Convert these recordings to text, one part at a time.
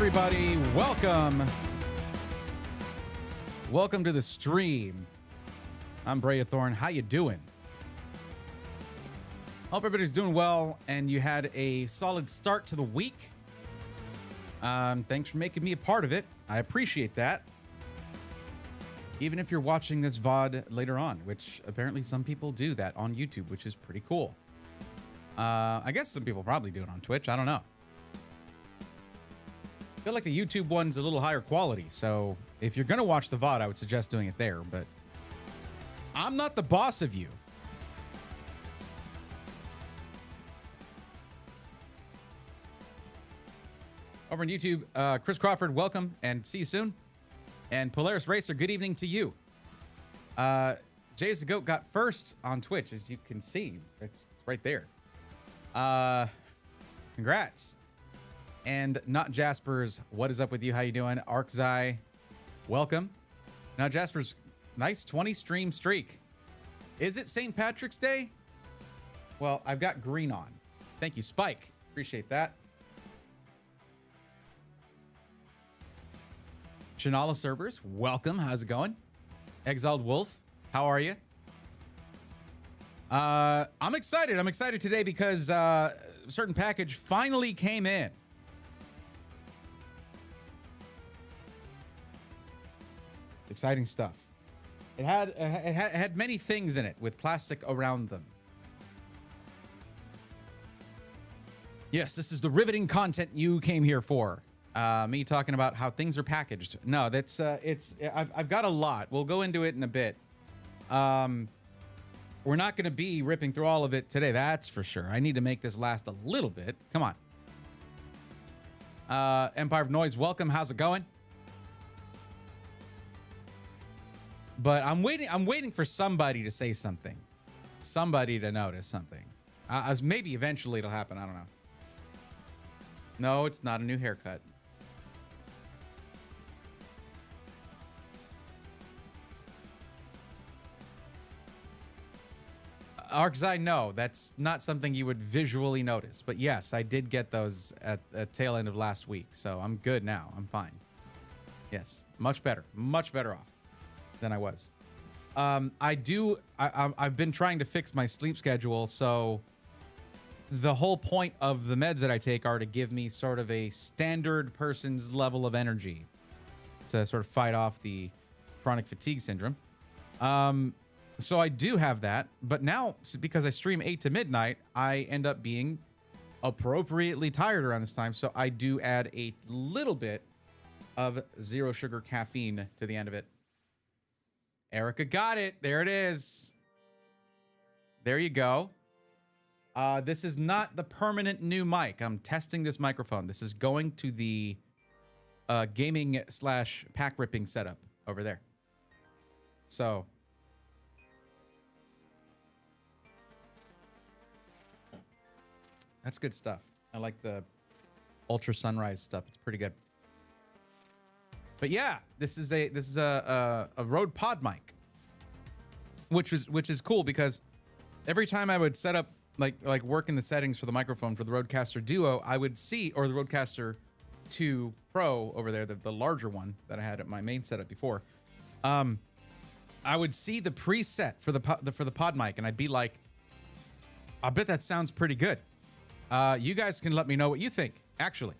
everybody? Welcome to the stream. I'm Brea Thorne. How you doing? Hope everybody's doing well and you had a solid start to the week. Thanks for making me a part of it. I appreciate that. Even if you're watching this VOD later on, which apparently some people do that on YouTube, which is pretty cool. I guess some people probably do it on Twitch. I don't know. I feel like the YouTube one's a little higher quality, so if you're gonna watch the VOD, I would suggest doing it there, but I'm not the boss of you. Over on YouTube, Chris Crawford, welcome and see you soon. And Polaris Racer, good evening to you. Jay's the Goat got first on Twitch, as you can see. It's right there. Congrats. And Not Jasper's, what is up with you? How you doing? Arkzai, welcome. Now Jasper's, nice 20 stream streak. Is it St. Patrick's Day? Well, I've got green on. Thank you, Spike. Appreciate that. Shanala Cerberus, welcome. How's it going? Exiled Wolf, how are you? I'm excited. I'm excited today because a certain package finally came in. Exciting stuff. It had many things in it with plastic around them. Yes, this is the riveting content you came here for. Me talking about how things are packaged. No, that's I've got a lot. We'll go into it in a bit. We're not going to be ripping through all of it today. That's for sure. I need to make this last a little bit. Come on. Empire of Noise, welcome. How's it going? But I'm waiting for somebody to say something. Somebody to notice something. Maybe eventually it'll happen. I don't know. No, it's not a new haircut. Arkzai, no, that's not something you would visually notice. But yes, I did get those at tail end of last week. So I'm good now. I'm fine. Yes, much better off than I was. I've been trying to fix my sleep schedule. So the whole point of the meds that I take are to give me sort of a standard person's level of energy to sort of fight off the chronic fatigue syndrome. So I do have that, but now because I stream 8 to midnight, I end up being appropriately tired around this time. So I do add a little bit of zero sugar caffeine to the end of it. Erica got it. There it is. There you go. This is not the permanent new mic. I'm testing this microphone. This is going to the gaming / pack ripping setup over there. So that's good stuff. I like the Ultra Sunrise stuff. It's pretty good. But yeah, this is a Rode Pod mic, which is cool because every time I would set up like work in the settings for the microphone for the Rodecaster Duo, I would see, or the Rodecaster 2 Pro over there, the larger one that I had at my main setup before. I would see the preset for the pod mic, and I'd be like, I bet that sounds pretty good. You guys can let me know what you think, actually.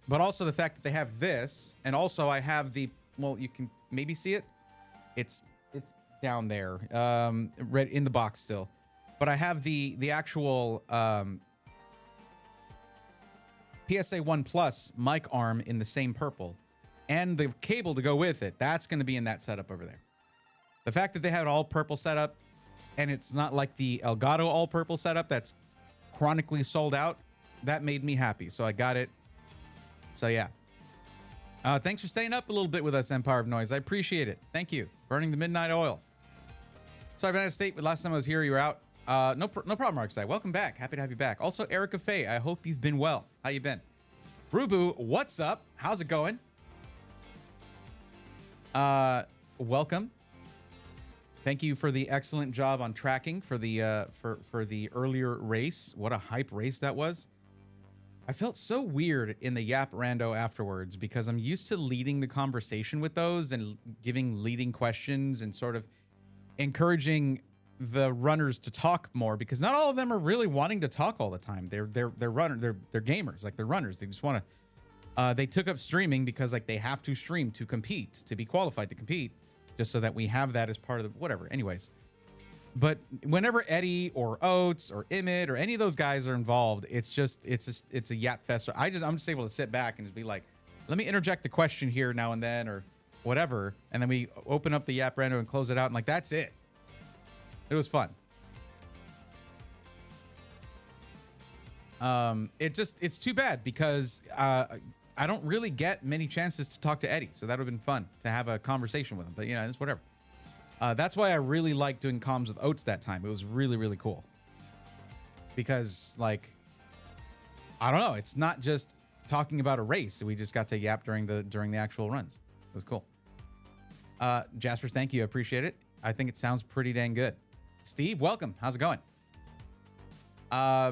But also the fact that they have this, and also I have the, well, you can maybe see it. It's down there, right in the box still. But I have the actual PSA 1 Plus mic arm in the same purple, and the cable to go with it. That's going to be in that setup over there. The fact that they had all purple setup, and it's not like the Elgato all purple setup that's chronically sold out, that made me happy. So I got it. So yeah. Thanks for staying up a little bit with us, Empire of Noise. I appreciate it. Thank you. Burning the midnight oil. Sorry, I've been out of state, but last time I was here, you were out. No problem, Markside. Welcome back. Happy to have you back. Also, Erica Faye, I hope you've been well. How you been? Brubu, what's up? How's it going? Welcome. Thank you for the excellent job on tracking for the for the earlier race. What a hype race that was. I felt so weird in the Yap Rando afterwards because I'm used to leading the conversation with those and giving leading questions and sort of encouraging the runners to talk more, because not all of them are really wanting to talk all the time. They're gamers, like they're runners. They just want to. They took up streaming because like they have to stream to compete, to be qualified to compete, just so that we have that as part of the whatever. Anyways. But whenever Eddie or Oates or Emmett or any of those guys are involved, it's a yap fest. I'm just able to sit back and just be like, let me interject a question here now and then or whatever, and then we open up the Yap Rando and close it out, and like that's it. It was fun. It's too bad because I don't really get many chances to talk to Eddie, so that would have been fun to have a conversation with him. But you know, it's whatever. That's why I really liked doing comms with Oates that time. It was really, really cool. Because, like, I don't know. It's not just talking about a race. We just got to yap during the actual runs. It was cool. Jaspers, thank you. I appreciate it. I think it sounds pretty dang good. Steve, welcome. How's it going?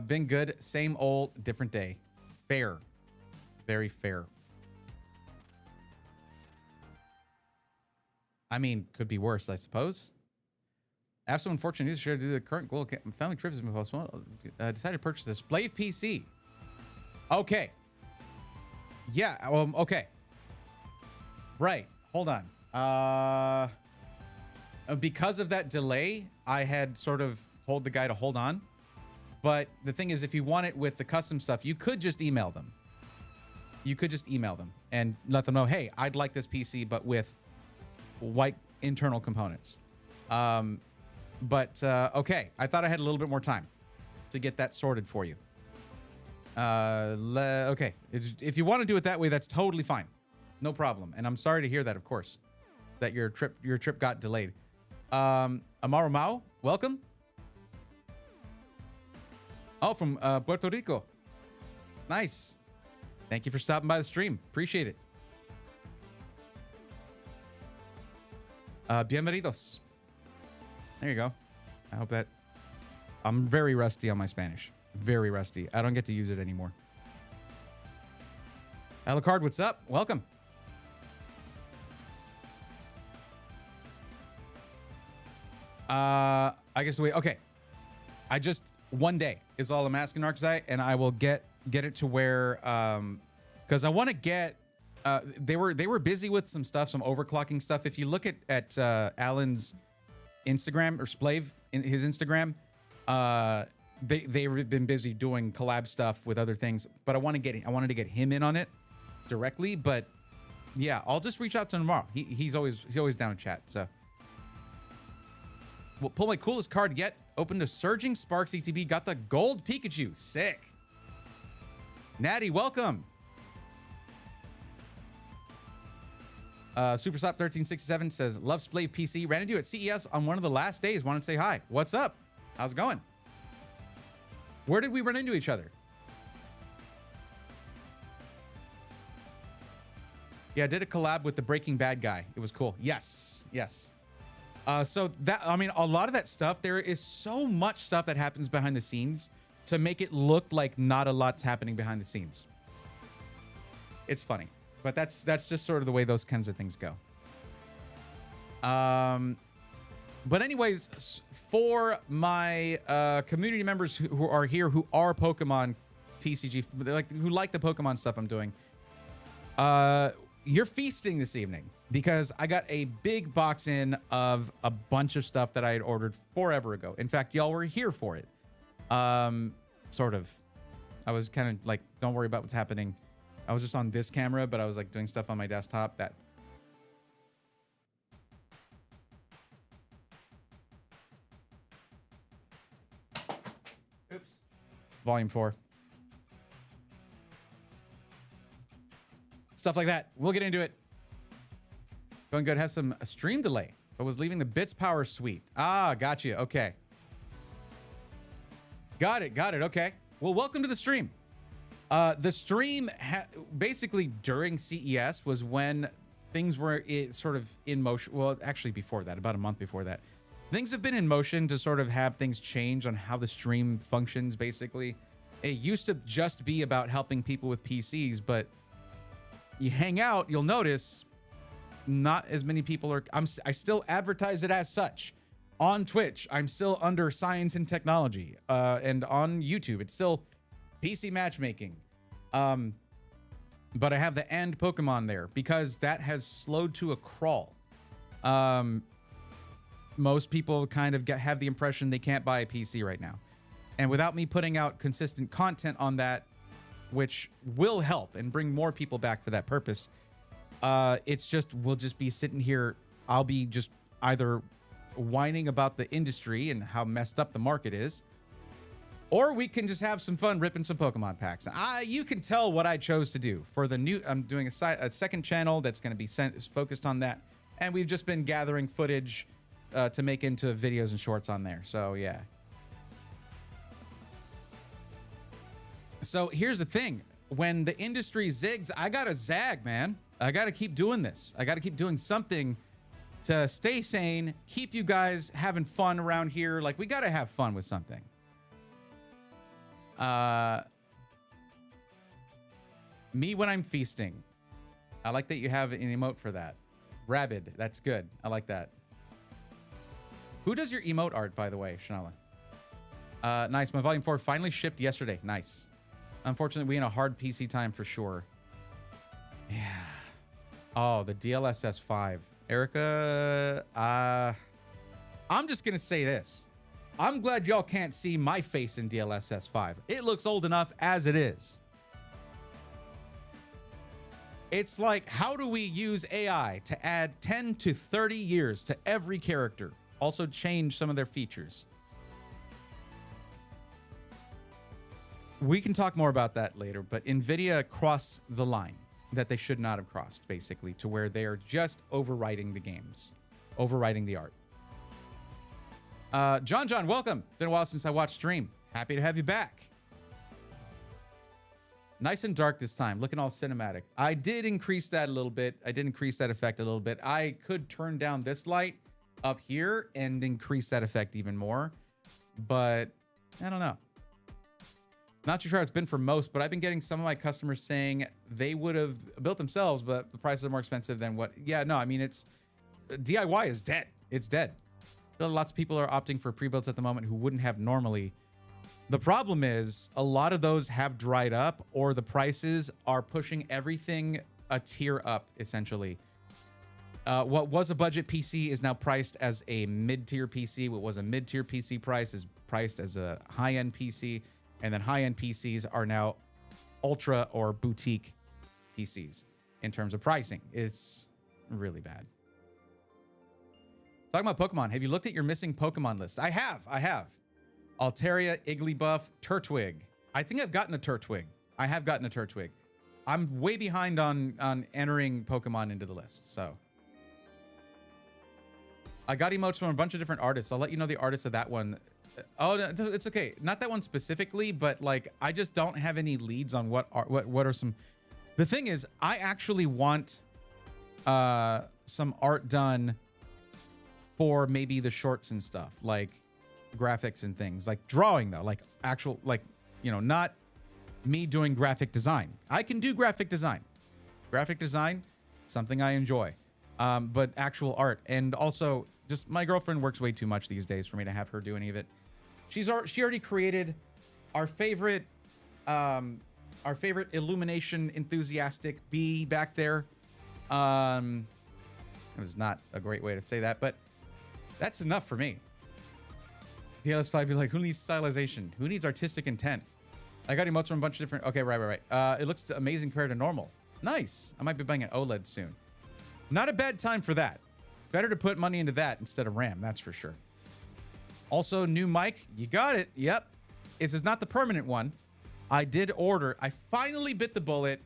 Been good. Same old, different day. Fair. Very fair. I mean, could be worse, I suppose. After some unfortunate news shared due to the current global family trip has been postponed, decided to purchase a Splave PC. Okay. Yeah, okay. Right. Hold on. Because of that delay, I had sort of told the guy to hold on. But the thing is, if you want it with the custom stuff, you could just email them. You could just email them and let them know, hey, I'd like this PC, but with white internal components. Okay, I thought I had a little bit more time to get that sorted for you. Okay, if you want to do it that way, that's totally fine. No problem. And I'm sorry to hear that, of course, that your trip got delayed. Amaro Mao, welcome. Oh, from Puerto Rico. Nice. Thank you for stopping by the stream. Appreciate it. Bienvenidos. There you go. I hope that... I'm very rusty on my Spanish. Very rusty. I don't get to use it anymore. Alucard, what's up? Welcome. I guess wait. Okay. I just... One day is all I'm asking, Arcsite, and I will get it to where... Because I want to get... they were busy with some stuff, some overclocking stuff. If you look at Alan's Instagram or Splave in his Instagram, they've been busy doing collab stuff with other things. But I wanted to get him in on it directly. But yeah, I'll just reach out to him tomorrow. He's always down to chat. So we'll pull my coolest card yet. Opened a Surging Sparks ETB. Got the gold Pikachu. Sick. Natty, welcome. Superstop 1367 says, love Splave PC. Ran into you at CES on one of the last days. Wanted to say hi. What's up? How's it going? Where did we run into each other? Yeah, I did a collab with the Breaking Bad guy. It was cool. Yes. Yes. So that, I mean, a lot of that stuff, there is so much stuff that happens behind the scenes to make it look like not a lot's happening behind the scenes. It's funny. But that's just sort of the way those kinds of things go. But anyways, for my community members who are here, who are Pokemon TCG, who like the Pokemon stuff I'm doing, you're feasting this evening because I got a big box in of a bunch of stuff that I had ordered forever ago. In fact, y'all were here for it. Sort of. I was kind of like, don't worry about what's happening. I was just on this camera, but I was like doing stuff on my desktop that... Oops. Volume 4. Stuff like that. We'll get into it. Going good. Have some stream delay, but was leaving the Bits Power suite. Ah, got you. Okay. Got it. Okay. Well, welcome to the stream. The stream basically during CES was when things were sort of in motion. Well, actually before that, about a month before that, things have been in motion to sort of have things change on how the stream functions, basically. It used to just be about helping people with PCs, but you hang out, you'll notice not as many people are. I still advertise it as such. On Twitch, I'm still under science and technology, and on YouTube, it's still PC Matchmaking. But I have the and Pokemon there because that has slowed to a crawl. Most people kind of have the impression they can't buy a PC right now. And without me putting out consistent content on that, which will help and bring more people back for that purpose, it's just, we'll just be sitting here. I'll be just either whining about the industry and how messed up the market is, or we can just have some fun ripping some Pokemon packs. You can tell what I chose to do for the new. I'm doing a second channel that's going to be focused on that, and we've just been gathering footage to make into videos and shorts on there. So yeah. So here's the thing: when the industry zigs, I gotta zag, man. I gotta keep doing this. I gotta keep doing something to stay sane, keep you guys having fun around here. Like, we gotta have fun with something. Me when I'm feasting. I like that you have an emote for that. Rabid, that's good. I like that. Who does your emote art, by the way, Shanala? Nice. My Volume 4 finally shipped yesterday. Nice. Unfortunately, we in a hard PC time for sure. Yeah. Oh, the DLSS 5. Erica, I'm just going to say this. I'm glad y'all can't see my face in DLSS 5. It looks old enough as it is. It's like, how do we use AI to add 10 to 30 years to every character? Also change some of their features. We can talk more about that later, but NVIDIA crossed the line that they should not have crossed, basically, to where they are just overwriting the games, overwriting the art. John, welcome. It's been a while since I watched stream. Happy to have you back. Nice and dark this time, looking all cinematic. I did increase that a little bit. I did increase that effect a little bit. I could turn down this light up here and increase that effect even more, but I don't know. Not too sure how it's been for most, but I've been getting some of my customers saying they would have built themselves, but the prices are more expensive than what. Yeah, no, I mean, it's DIY is dead. It's dead. Lots of people are opting for pre-builds at the moment who wouldn't have normally. The problem is a lot of those have dried up, or the prices are pushing everything a tier up, essentially. What was a budget PC is now priced as a mid-tier PC. What was a mid-tier PC price is priced as a high-end PC. And then high-end PCs are now ultra or boutique PCs in terms of pricing. It's really bad. Talking about Pokemon, have you looked at your missing Pokemon list? I have. Altaria, Igglybuff, Turtwig. I think I've gotten a Turtwig. I have gotten a Turtwig. I'm way behind on entering Pokemon into the list, so. I got emotes from a bunch of different artists. I'll let you know the artists of that one. Oh, no, it's okay. Not that one specifically, but like, I just don't have any leads on what are some. The thing is, I actually want some art done for maybe the shorts and stuff, like graphics and things, like drawing though, like actual, like, you know, not me doing graphic design. I can do graphic design. Graphic design, something I enjoy, but actual art. And also, just my girlfriend works way too much these days for me to have her do any of it. She already created our favorite illumination enthusiastic bee back there. It was not a great way to say that, but that's enough for me. DLS5 be like, who needs stylization? Who needs artistic intent? I got emotes from a bunch of different. Okay, right. It looks amazing compared to normal. Nice. I might be buying an OLED soon. Not a bad time for that. Better to put money into that instead of RAM, that's for sure. Also, new mic. You got it. Yep. This is not the permanent one. I did order. I finally bit the bullet,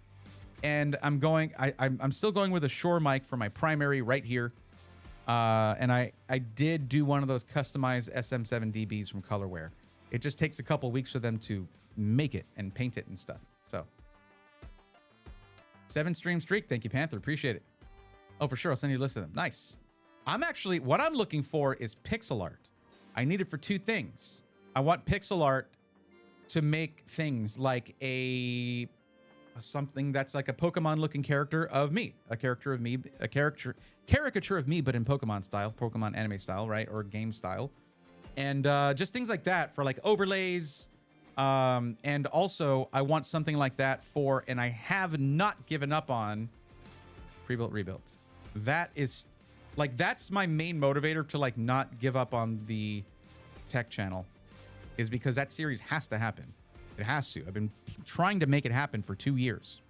and I'm still going with a Shure mic for my primary right here. And I did do one of those customized SM7 DBs from Colorware. It just takes a couple weeks for them to make it and paint it and stuff. So 7 stream streak. Thank you, Panther. Appreciate it. Oh, for sure. I'll send you a list of them. Nice. What I'm looking for is pixel art. I need it for 2 things. I want pixel art to make things like something that's like a Pokemon looking character of me, a caricature of me, but in Pokemon style, Pokemon anime style, right? Or game style. And just things like that for like overlays. And also I want something like that for, and I have not given up on pre-built, rebuilt. That is like, that's my main motivator to like not give up on the tech channel, is because that series has to happen. It has to. I've been trying to make it happen for 2 years.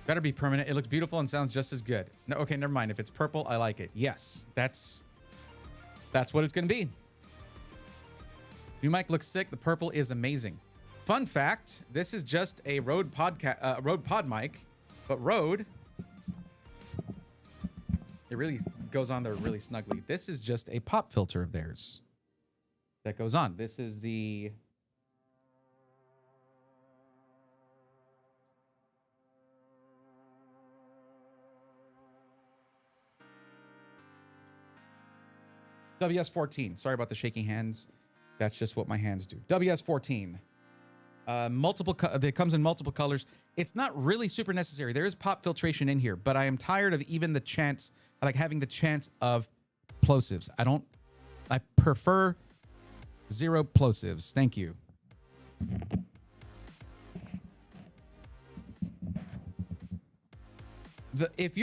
Better be permanent. It looks beautiful and sounds just as good. No, okay, never mind. If it's purple, I like it. Yes, that's what it's going to be. New mic looks sick. The purple is amazing. Fun fact, this is just a Rode pod mic, but Rode, it really goes on there really snugly. This is just a pop filter of theirs that goes on. This is the WS14. Sorry about the shaking hands. That's just what my hands do. WS14. It comes in multiple colors. It's not really super necessary. There is pop filtration in here, but I am tired of even the chance, like having the chance of plosives. I prefer zero plosives. Thank you. If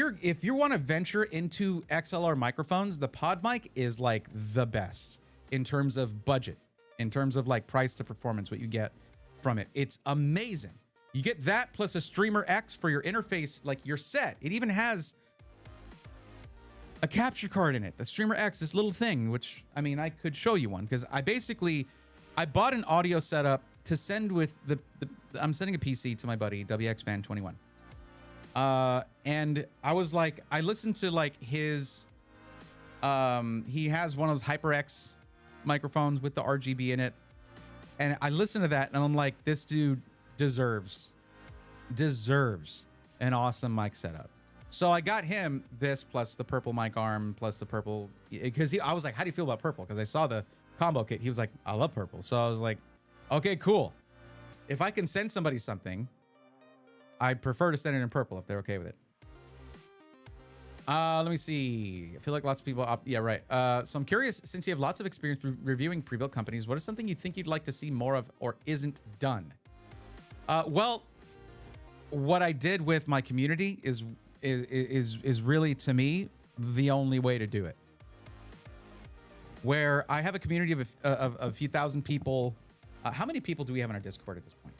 you want to venture into XLR microphones, the pod mic is like the best in terms of budget, in terms of like price to performance, what you get from it. It's amazing. You get that plus a Streamer X for your interface, like your set. It even has a capture card in it. The Streamer X, this little thing, which, I mean, I could show you one because I bought an audio setup to send with I'm sending a PC to my buddy, WXFan21. And I was like, I listened to like his, he has one of those HyperX microphones with the RGB in it. And I listened to that and I'm like, this dude deserves an awesome mic setup. So I got him this plus the purple mic arm plus the purple, because I was like, how do you feel about purple? Because I saw the combo kit. He was like, I love purple. So I was like, okay, cool. If I can send somebody something, I prefer to send it in purple if they're okay with it. Let me see. I feel like lots of people yeah, right. So I'm curious, since you have lots of experience reviewing pre-built companies, what is something you think you'd like to see more of or isn't done? Well, what I did with my community is really, to me, the only way to do it. Where I have a community of a few thousand people. How many people do we have on our Discord at this point?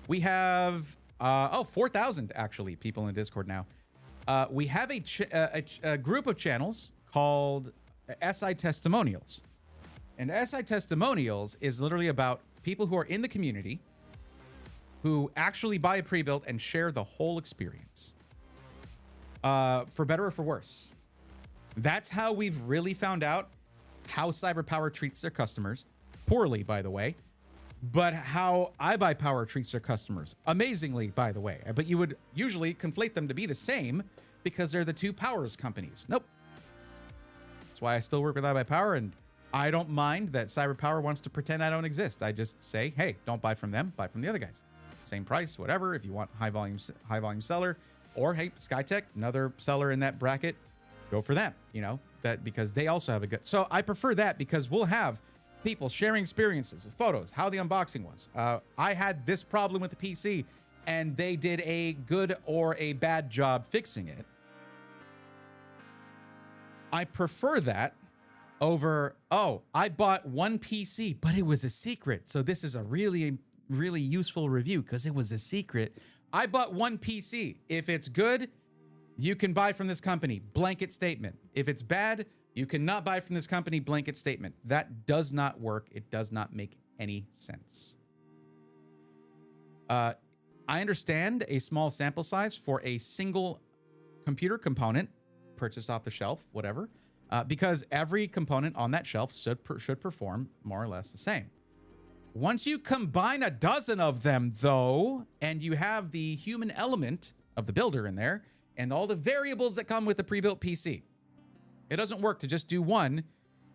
We have 4,000 actually people in Discord now. We have a group of channels called SI Testimonials, and SI Testimonials is literally about people who are in the community who actually buy a pre-built and share the whole experience, for better or for worse. That's how we've really found out how CyberPower treats their customers, poorly, by the way. But how iBuyPower treats their customers, amazingly, by the way. But you would usually conflate them to be the same because they're the two powers companies. Nope. That's why I still work with iBuyPower, and I don't mind that CyberPower wants to pretend I don't exist. I just say, hey, don't buy from them, buy from the other guys. Same price, whatever. If you want high volume seller, or hey, Skytech, another seller in that bracket, go for them. You know, that because they also have a good. So I prefer that because we'll have people sharing experiences, photos, how the unboxing was. I had this problem with the PC and they did a good or a bad job fixing it. I prefer that over, oh, I bought one PC, but it was a secret. So this is a really, really useful review because it was a secret. I bought one PC. If it's good, you can buy from this company. Blanket statement. If it's bad, you cannot buy from this company, blanket statement. That does not work. It does not make any sense. I understand a small sample size for a single computer component purchased off the shelf, whatever, because every component on that shelf should perform more or less the same. Once you combine a dozen of them, though, and you have the human element of the builder in there and all the variables that come with the pre-built PC, it doesn't work to just do one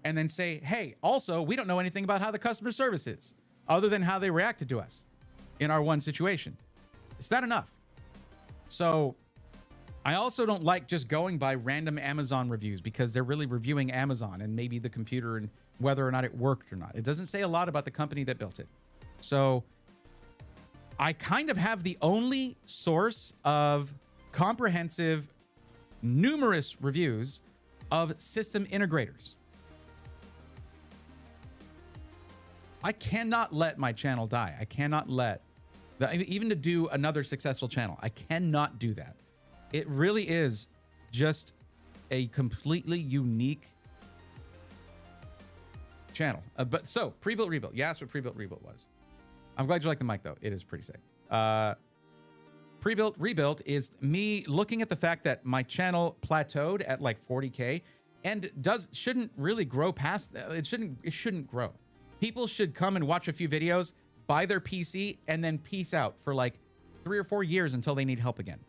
and then say, hey, also, we don't know anything about how the customer service is other than how they reacted to us in our one situation. It's not enough. So I also don't like just going by random Amazon reviews because they're really reviewing Amazon and maybe the computer and whether or not it worked or not. It doesn't say a lot about the company that built it. So I kind of have the only source of comprehensive, numerous reviews of system integrators. I cannot let my channel die. I cannot let, even to do another successful channel, I cannot do that. It really is just a completely unique channel. But so, pre-built, rebuilt. You asked what pre-built, rebuilt was. I'm glad you like the mic, though. It is pretty sick. Pre-built, rebuilt is me looking at the fact that my channel plateaued at like 40K and shouldn't really grow past that. It shouldn't grow. People should come and watch a few videos, buy their PC, and then peace out for like 3 or 4 years until they need help again.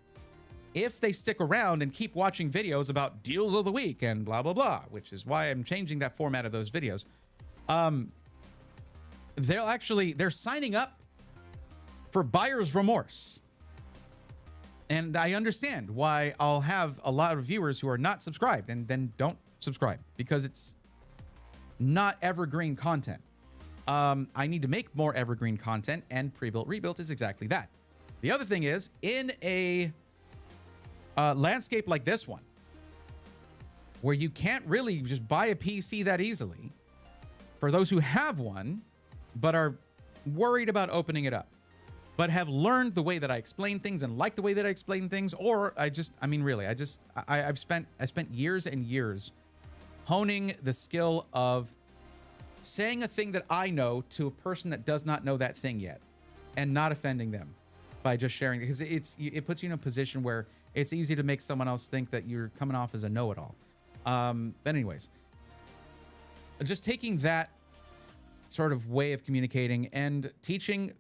If they stick around and keep watching videos about deals of the week and blah, blah, blah, which is why I'm changing that format of those videos, they're signing up for buyer's remorse. And I understand why I'll have a lot of viewers who are not subscribed and then don't subscribe because it's not evergreen content. I need to make more evergreen content, and pre-built, rebuilt is exactly that. The other thing is, in a landscape like this one, where you can't really just buy a PC that easily, for those who have one, but are worried about opening it up, but have learned the way that I explain things and like the way that I explain things, or I've spent years and years honing the skill of saying a thing that I know to a person that does not know that thing yet and not offending them by just sharing, because it puts you in a position where it's easy to make someone else think that you're coming off as a know-it-all. But anyways, just taking that sort of way of communicating and teaching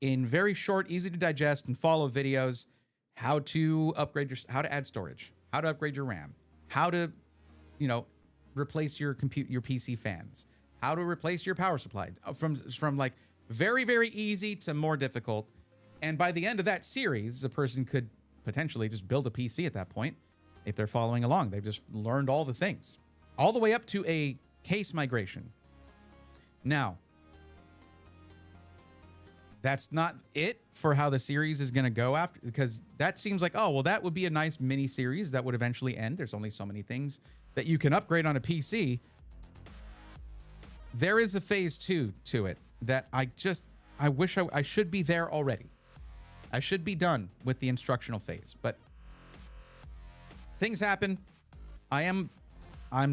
in very short, easy to digest and follow videos, how to how to add storage, how to upgrade your RAM, how to, replace your PC fans, how to replace your power supply from like very, very easy to more difficult. And by the end of that series, a person could potentially just build a PC at that point if they're following along. They've just learned all the things, all the way up to a case migration. Now, that's not it for how the series is going to go after, because that seems like, oh, well, that would be a nice mini series that would eventually end. There's only so many things that you can upgrade on a PC. There is a phase 2 to it that I wish I should be there already. I should be done with the instructional phase, but things happen. I'm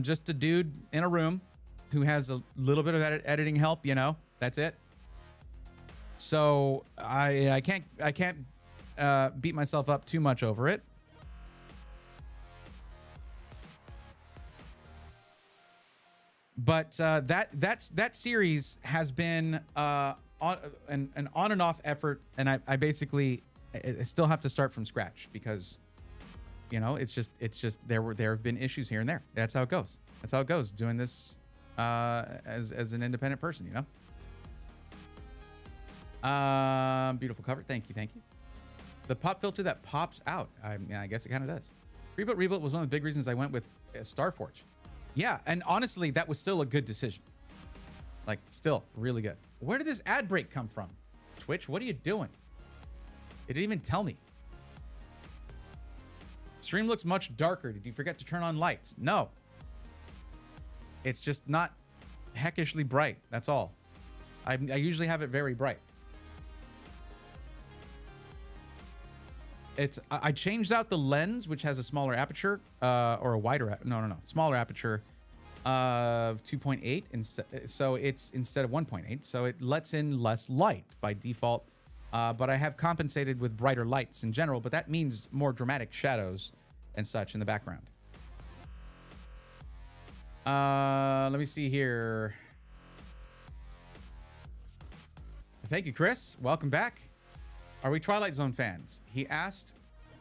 just a dude in a room who has a little bit of editing help, that's it. So I can't beat myself up too much over it. But that series has been an on and off effort, and I basically still have to start from scratch because it's just there have been issues here and there. That's how it goes. That's how it goes doing this as an independent person, Beautiful cover. Thank you. The pop filter that pops out. I guess it kind of does. Rebuilt Rebuilt was one of the big reasons I went with Starforge. Yeah, and honestly, that was still a good decision. Like, still really good. Where did this ad break come from? Twitch, what are you doing? It didn't even tell me. Stream looks much darker. Did you forget to turn on lights? No. It's just not heckishly bright. That's all. I usually have it very bright. I changed out the lens, which has a smaller aperture, or a wider, smaller aperture of 2.8. So it's instead of 1.8. So it lets in less light by default. But I have compensated with brighter lights in general, but that means more dramatic shadows and such in the background. Let me see here. Thank you, Chris. Welcome back. Are we Twilight Zone fans? He asked,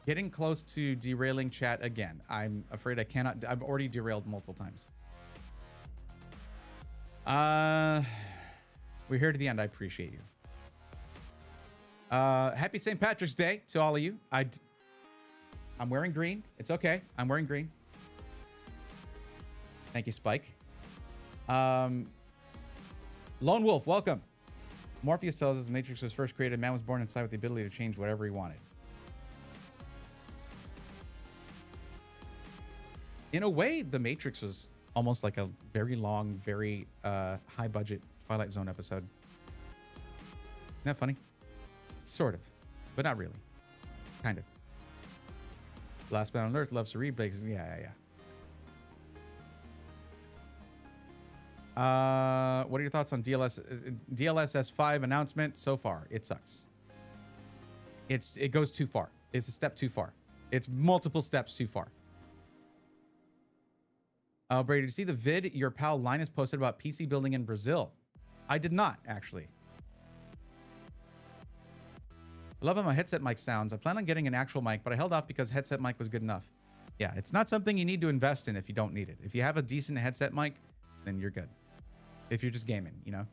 getting close to derailing chat again. I'm afraid I cannot. I've already derailed multiple times. We're here to the end. I appreciate you. Happy St. Patrick's Day to all of you. I'm wearing green. It's okay. I'm wearing green. Thank you, Spike. Lone Wolf, welcome. Morpheus tells us the Matrix was first created. Man was born inside with the ability to change whatever he wanted. In a way, the Matrix was almost like a very long, very high budget Twilight Zone episode. Isn't that funny? Sort of, but not really. Kind of. Last Man on Earth loves to read because yeah. What are your thoughts on DLSS 5 announcement so far? It sucks. It goes too far. It's a step too far. It's multiple steps too far. Brady, did you see the vid your pal Linus posted about PC building in Brazil? I did not, actually. I love how my headset mic sounds. I plan on getting an actual mic, but I held off because headset mic was good enough. Yeah, it's not something you need to invest in if you don't need it. If you have a decent headset mic, then you're good. If you're just gaming, you know.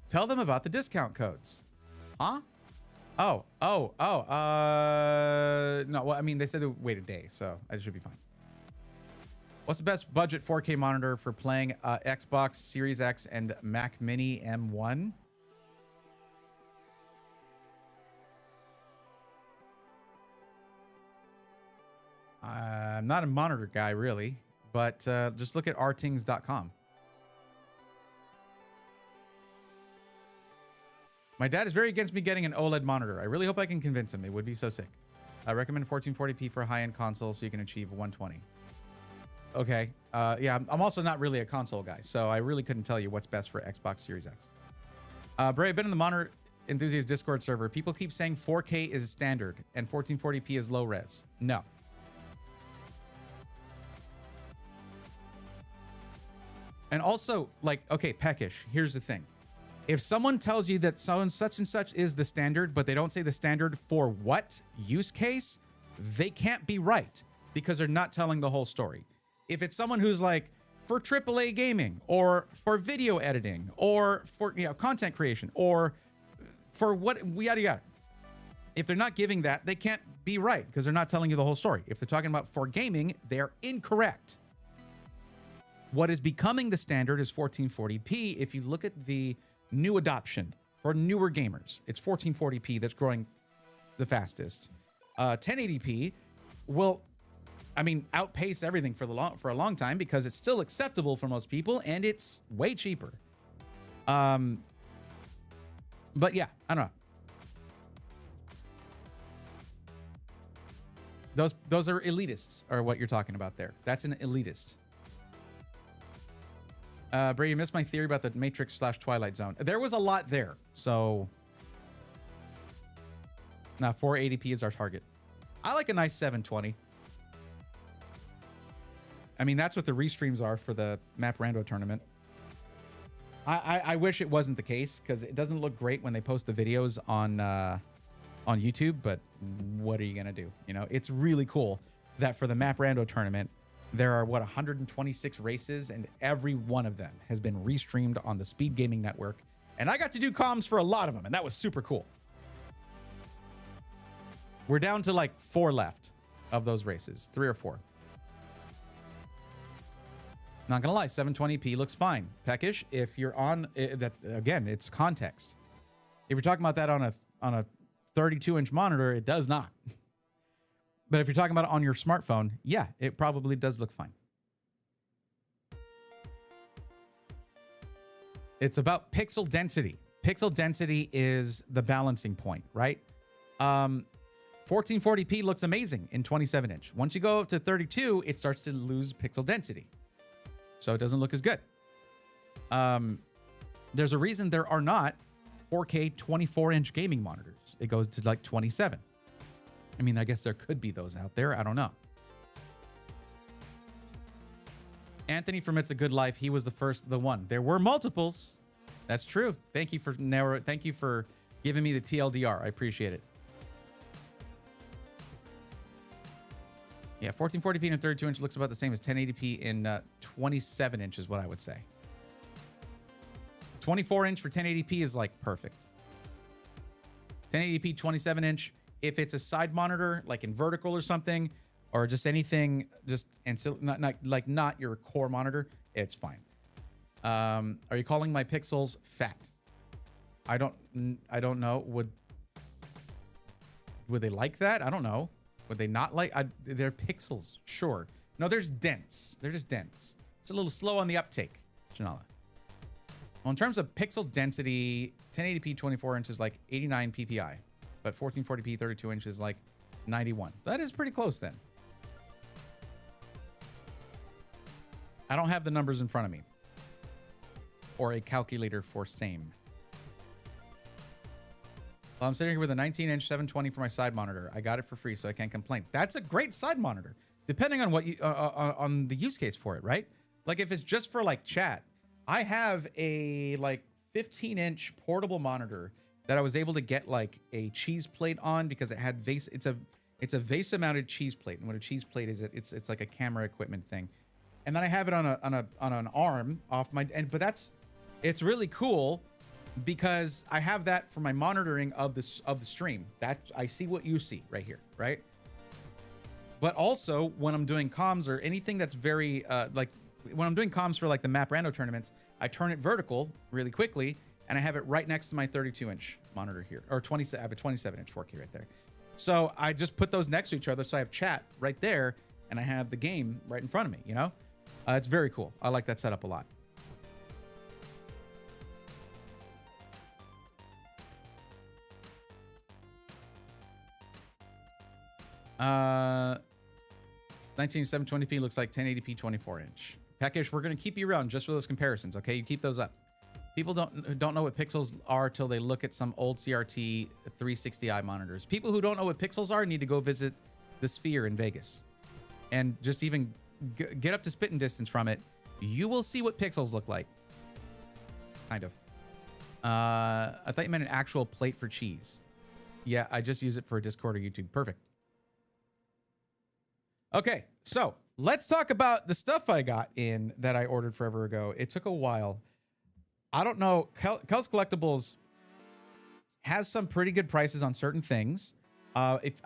Tell them about the discount codes. Huh? No, well, I mean, they said they wait a day, so it should be fine. What's the best budget 4K monitor for playing Xbox Series X and Mac Mini M1? I'm not a monitor guy, really, but just look at rtings.com. My dad is very against me getting an OLED monitor. I really hope I can convince him. It would be so sick. I recommend 1440p for a high-end console so you can achieve 120. Okay. Yeah, I'm also not really a console guy, so I really couldn't tell you what's best for Xbox Series X. Bray, I've been in the monitor enthusiast Discord server. People keep saying 4K is standard and 1440p is low res. No. And also, like, okay, Peckish, here's the thing. If someone tells you that someone such and such is the standard, but they don't say the standard for what use case, they can't be right because they're not telling the whole story. If it's someone who's like, for AAA gaming, or for video editing, or for content creation, or for what, yada yada. If they're not giving that, they can't be right because they're not telling you the whole story. If they're talking about for gaming, they're incorrect. What is becoming the standard is 1440p. If you look at the new adoption for newer gamers, it's 1440p that's growing the fastest. 1080p will, I mean, outpace everything for a long time because it's still acceptable for most people and it's way cheaper. But yeah, I don't know. Those are elitists, are what you're talking about there. That's an elitist. Bray, you missed my theory about the Matrix / Twilight Zone. There was a lot there, so now 480p is our target. I like a nice 720. I mean, that's what the restreams are for the Map Rando tournament. I wish it wasn't the case because it doesn't look great when they post the videos on YouTube, but what are you gonna do? You know, it's really cool that for the Map Rando tournament, there are, 126 races, and every one of them has been restreamed on the Speed Gaming Network. And I got to do comms for a lot of them, and that was super cool. We're down to like 4 left of those races, 3 or 4. Not gonna lie, 720p looks fine. Peckish, if you're on that, again, it's context. If you're talking about that on a 32-inch monitor, it does not. But if you're talking about it on your smartphone, yeah, it probably does look fine. It's about pixel density. Pixel density is the balancing point, right? 1440p looks amazing in 27-inch. Once you go up to 32, it starts to lose pixel density. So it doesn't look as good. There's a reason there are not 4K 24-inch gaming monitors. It goes to like 27. I mean, I guess there could be those out there. I don't know. Anthony from It's a Good Life. He was the one. There were multiples. That's true. Thank you for giving me the TLDR. I appreciate it. Yeah, 1440p and 32-inch looks about the same as 1080p in 27-inch is what I would say. 24-inch for 1080p is like perfect. 1080p 27-inch, if it's a side monitor, like in vertical or something, or just anything, not your core monitor, it's fine. Are you calling my pixels fat? I don't know. Would they like that? I don't know. Would they not like? They're pixels, sure. No, there's dense. They're just dense. It's a little slow on the uptake, Shanala. Well, in terms of pixel density, 1080p 24 inches like 89 ppi, but 1440p 32 inches like 91. That is pretty close then. I don't have the numbers in front of me or a calculator for same. Well, I'm sitting here with a 19-inch 720 for my side monitor. I got it for free, so I can't complain. That's a great side monitor, depending on what you on the use case for it, right? Like if it's just for like chat, I have a like 15-inch portable monitor that I was able to get like a cheese plate on because it had vase. It's a VESA-mounted cheese plate, and what a cheese plate is, it's like a camera equipment thing, and then I have it on an arm off my end. But it's really cool, because I have that for my monitoring of the stream. That I see what you see right here, right? But also when I'm doing comms or anything that's very like when I'm doing comms for like the map rando tournaments, I turn it vertical really quickly and I have it right next to my 32-inch monitor here, or 20. I have a 27-inch 4K right there. So I just put those next to each other, so I have chat right there and I have the game right in front of me. You know, it's very cool. I like that setup a lot. Uh, 19720p looks like 1080p 24-inch. Peckish, we're gonna keep you around just for those comparisons, okay? You keep those up. People don't know what pixels are till they look at some old CRT 360i monitors. People who don't know what pixels are need to go visit the Sphere in Vegas, and just even get up to spitting distance from it. You will see what pixels look like. Kind of. I thought you meant an actual plate for cheese. Yeah, I just use it for Discord or YouTube. Perfect. Okay, so let's talk about the stuff I got in that I ordered forever ago. It took a while. I don't know. Kel's Collectibles has some pretty good prices on certain things. If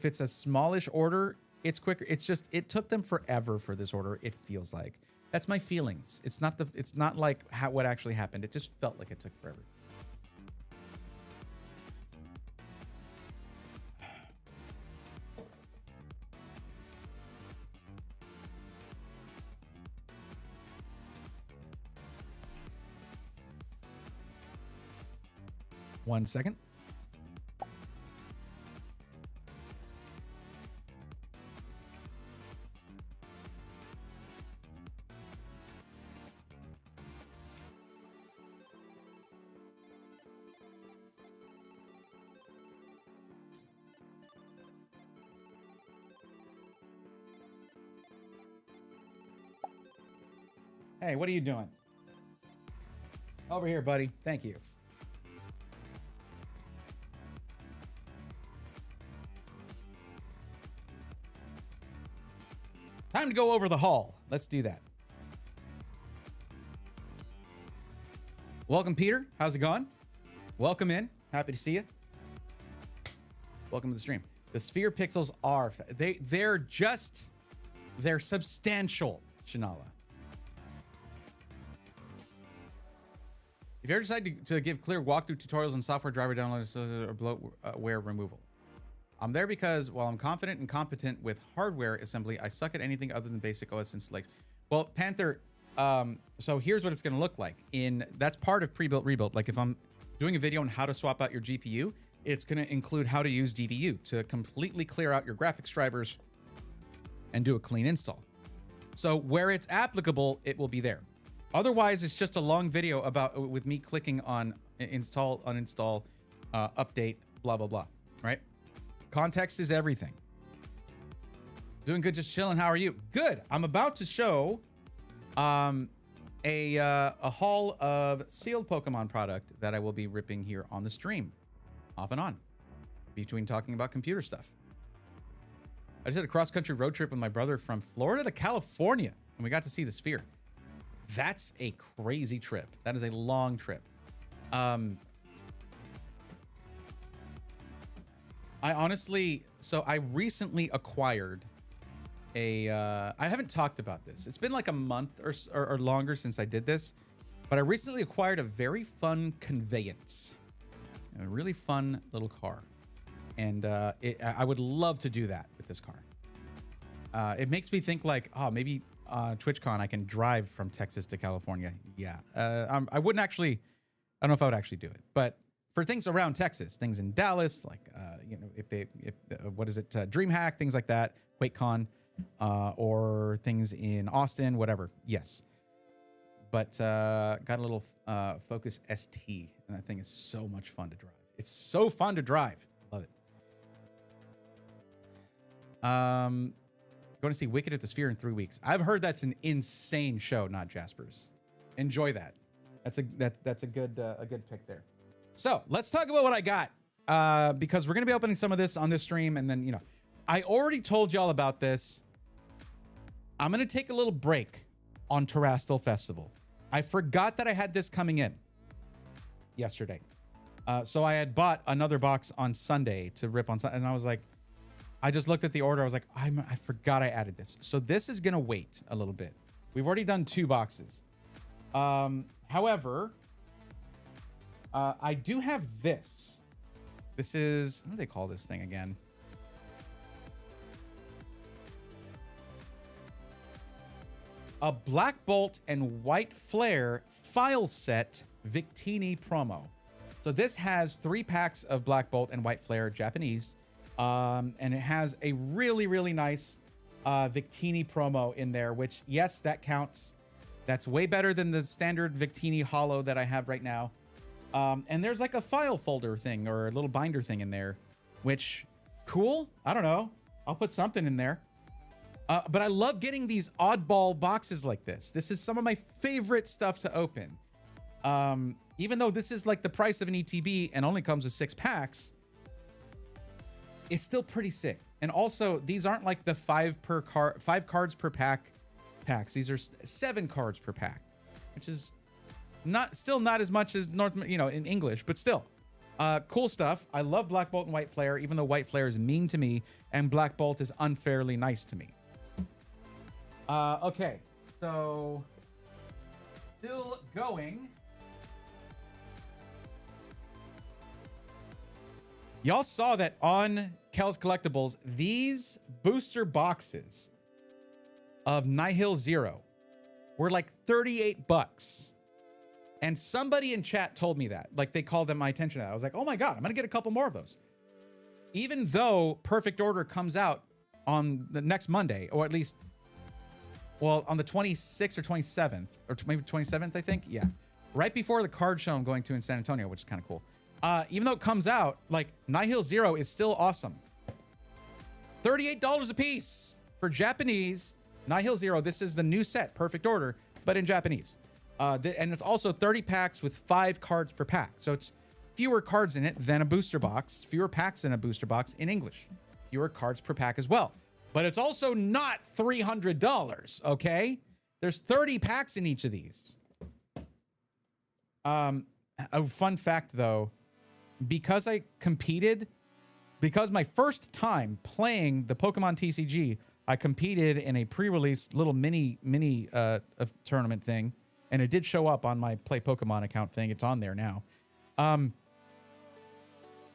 it's a smallish order, it's quicker. It's just it took them forever for this order. It feels like that's my feelings. It's not like what actually happened. It just felt like it took forever. One second. Hey, what are you doing? Over here, buddy. Thank you. Time to go over the hall. Let's do that. Welcome, Peter. How's it going? Welcome in. Happy to see you. Welcome to the stream. The Sphere pixels are they're substantial, Shanala. If you ever decide to give clear walkthrough tutorials on software driver downloads or bloatware removal, I'm there because while I'm confident and competent with hardware assembly, I suck at anything other than basic OS installation. Well, Panther, so here's what it's going to look like. That's part of pre-built rebuilt. Like if I'm doing a video on how to swap out your GPU, it's going to include how to use DDU to completely clear out your graphics drivers and do a clean install. So where it's applicable, it will be there. Otherwise, it's just a long video with me clicking on install, uninstall, update, blah, blah, blah, right? Context is everything. Doing good, just chilling. How are you? Good. I'm about to show a haul of sealed Pokemon product that I will be ripping here on the stream, off and on, between talking about computer stuff. I just had a cross-country road trip with my brother from Florida to California, and we got to see the Sphere. That's a crazy trip. That is a long trip. I recently acquired I haven't talked about this. It's been like a month or longer since I did this, but I recently acquired a very fun conveyance, a really fun little car. And I would love to do that with this car. It makes me think like, oh, maybe TwitchCon I can drive from Texas to California. Yeah, I wouldn't actually, I don't know if I would actually do it, but for things around Texas, things in Dallas, like, you know, what is it? DreamHack, things like that, QuakeCon, or things in Austin, whatever. Yes. But got a little Focus ST, and that thing is so much fun to drive. It's so fun to drive. Love it. Going to see Wicked at the Sphere in 3 weeks. I've heard that's an insane show, not Jasper's. Enjoy that. That's a good pick there. So let's talk about what I got, because we're going to be opening some of this on this stream. And then, you know, I already told y'all about this. I'm going to take a little break on Terastal Festival. I forgot that I had this coming in yesterday. So I had bought another box on Sunday to rip on Sunday. And I was like, I just looked at the order. I was like, I forgot I added this. So this is going to wait a little bit. We've already done 2 boxes. However, I do have this. This is, what do they call this thing again? A Black Bolt and White Flare file set Victini promo. So this has 3 packs of Black Bolt and White Flare Japanese. And it has a really, really nice Victini promo in there, which, yes, that counts. That's way better than the standard Victini holo that I have right now. And there's like a file folder thing or a little binder thing in there, which, cool. I don't know. I'll put something in there. But I love getting these oddball boxes like this. This is some of my favorite stuff to open. Even though this is like the price of an ETB and only comes with 6 packs, it's still pretty sick. And also, these aren't like the 5 cards per pack packs. These are 7 cards per pack, which is still not as much as in English, but still cool stuff. I love Black Bolt and White Flare, even though White Flare is mean to me and Black Bolt is unfairly nice to me. Okay, so still going. Y'all saw that on Kel's Collectibles, these booster boxes of Nihil Zero were like 38 bucks. And somebody in chat told me that, like they called my attention to that. I was like, oh my God, I'm going to get a couple more of those. Even though Perfect Order comes out on the next Monday, or at least, well, on the 26th or 27th, or maybe 27th, I think. Yeah. Right before the card show I'm going to in San Antonio, which is kind of cool. Even though it comes out, like Nihil Zero is still awesome. $38 a piece for Japanese Nihil Zero. This is the new set, Perfect Order, but in Japanese. And it's also 30 packs with 5 cards per pack. So it's fewer cards in it than a booster box, fewer packs in a booster box in English, fewer cards per pack as well. But it's also not $300, okay? There's 30 packs in each of these. A fun fact, though, because my first time playing the Pokemon TCG, I competed in a pre-release little mini tournament thing, and it did show up on my Play Pokemon account thing. It's on there now.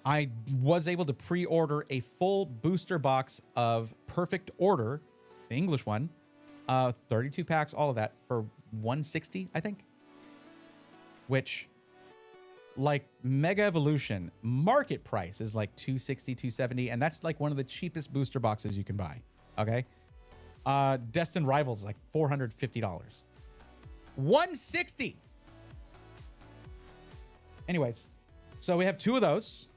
I was able to pre-order a full booster box of Perfect Order, the English one, 32 packs, all of that for $160, I think. Which, like Mega Evolution, market price is like $260, $270, and that's like one of the cheapest booster boxes you can buy. Okay, Destined Rivals is like $450. $160. Anyways, so we have 2 of those.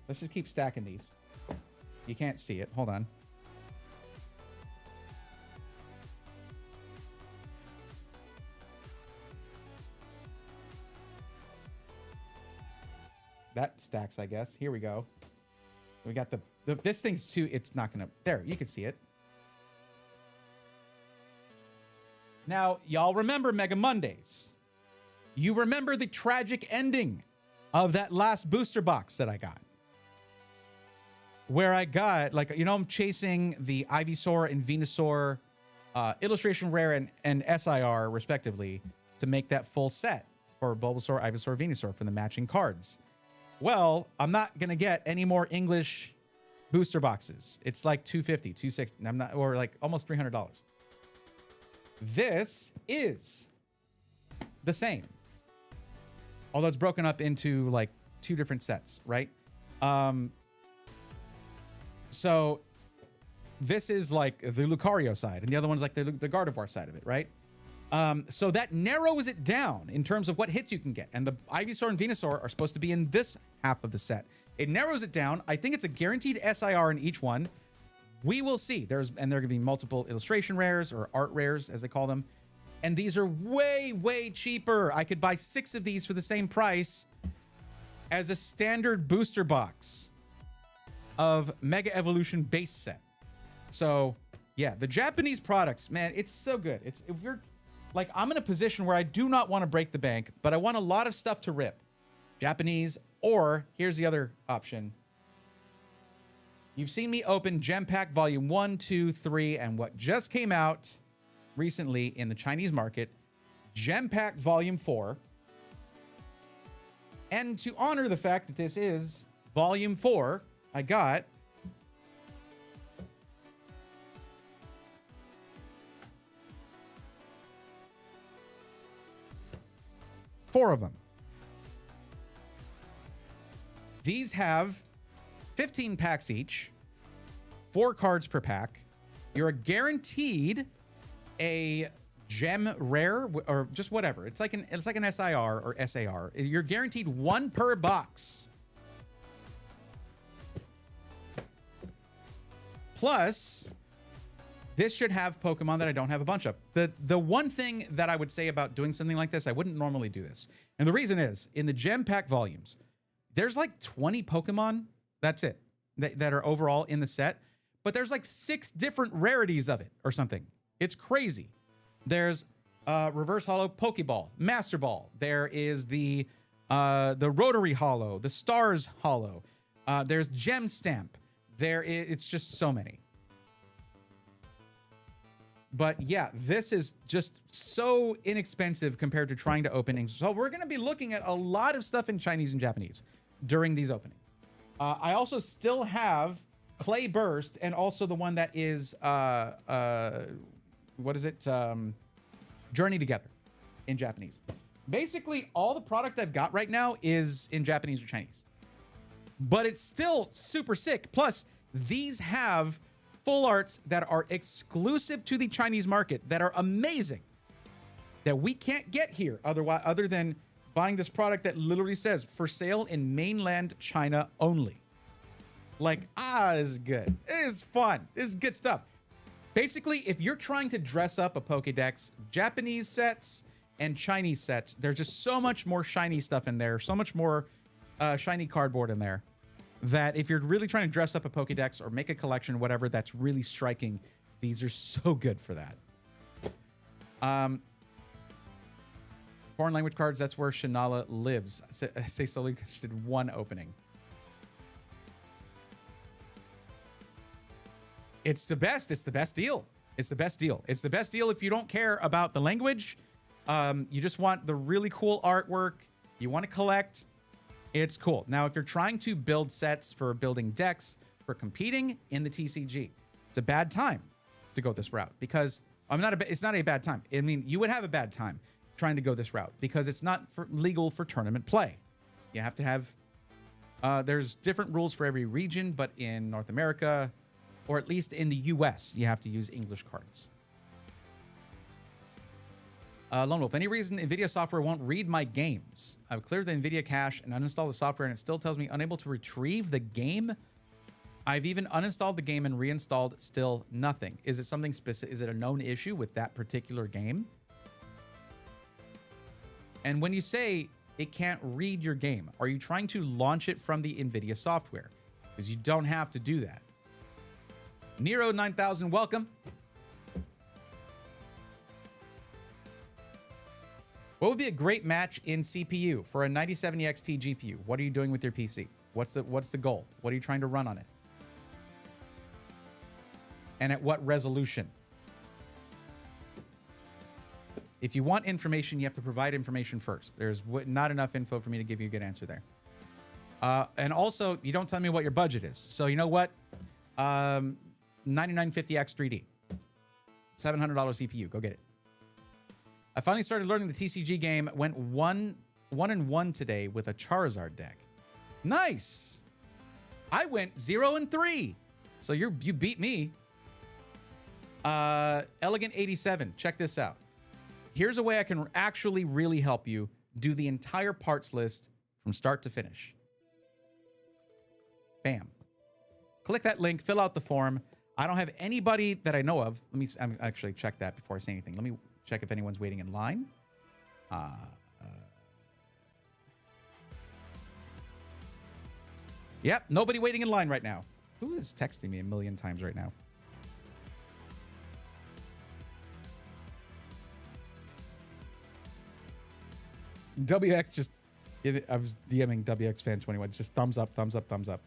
Let's just keep stacking these. You can't see it. Hold on. that stacks, I guess. Here we go. We got this thing's too, it's not gonna, there, you can see it. Now, y'all remember Mega Mondays. You remember the tragic ending of that last booster box that I got. Where I got, like, you know, I'm chasing the Ivysaur and Venusaur Illustration Rare and SIR, respectively, to make that full set for Bulbasaur, Ivysaur, Venusaur for the matching cards. Well, I'm not going to get any more English booster boxes. It's like $250, $260, I'm not, or like almost $300. This is the same. Although it's broken up into like 2 different sets, right? So this is like the Lucario side, and the other one's like the Gardevoir side of it, right? So that narrows it down in terms of what hits you can get. And the Ivysaur and Venusaur are supposed to be in this half of the set. It narrows it down. I think it's a guaranteed SIR in each one. We will see. There are going to be multiple illustration rares or art rares, as they call them. And these are way, way cheaper. I could buy 6 of these for the same price as a standard booster box of Mega Evolution base set. So yeah, the Japanese products, man, it's so good. It's, if you're like, I'm in a position where I do not want to break the bank, but I want a lot of stuff to rip. Japanese, or here's the other option. You've seen me open Gem Pack Volume 1, 2, 3, and what just came out recently in the Chinese market, Gem Pack Volume 4. And to honor the fact that this is Volume 4, I got four of them. These have 15 packs each, 4 cards per pack. You're guaranteed a gem rare or just whatever. It's like an SIR or SAR. You're guaranteed 1 per box. Plus, this should have Pokemon that I don't have a bunch of. The one thing that I would say about doing something like this, I wouldn't normally do this. And the reason is, in the Gem Pack volumes, there's like 20 Pokemon, that's it, that are overall in the set. But there's like 6 different rarities of it or something. It's crazy. There's Reverse Hollow Pokeball, Master Ball. There is the Rotary Hollow, the Stars Hollow. There's Gem Stamp. It's just so many. But yeah, this is just so inexpensive compared to trying to open English. So we're going to be looking at a lot of stuff in Chinese and Japanese during these openings. I also still have Clay Burst and also the one that is, what is it? Journey Together in Japanese. Basically, all the product I've got right now is in Japanese or Chinese. But it's still super sick. Plus, these have full arts that are exclusive to the Chinese market that are amazing, that we can't get here other than buying this product that literally says for sale in mainland China only. Like, this is good. This is fun. This is good stuff. Basically, if you're trying to dress up a Pokédex, Japanese sets and Chinese sets, there's just so much more shiny stuff in there, so much more shiny cardboard in there, that if you're really trying to dress up a Pokédex or make a collection, whatever, that's really striking, these are so good for that. Foreign language cards, that's where Shanala lives. I say solely because she did 1 opening. It's the best. It's the best deal. It's the best deal. It's the best deal if you don't care about the language. You just want the really cool artwork. You want to collect. It's cool. Now, if you're trying to build sets for building decks, for competing in the TCG, it's a bad time to go this route because it's not a bad time. I mean, you would have a bad time trying to go this route because it's not legal for tournament play. You have to have, there's different rules for every region, but in North America, or at least in the US, you have to use English cards. Lone Wolf, any reason NVIDIA software won't read my games? I've cleared the NVIDIA cache and uninstalled the software and it still tells me unable to retrieve the game. I've even uninstalled the game and reinstalled, still nothing. Is it something specific? Is it a known issue with that particular game? And when you say it can't read your game. Are you trying to launch it from the NVIDIA software? Because you don't have to do that. Nero 9000, welcome. What would be a great match in CPU for a 9070 XT GPU? What are you doing with your PC? What's the goal? What are you trying to run on it? And at what resolution? If you want information, you have to provide information first. There's not enough info for me to give you a good answer there. And also, you don't tell me what your budget is. So you know what? 9950X 3D. $700 CPU. Go get it. I finally started learning the TCG game. Went 1-1 today with a Charizard deck. Nice. I went 0-3. So you beat me. Elegant 87. Check this out. Here's a way I can actually really help you do the entire parts list from start to finish. Bam. Click that link, fill out the form. I don't have anybody that I know of. I'm actually check that before I say anything. Let me check if anyone's waiting in line. Yep, nobody waiting in line right now. Who is texting me a million times right now? WX just give it. I was DMing WX fan 21. Just thumbs up, thumbs up, thumbs up.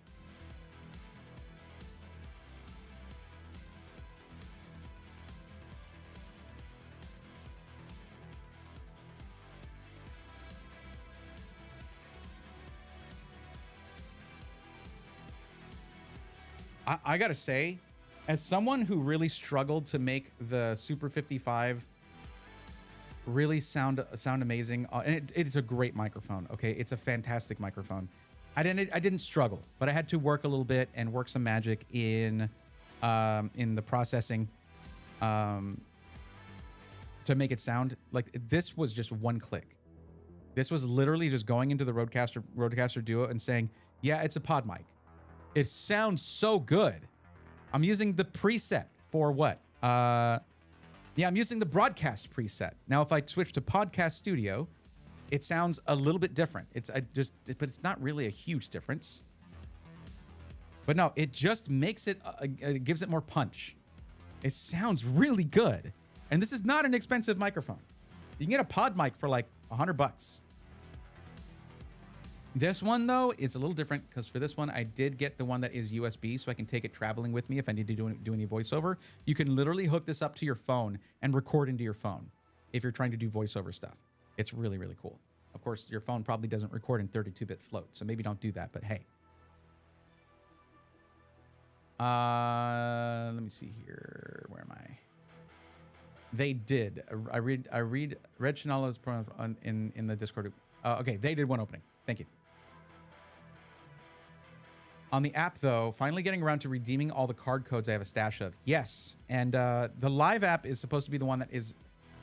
I gotta say, as someone who really struggled to make the Super 55 really sound amazing, and it's a great microphone. Okay, it's a fantastic microphone. I didn't struggle, but I had to work a little bit and work some magic in the processing to make it sound like this was just one click. This was literally just going into the Rodecaster Duo and saying, "Yeah, it's a pod mic." It sounds so good. I'm using the preset for what? Yeah, I'm using the broadcast preset. Now, if I switch to Podcast Studio, it sounds a little bit different. But it's not really a huge difference. But no, it just makes it, it gives it more punch. It sounds really good. And this is not an expensive microphone. You can get a pod mic for like $100. This one, though, is a little different because for this one, I did get the one that is USB, so I can take it traveling with me if I need to do any voiceover. You can literally hook this up to your phone and record into your phone if you're trying to do voiceover stuff. It's really, really cool. Of course, your phone probably doesn't record in 32-bit float, so maybe don't do that, but hey. Let me see here. Where am I? They did. I read Chanela's in the Discord. Okay, they did one opening. Thank you. On the app, though, finally getting around to redeeming all the card codes I have a stash of. Yes, and the live app is supposed to be the one that is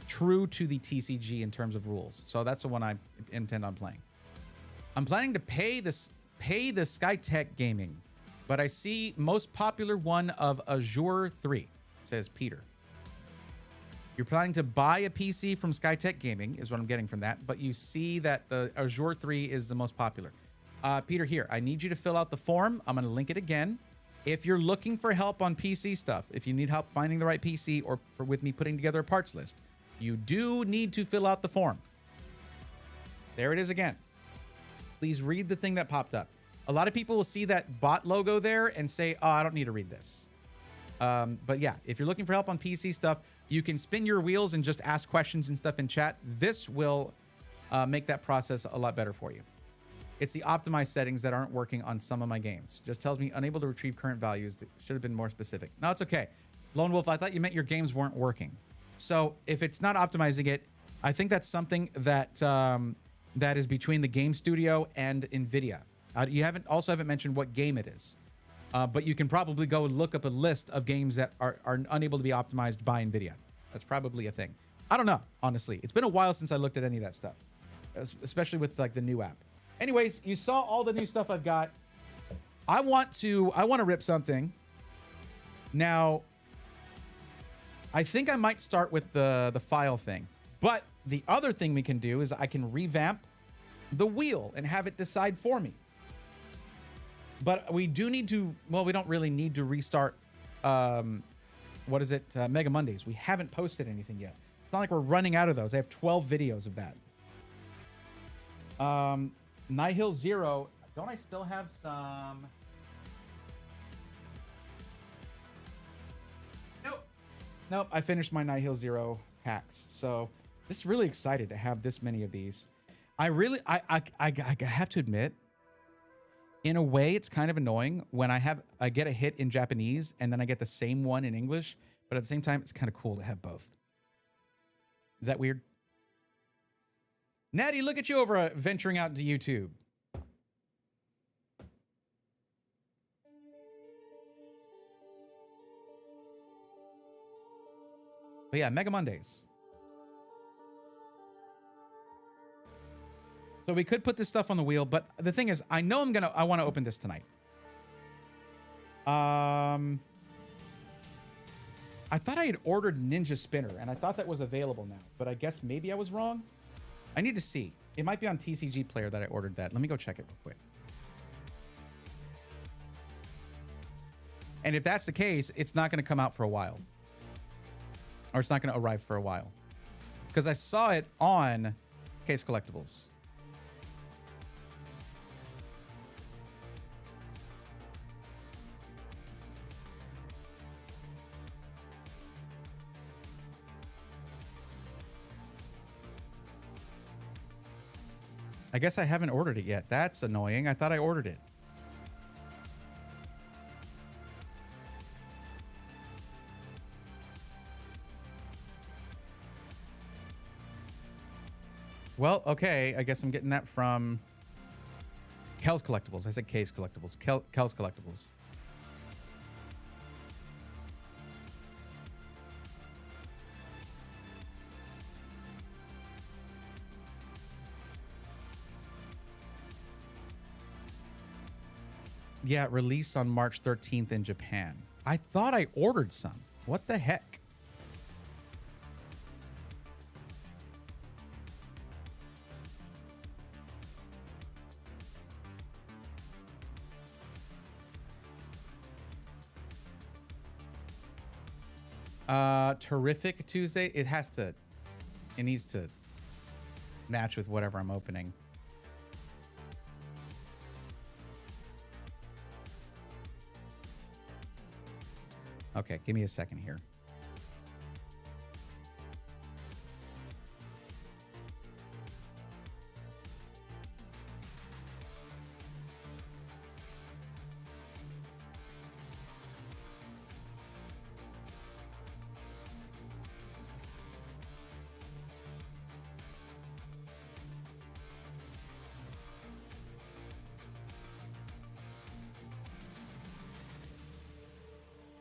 true to the TCG in terms of rules. So that's the one I intend on playing. I'm planning to pay the Skytech Gaming, but I see most popular one of Azure 3, says Peter. You're planning to buy a PC from Skytech Gaming, is what I'm getting from that, but you see that the Azure 3 is the most popular. Peter, here, I need you to fill out the form. I'm going to link it again. If you're looking for help on PC stuff, if you need help finding the right PC or with me putting together a parts list, you do need to fill out the form. There it is again. Please read the thing that popped up. A lot of people will see that bot logo there and say, oh, I don't need to read this. But yeah, if you're looking for help on PC stuff, you can spin your wheels and just ask questions and stuff in chat. This will make that process a lot better for you. It's the optimized settings that aren't working on some of my games. Just tells me unable to retrieve current values. That should have been more specific. No, it's okay. Lone Wolf, I thought you meant your games weren't working. So if it's not optimizing it, I think that's something that that is between the game studio and NVIDIA. You haven't mentioned what game it is. But you can probably go and look up a list of games that are unable to be optimized by NVIDIA. That's probably a thing. I don't know, honestly. It's been a while since I looked at any of that stuff, especially with like the new app. Anyways, you saw all the new stuff I've got. I want to rip something. Now, I think I might start with the file thing. But the other thing we can do is I can revamp the wheel and have it decide for me. But we do need to, well, we don't really need to restart, what is it? Mega Mondays. We haven't posted anything yet. It's not like we're running out of those. I have 12 videos of that. Nihil Zero. Don't I still have some? Nope. Nope. I finished my Nihil Zero hacks. So just really excited to have this many of these. I have to admit, in a way, it's kind of annoying when I get a hit in Japanese and then I get the same one in English, but at the same time, it's kind of cool to have both. Is that weird? Natty, look at you over venturing out into YouTube. But yeah, Mega Mondays. So we could put this stuff on the wheel, but the thing is, I know I want to open this tonight. I thought I had ordered Ninja Spinner, and I thought that was available now, but I guess maybe I was wrong. I need to see. It might be on TCG Player that I ordered that. Let me go check it real quick. And if that's the case, it's not going to come out for a while. Or it's not going to arrive for a while. Because I saw it on Case Collectibles. I guess I haven't ordered it yet. That's annoying. I thought I ordered it. Well, okay. I guess I'm getting that from Kel's Collectibles. I said Case Collectibles. Kel's Collectibles. Yeah, released on March 13th in Japan. I thought I ordered some. What the heck? Terrific Tuesday. It needs to match with whatever I'm opening. Okay, give me a second here.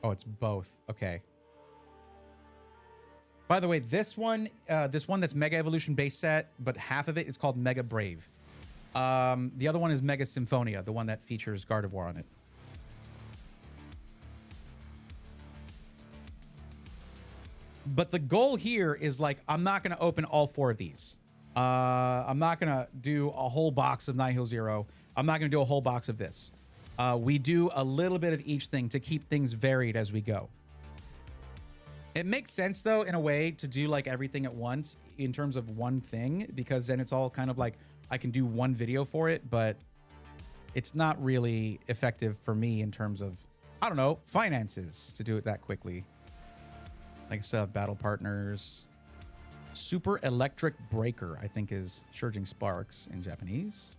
Oh, it's both. Okay. By the way, this one that's Mega Evolution base set, but half of it is called Mega Brave. The other one is Mega Symphonia, the one that features Gardevoir on it. But the goal here is, like, I'm not going to open all 4 of these. I'm not going to do a whole box of Nihil Zero. I'm not going to do a whole box of this. We do a little bit of each thing to keep things varied as we go. It makes sense, though, in a way, to do like everything at once in terms of one thing, because then it's all kind of like I can do one video for it, but it's not really effective for me in terms of, I don't know, finances to do it that quickly. Like I still have Battle Partners. Super Electric Breaker, I think, is Surging Sparks in Japanese.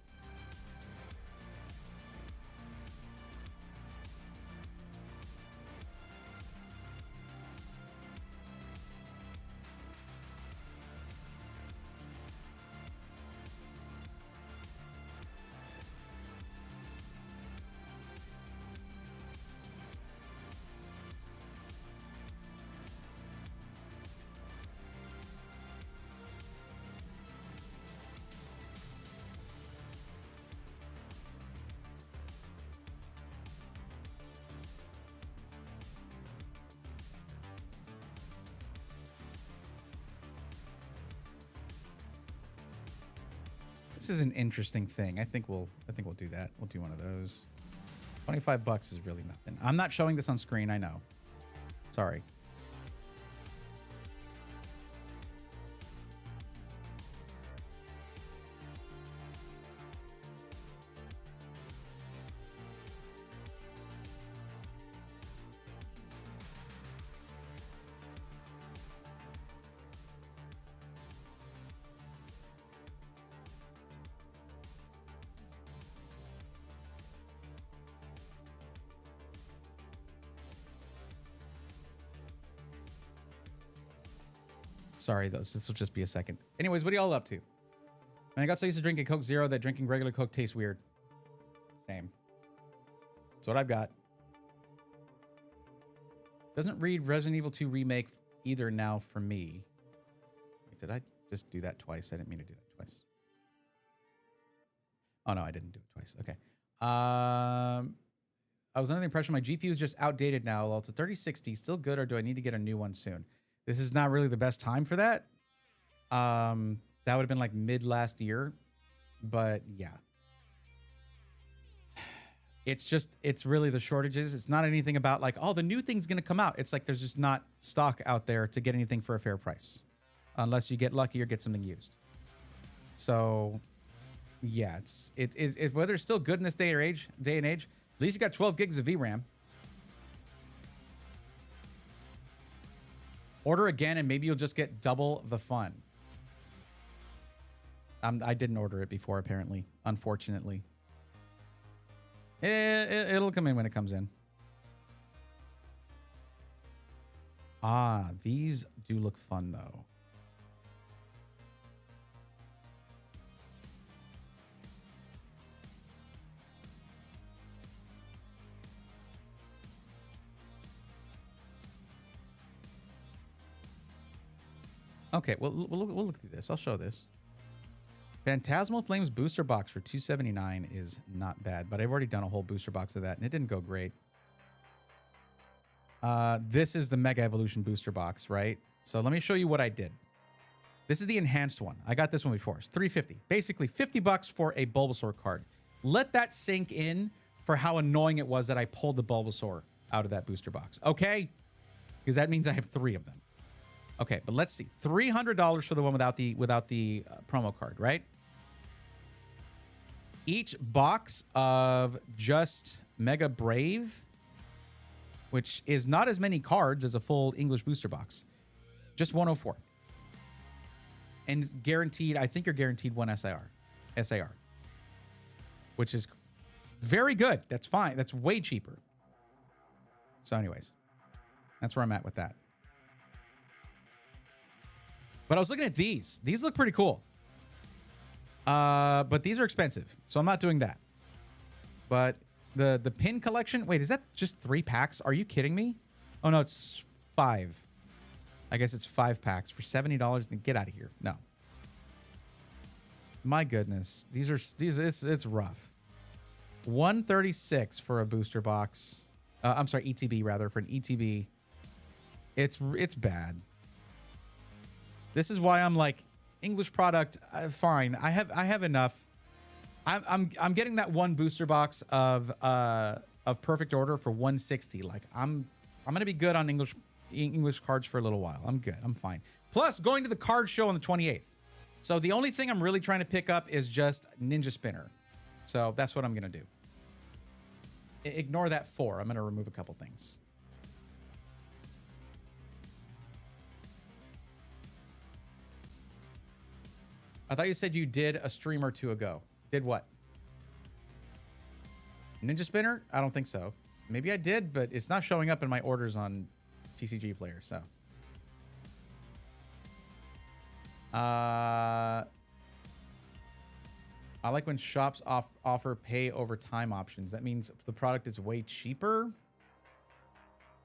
This is an interesting thing. I think we'll do that. We'll do one of those. 25 bucks is really nothing. I'm not showing this on screen, I know. Sorry. Sorry, this will just be a second. Anyways, what are y'all up to? I got so used to drinking Coke Zero that drinking regular Coke tastes weird. Same. That's what I've got. Doesn't read Resident Evil 2 Remake either now for me. Wait, did I just do that twice? I didn't mean to do that twice. Oh, no, I didn't do it twice. Okay. I was under the impression my GPU is just outdated now. Well, it's a 3060. Still good, or do I need to get a new one soon? This is not really the best time for that. That would have been like mid last year. But yeah. It's really the shortages. It's not anything about like, oh, the new thing's going to come out. It's like there's just not stock out there to get anything for a fair price. Unless you get lucky or get something used. So, yeah, it's whether it's still good in this day and age, at least you got 12 gigs of VRAM. Order again, and maybe you'll just get double the fun. I didn't order it before, apparently. Unfortunately. It'll come in when it comes in. Ah, these do look fun, though. Okay, well, we'll look through this. I'll show this. Phantasmal Flames booster box for $279 is not bad, but I've already done a whole booster box of that, and it didn't go great. This is the Mega Evolution booster box, right? So let me show you what I did. This is the enhanced one. I got this one before. It's $350. Basically, 50 bucks for a Bulbasaur card. Let that sink in for how annoying it was that I pulled the Bulbasaur out of that booster box. Okay? Because that means I have 3 of them. Okay, but let's see. $300 for the one without the promo card, right? Each box of just Mega Brave, which is not as many cards as a full English booster box, just 104. And guaranteed, I think you're guaranteed one SAR, which is very good. That's fine. That's way cheaper. So anyways, that's where I'm at with that. But I was looking at these. These look pretty cool. But these are expensive, so I'm not doing that. But the pin collection, wait, is that just 3 packs? Are you kidding me? Oh no, it's 5. I guess it's 5 packs for $70. Then get out of here. No. My goodness, it's rough. $136 for a booster box. I'm sorry, ETB rather, for an ETB. It's bad. This is why I'm like, English product, fine. I have enough. I'm getting that one booster box of Perfect Order for $160. Like I'm gonna be good on English cards for a little while. I'm good. I'm fine. Plus, going to the card show on the 28th. So the only thing I'm really trying to pick up is just Ninja Spinner. So that's what I'm gonna do. Ignore that 4. I'm gonna remove a couple things. I thought you said you did a stream or 2 ago. Did what? Ninja Spinner? I don't think so. Maybe I did, but it's not showing up in my orders on TCG Player, so. I like when shops offer pay over time options. That means the product is way cheaper.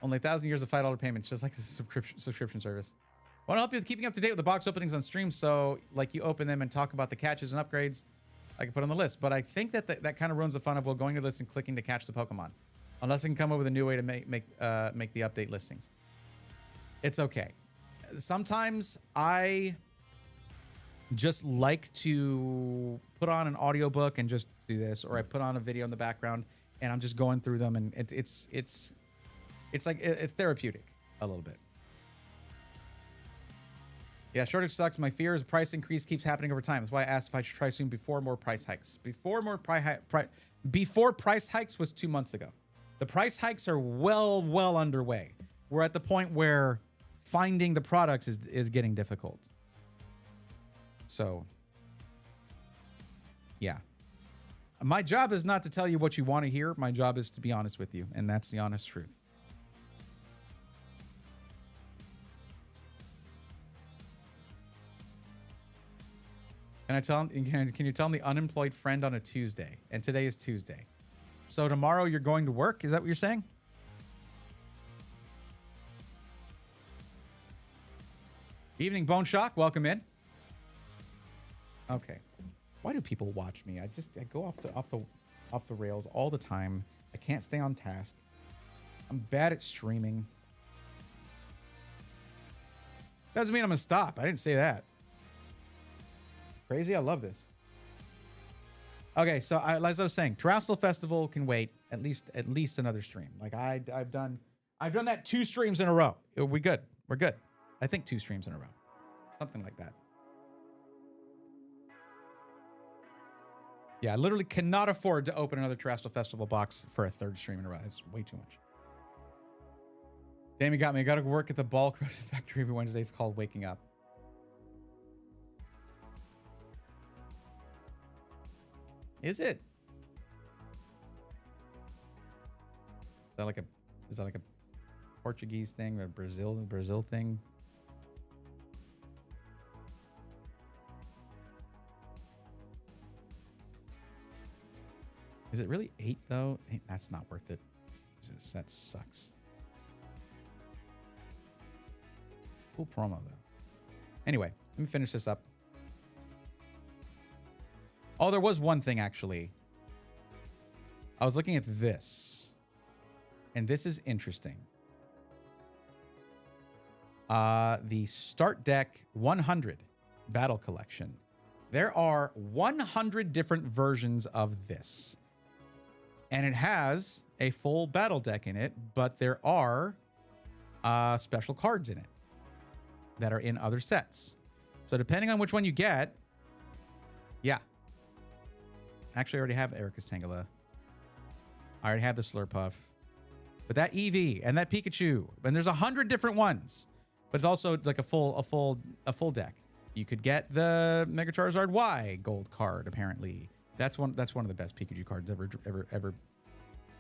Only 1,000 years of $5 payments, just like the subscription service. Want to help you with keeping up to date with the box openings on stream, so like you open them and talk about the catches and upgrades I can put on the list. But I think that that kind of ruins the fun of going to the list and clicking to catch the Pokemon, unless I can come up with a new way to make the update listings. It's okay. Sometimes just like to put on an audiobook and just do this, or I put on a video in the background and I'm just going through them, and it's like it's therapeutic a little bit. Yeah, shortage sucks. My fear is price increase keeps happening over time. That's why I asked if I should try soon before more price hikes. Before price hikes was 2 months ago. The price hikes are well underway. We're at the point where finding the products is getting difficult. So, yeah. My job is not to tell you what you want to hear. My job is to be honest with you, and that's the honest truth. Can you tell me unemployed friend on a Tuesday? And today is Tuesday. So tomorrow you're going to work? Is that what you're saying? Evening Bone Shock, welcome in. Okay. Why do people watch me? I go off the rails all the time. I can't stay on task. I'm bad at streaming. Doesn't mean I'm gonna stop. I didn't say that. Crazy, I love this. Okay, so as I was saying, Terrestrial Festival can wait at least another stream. Like I've done that 2 streams in a row. We're good. We're good. I think 2 streams in a row. Something like that. Yeah, I literally cannot afford to open another Terrestrial Festival box for a 3rd stream in a row. It's way too much. Damn, you got me. I gotta work at the ball crushing factory every Wednesday. It's called waking up. Is it? Is that like a Portuguese thing or a Brazil thing? Is it really 8 though? That's not worth it. Jesus, that sucks. Cool promo though. Anyway, let me finish this up. Oh, there was one thing actually. I was looking at this, and this is interesting. The Start Deck 100 Battle Collection. There are 100 different versions of this. And it has a full battle deck in it, but there are special cards in it that are in other sets. So depending on which one you get, yeah. Actually, I already have Erica's Tangela. I already have the Slurpuff. But that Eevee and that Pikachu, and there's 100 different ones. But it's also like a full deck. You could get the Mega Charizard Y gold card, apparently. That's one of the best Pikachu cards ever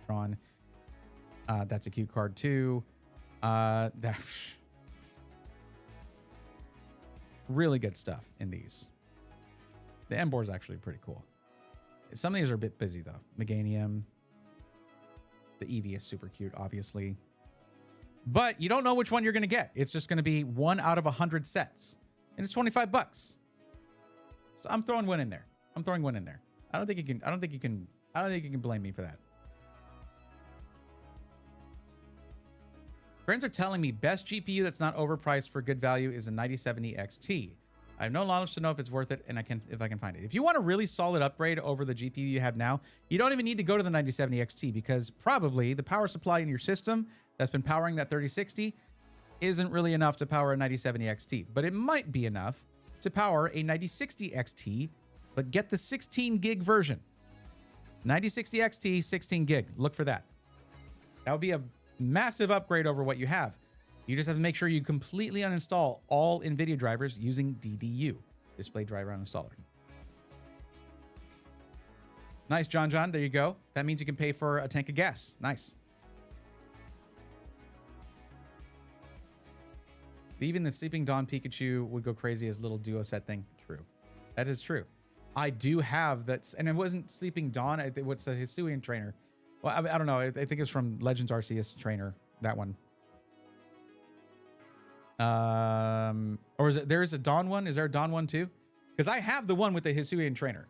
drawn. That's a cute card too. Really good stuff in these. The Emboar is actually pretty cool. Some of these are a bit busy though. Meganium. The Eevee is super cute, obviously. But you don't know which one you're going to get. It's just going to be 1 out of 100 sets. And it's $25. So I'm throwing one in there. I don't think you can blame me for that. Friends are telling me best GPU that's not overpriced for good value is a 9070 XT. I have no knowledge to know if it's worth it, and if I can find it. If you want a really solid upgrade over the GPU you have now, you don't even need to go to the 9070 XT, because probably the power supply in your system that's been powering that 3060 isn't really enough to power a 9070 XT, but it might be enough to power a 9060 XT, but get the 16 gig version. 9060 XT, 16 gig. Look for that. That would be a massive upgrade over what you have. You just have to make sure you completely uninstall all NVIDIA drivers using DDU, Display Driver Uninstaller. Nice, John. There you go. That means you can pay for a tank of gas. Nice. Even the Sleeping Dawn Pikachu would go crazy as little duo set thing. True. That is true. I do have that. And it wasn't Sleeping Dawn. What's the Hisuian trainer? Well, I don't know. I think it's from Legends Arceus trainer. That one. Or is it, there is a Dawn one? Is there a Dawn one too? Because I have the one with the Hisuian trainer.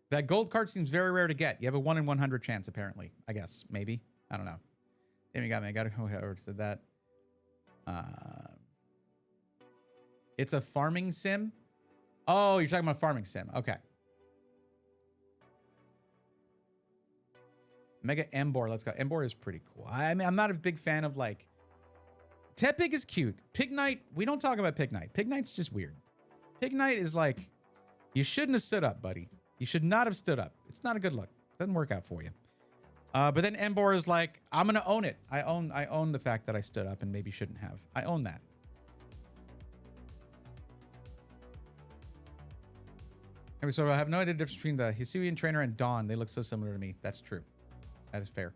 That gold card seems very rare to get. You have a 1 in 100 chance, apparently. I guess. Maybe. I don't know. Damn, you got me. I gotta go. Whoever said that. It's a farming sim. Oh, you're talking about farming sim. Okay. Mega Embor. Let's go. Embor is pretty cool. I mean, I'm not a big fan of like... Tepig is cute. Pig Knight, we don't talk about Pig Knight. Pig Knight's just weird. Pig Knight is like, you shouldn't have stood up, buddy. You should not have stood up. It's not a good look. Doesn't work out for you. But then Embor is like, I'm gonna own it. I own the fact that I stood up and maybe shouldn't have. I own that. So I have no idea the difference between the Hisuian trainer and Dawn. They look so similar to me. That's true. That is fair.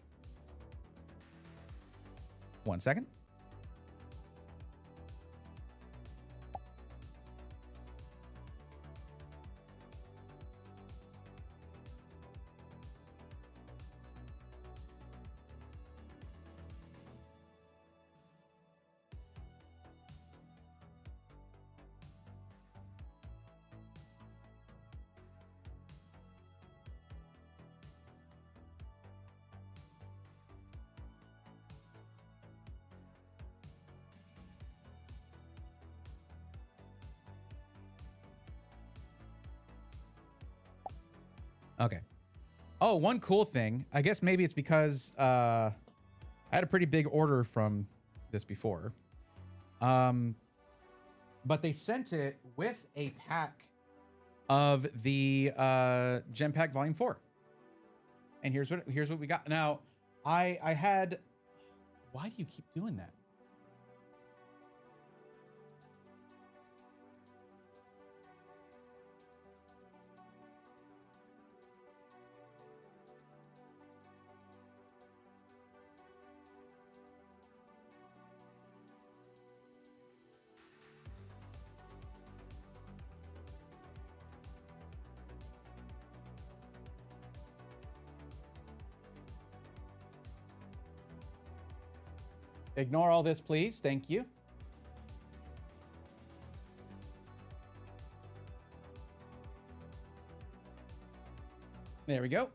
1 second. Okay. Oh, one cool thing. I guess maybe it's because I had a pretty big order from this before. But they sent it with a pack of the Gem Pack Volume 4. And here's what we got. Now, I had... Why do you keep doing that? Ignore all this, please. Thank you. There we go.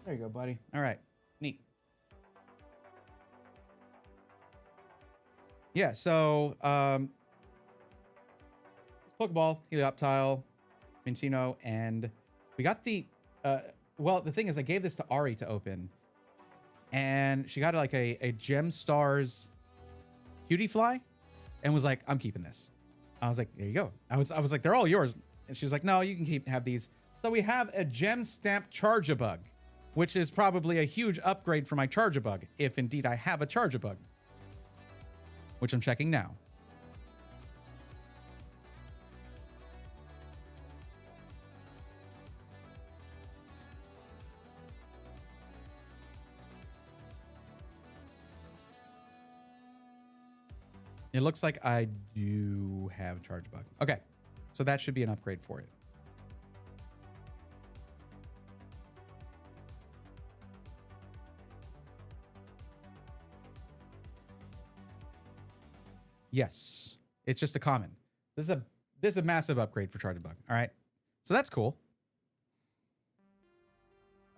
There you go, buddy. All right. Neat. Yeah, so Pokeball, Helioptile, Minccino, and we got the well, the thing is I gave this to Ari to open, and she got like a Gem Stars Cutie Fly and was like, I'm keeping this. I was like, there you go. I was like, they're all yours. And she was like, no, you can have these. So we have a Gem Stamp Charge-a-Bug, which is probably a huge upgrade for my Charge-a-Bug, if indeed I have a Charge-a-Bug, which I'm checking now. It looks like I do have Charge-a-Bug. Okay, so that should be an upgrade for it. Yes, it's just a common. This is a massive upgrade for Charge-a-Bug. All right, so that's cool.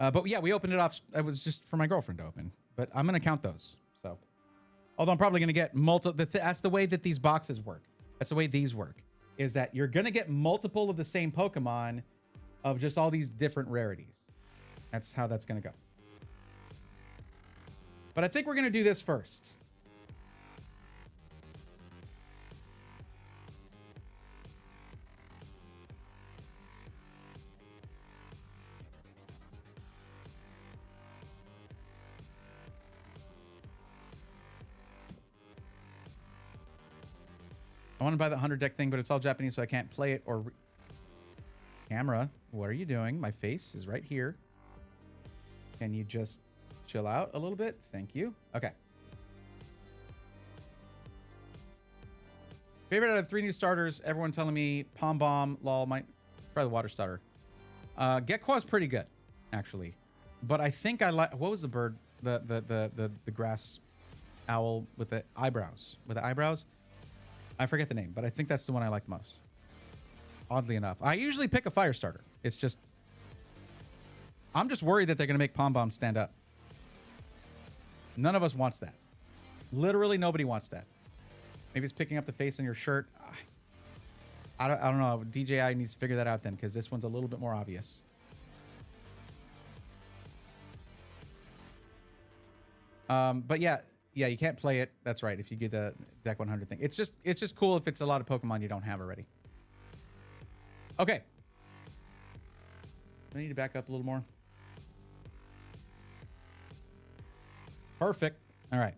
But yeah, we opened it off. It was just for my girlfriend to open, but I'm gonna count those. So, although I'm probably gonna get multiple. That's the way that these boxes work. That's the way these work. Is that you're gonna get multiple of the same Pokemon, of just all these different rarities. That's how that's gonna go. But I think we're gonna do this first. I want to buy the 100 deck thing, but it's all Japanese, so I can't play it or... Camera, what are you doing? My face is right here. Can you just chill out a little bit? Thank you. Okay. Favorite out of 3 new starters. Everyone telling me Pom Bomb, lol, might try the water starter. Gekwa's pretty good, actually. But I think I like... What was the bird? The grass owl with the eyebrows. With the eyebrows? I forget the name, but I think that's the one I like most. Oddly enough. I usually pick a fire starter. It's just... I'm just worried that they're going to make Pom Bomb stand up. None of us wants that. Literally nobody wants that. Maybe it's picking up the face on your shirt. I don't know. DJI needs to figure that out then, because this one's a little bit more obvious. But yeah, you can't play it. That's right. If you get the Deck 100 thing, it's just cool if it's a lot of Pokemon you don't have already. Okay. I need to back up a little more. Perfect. All right.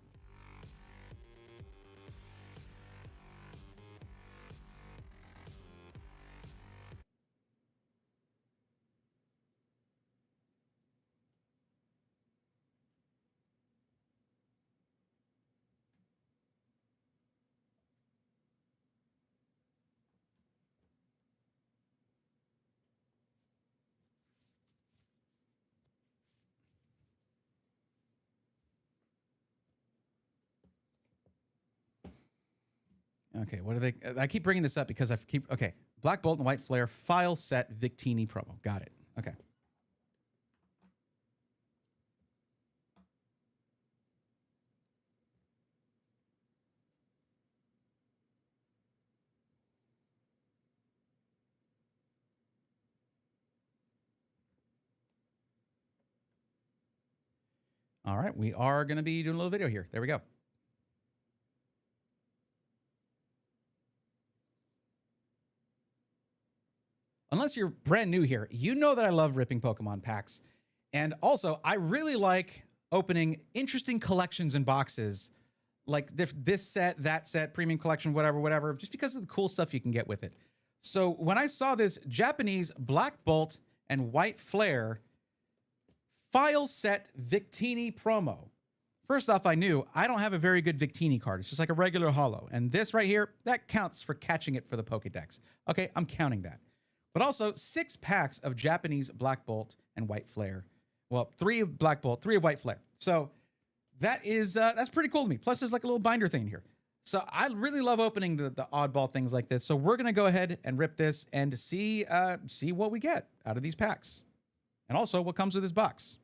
Okay, what are they? I keep bringing this up because okay. Black Bolt and White Flare file set Victini promo. Got it. Okay. All right, we are going to be doing a little video here. There we go. Unless you're brand new here, you know that I love ripping Pokemon packs. And also, I really like opening interesting collections and boxes, like this set, that set, premium collection, whatever, just because of the cool stuff you can get with it. So when I saw this Japanese Black Bolt and White Flare file set Victini promo, first off, I knew I don't have a very good Victini card. It's just like a regular holo. And this right here, that counts for catching it for the Pokedex. Okay, I'm counting that. But also 6 packs of Japanese Black Bolt and White Flare. Well, 3 of Black Bolt, 3 of White Flare. So that's pretty cool to me. Plus, there's like a little binder thing in here. So I really love opening the oddball things like this. So we're gonna go ahead and rip this and see what we get out of these packs, and also what comes with this box.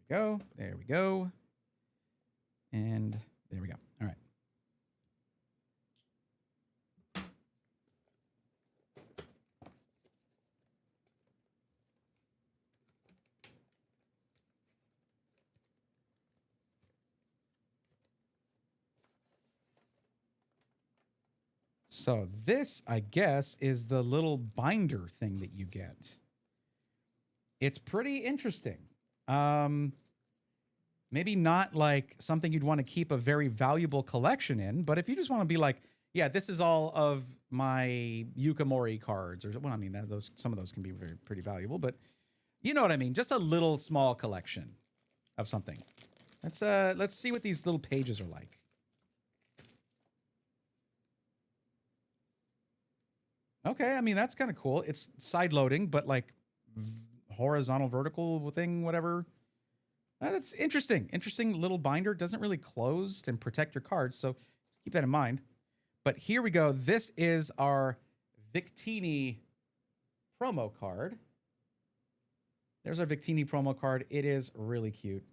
There we go. And there we go. All right. So this, I guess, is the little binder thing that you get. It's pretty interesting. Maybe not like something you'd want to keep a very valuable collection in, but if you just want to be like, yeah, this is all of my Yukamori cards, or well, I mean, some of those can be pretty valuable, but you know what I mean. Just a little small collection of something. Let's see what these little pages are like. Okay, I mean, that's kind of cool. It's side loading, but like horizontal, vertical thing, whatever. That's interesting. Interesting little binder. Doesn't really close and protect your cards, so keep that in mind. But here we go. This is our Victini promo card. There's our Victini promo card. It is really cute.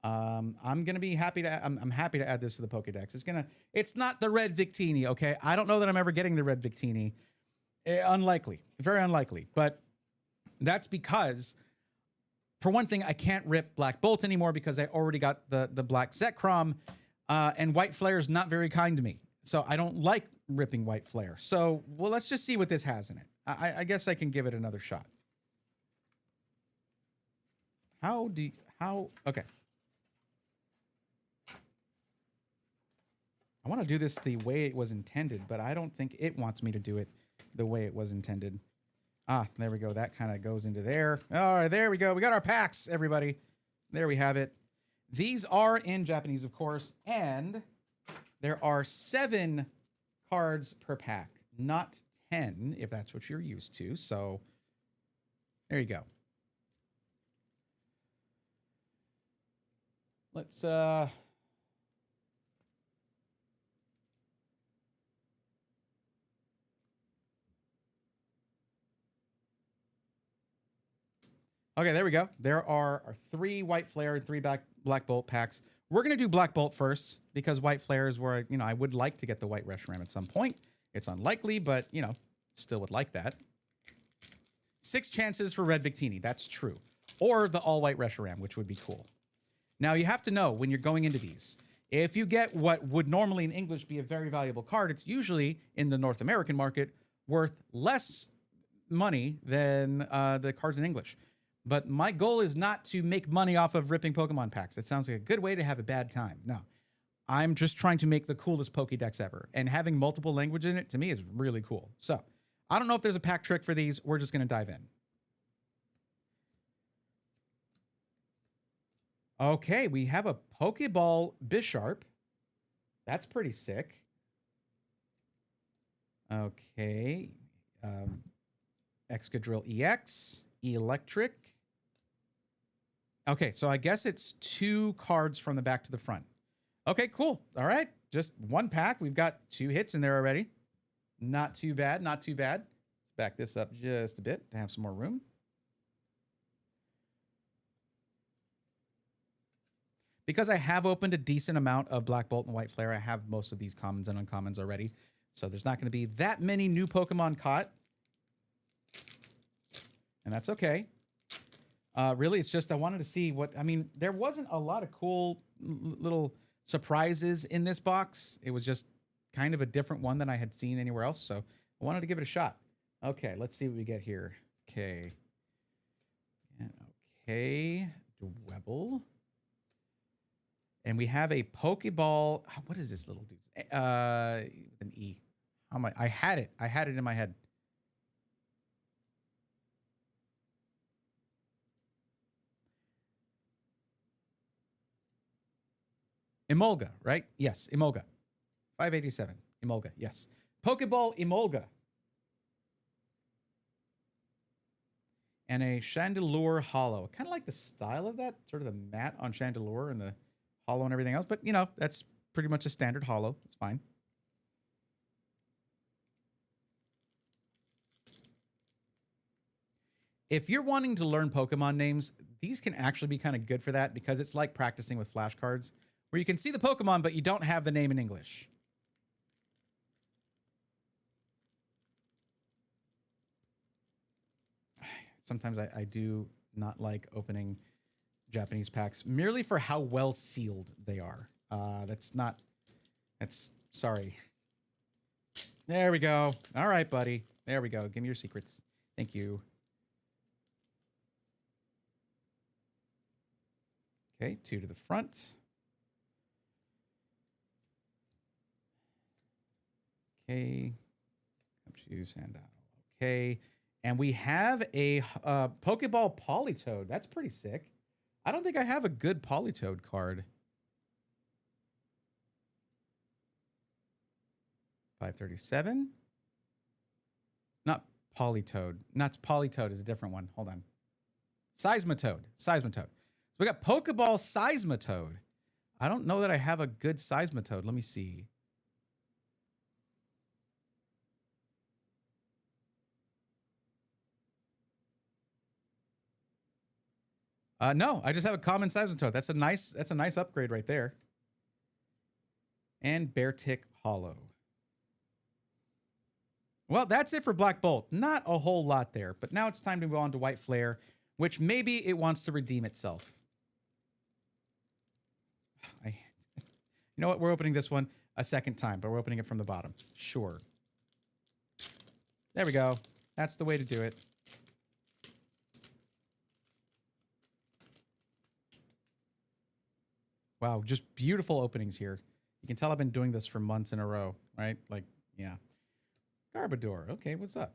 I'm gonna be happy to. I'm happy to add this to the Pokédex. It's not the red Victini. Okay, I don't know that I'm ever getting the red Victini. Unlikely, very unlikely. But that's because, for one thing, I can't rip Black Bolt anymore because I already got the Black Zekrom, and White Flare is not very kind to me. So I don't like ripping White Flare. So, well, let's just see what this has in it. I guess I can give it another shot. Okay. I want to do this the way it was intended, but I don't think it wants me to do it the way it was intended. Ah, there we go. That kind of goes into there. All right, there we go. We got our packs, everybody. There we have it. These are in Japanese, of course, and there are 7 cards per pack, not 10, if that's what you're used to. So there you go. Let's Okay, there we go. There are 3 White Flare and 3 Black Bolt packs. We're going to do Black Bolt first because White Flare is where, I would like to get the White Reshiram at some point. It's unlikely, but, still would like that. 6 chances for Red Victini. That's true. Or the all-white Reshiram, which would be cool. Now, you have to know when you're going into these, if you get what would normally in English be a very valuable card, it's usually in the North American market worth less money than the cards in English. But my goal is not to make money off of ripping Pokemon packs. It sounds like a good way to have a bad time. No, I'm just trying to make the coolest Pokédex ever. And having multiple languages in it, to me, is really cool. So, I don't know if there's a pack trick for these. We're just going to dive in. Okay, we have a Pokeball Bisharp. That's pretty sick. Okay. Excadrill EX. Electric. Okay, so I guess it's 2 cards from the back to the front. Okay, cool. All right, just 1 pack. We've got 2 hits in there already. Not too bad, not too bad. Let's back this up just a bit to have some more room. Because I have opened a decent amount of Black Bolt and White Flare, I have most of these commons and uncommons already. So there's not going to be that many new Pokemon caught. And that's okay. Really, it's just I wanted to see what... I mean, there wasn't a lot of cool little surprises in this box. It was just kind of a different one than I had seen anywhere else. So I wanted to give it a shot. Okay, let's see what we get here. Okay. Okay. Dwebble. And we have a Pokeball. What is this little dude? With an E. How am I had it. I had it in my head. Emolga, right? Yes, Emolga. 587. Emolga, yes. Pokeball Emolga. And a Chandelure Hollow. Kind of like the style of that. Sort of the matte on Chandelure and the hollow and everything else. But, that's pretty much a standard hollow. It's fine. If you're wanting to learn Pokemon names, these can actually be kind of good for that because it's like practicing with flashcards, where you can see the Pokemon, but you don't have the name in English. Sometimes I do not like opening Japanese packs merely for how well sealed they are. Sorry. There we go. All right, buddy. There we go. Give me your secrets. Thank you. Okay, 2 to the front. Okay, come to Sandal. Okay, and we have a Pokeball Politoed. That's pretty sick. I don't think I have a good Politoed card. 537. Not Politoed. Not Politoed is a different one. Hold on. Seismitoad. Seismitoad. So we got Pokeball Seismitoad. I don't know that I have a good Seismitoad. Let me see. No, I just have a common Seismitoad. That's a nice upgrade right there. And Beartic Hollow. Well, that's it for Black Bolt. Not a whole lot there, but now it's time to move on to White Flare, which maybe it wants to redeem itself. You know what? We're opening this one a second time, but we're opening it from the bottom. Sure. There we go. That's the way to do it. Wow, just beautiful openings here. You can tell I've been doing this for months in a row, right? Like, yeah. Garbodor. Okay, what's up?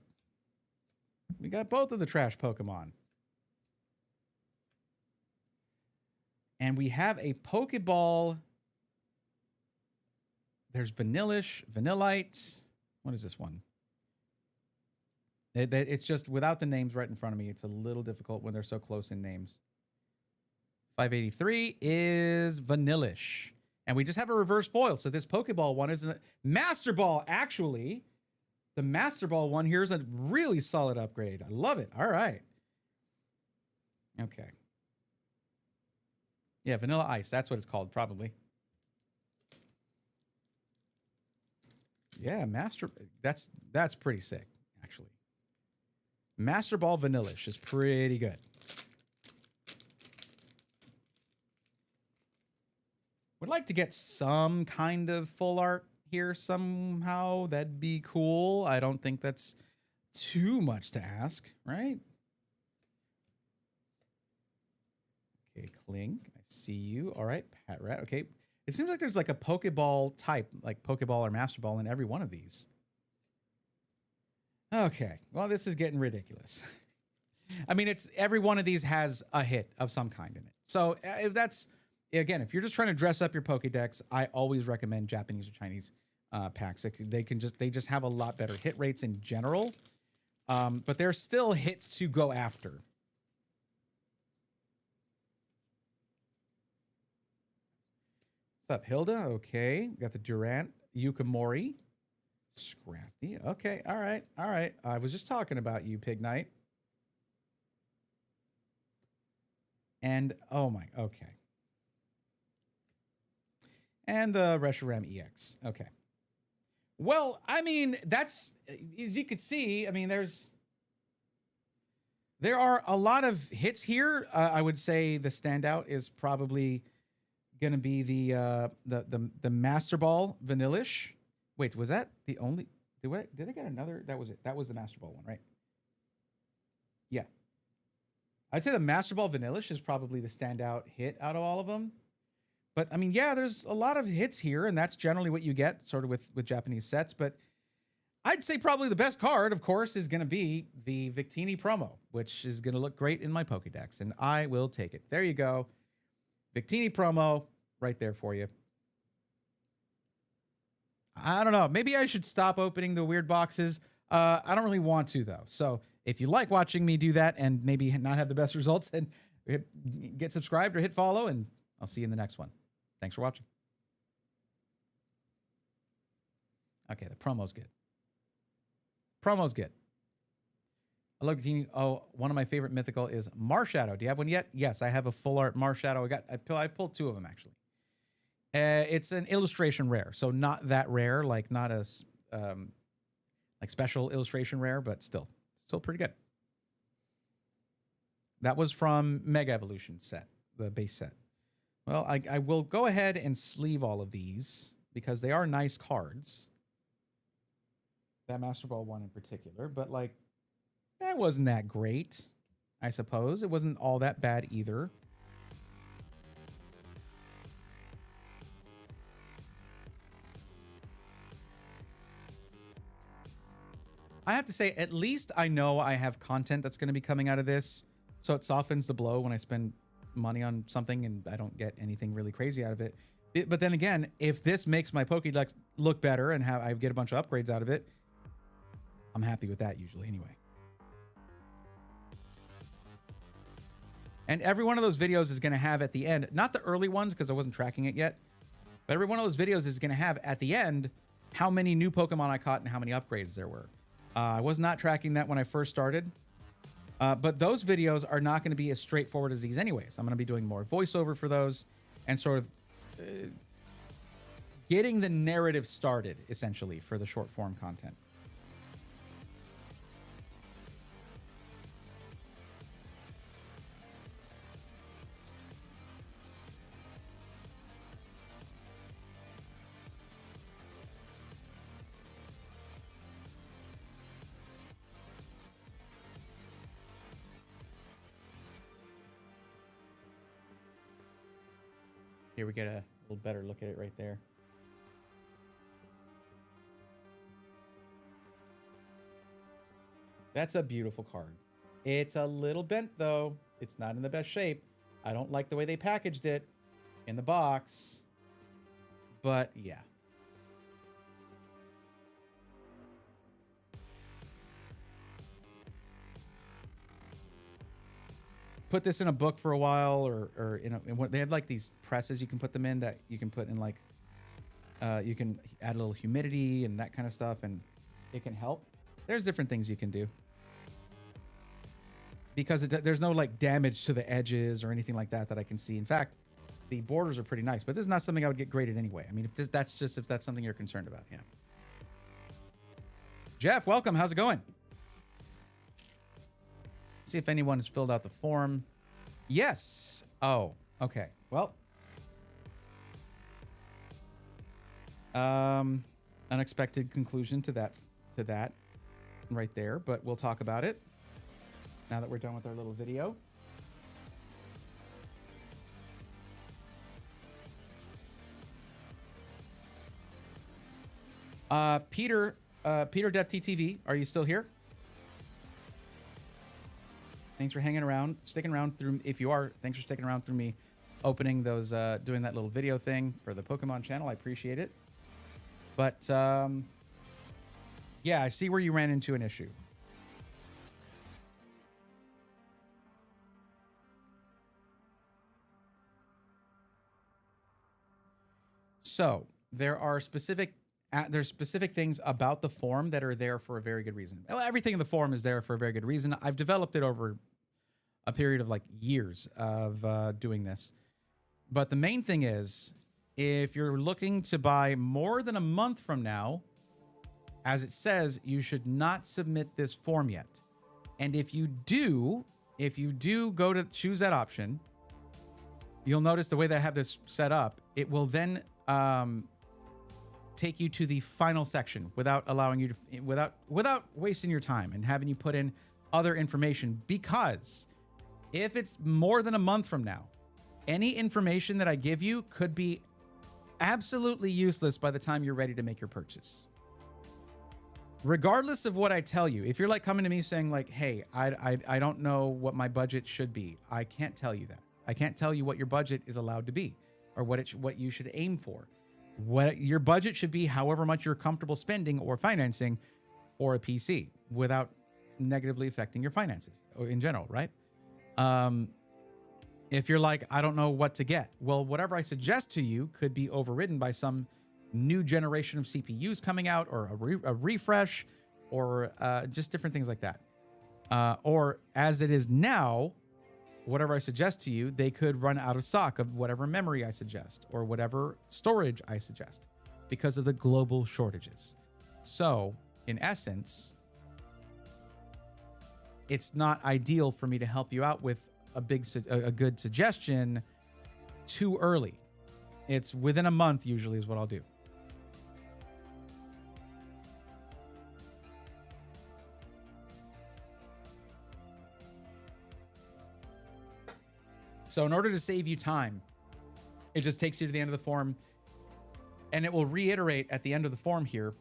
We got both of the trash Pokemon. And we have a Pokeball. There's Vanillish, Vanillite. What is this one? It's just without the names right in front of me. It's a little difficult when they're so close in names. 583 is Vanillish. And we just have a reverse foil. So this Pokeball one is a Master Ball, actually. The Master Ball one here is a really solid upgrade. I love it. All right. Okay. Yeah, Vanilla Ice. That's what it's called, probably. Yeah, Master. That's pretty sick, actually. Master Ball Vanillish is pretty good. Would like to get some kind of full art here somehow. That'd be cool. I don't think that's too much to ask, right? Okay, Clink. I see you. All right, Pat Rat. Okay. It seems like there's like a Pokeball type, like Pokeball or Master Ball in every one of these. Okay. Well, this is getting ridiculous. I mean, it's every one of these has a hit of some kind in it. So if that's, again, if you're just trying to dress up your Pokédex, I always recommend Japanese or Chinese packs. They just have a lot better hit rates in general, but there's still hits to go after. What's up, Hilda? Okay, got the Durant, Yukamori, Scrafty. Okay, all right, all right. I was just talking about you, Pig Knight. And oh my, okay. And the Reshiram EX. Okay. Well, I mean, that's, as you could see, I mean, there are a lot of hits here. I would say the standout is probably going to be the Master Ball Vanillish. Wait, was that the only, did I get another? That was it. That was the Master Ball one, right? Yeah. I'd say the Master Ball Vanillish is probably the standout hit out of all of them. But I mean, yeah, there's a lot of hits here, and that's generally what you get sort of with Japanese sets. But I'd say probably the best card, of course, is going to be the Victini promo, which is going to look great in my Pokédex, and I will take it. There you go. Victini promo right there for you. I don't know. Maybe I should stop opening the weird boxes. I don't really want to, though. So if you like watching me do that and maybe not have the best results, then get subscribed or hit follow, and I'll see you in the next one. Thanks for watching. Okay, the promo's good. Promo's good. I love Victini. Oh, one of my favorite mythical is Marshadow. Do you have one yet? Yes, I have a full art Marshadow. I pulled two of them, actually. It's an illustration rare, so not that rare, like not as like special illustration rare, but still pretty good. That was from Mega Evolution set, the base set. Well, I will go ahead and sleeve all of these because they are nice cards. That Master Ball one in particular, but like that wasn't that great, I suppose. It wasn't all that bad either. I have to say, at least I know I have content that's going to be coming out of this, so it softens the blow when I spend money on something and I don't get anything really crazy out of it. But then again, if this makes my Pokédex look better and I get a bunch of upgrades out of it, I'm happy with that usually anyway. And every one of those videos is going to have at the end, not the early ones because I wasn't tracking it yet, but every one of those videos is going to have at the end how many new Pokemon I caught and how many upgrades there were. I was not tracking that when I first started, but those videos are not going to be as straightforward as these anyways. I'm going to be doing more voiceover for those and sort of getting the narrative started, essentially, for the short form content. Here we get a little better look at it right there. That's a beautiful card. It's a little bent though. It's not in the best shape. I don't like the way they packaged it in the box, but yeah. Put this in a book for a while, or they had like these presses you can put them in that you can put in like you can add a little humidity and that kind of stuff, and it can help. There's different things you can do. because there's no like damage to the edges or anything like that that I can see. In fact, the borders are pretty nice, but this is not something I would get graded anyway. I mean, if that's something you're concerned about. Yeah. Jeff, welcome. How's it going? See if anyone has filled out the form. Yes. Oh, okay. Well, unexpected conclusion to that right there, but we'll talk about it now that we're done with our little video. Peter Dev TTV, are you still here? Thanks for hanging around, sticking around through. If you are, thanks for sticking around through me opening those, doing that little video thing for the Pokemon channel. I appreciate it. But yeah, I see where you ran into an issue. So there are specific things about the form that are there for a very good reason. Well, everything in the form is there for a very good reason. I've developed it over a period of like years of doing this. But the main thing is, if you're looking to buy more than a month from now, as it says, you should not submit this form yet. And if you do go to choose that option, you'll notice the way that I have this set up, it will then take you to the final section without allowing you to, without wasting your time and having you put in other information. Because if it's more than a month from now, any information that I give you could be absolutely useless by the time you're ready to make your purchase. Regardless of what I tell you, if you're like coming to me saying like, hey, I don't know what my budget should be, I can't tell you that. I can't tell you what your budget is allowed to be or what you should aim for. What your budget should be, however much you're comfortable spending or financing for a PC without negatively affecting your finances in general, right? If you're like, I don't know what to get, well, whatever I suggest to you could be overridden by some new generation of CPUs coming out, or a refresh, or just different things like that. Or as it is now, whatever I suggest to you, they could run out of stock of whatever memory I suggest or whatever storage I suggest because of the global shortages. So, in essence, it's not ideal for me to help you out with a good suggestion too early. It's within a month usually is what I'll do. So in order to save you time, it just takes you to the end of the form, and it will reiterate at the end of the form here,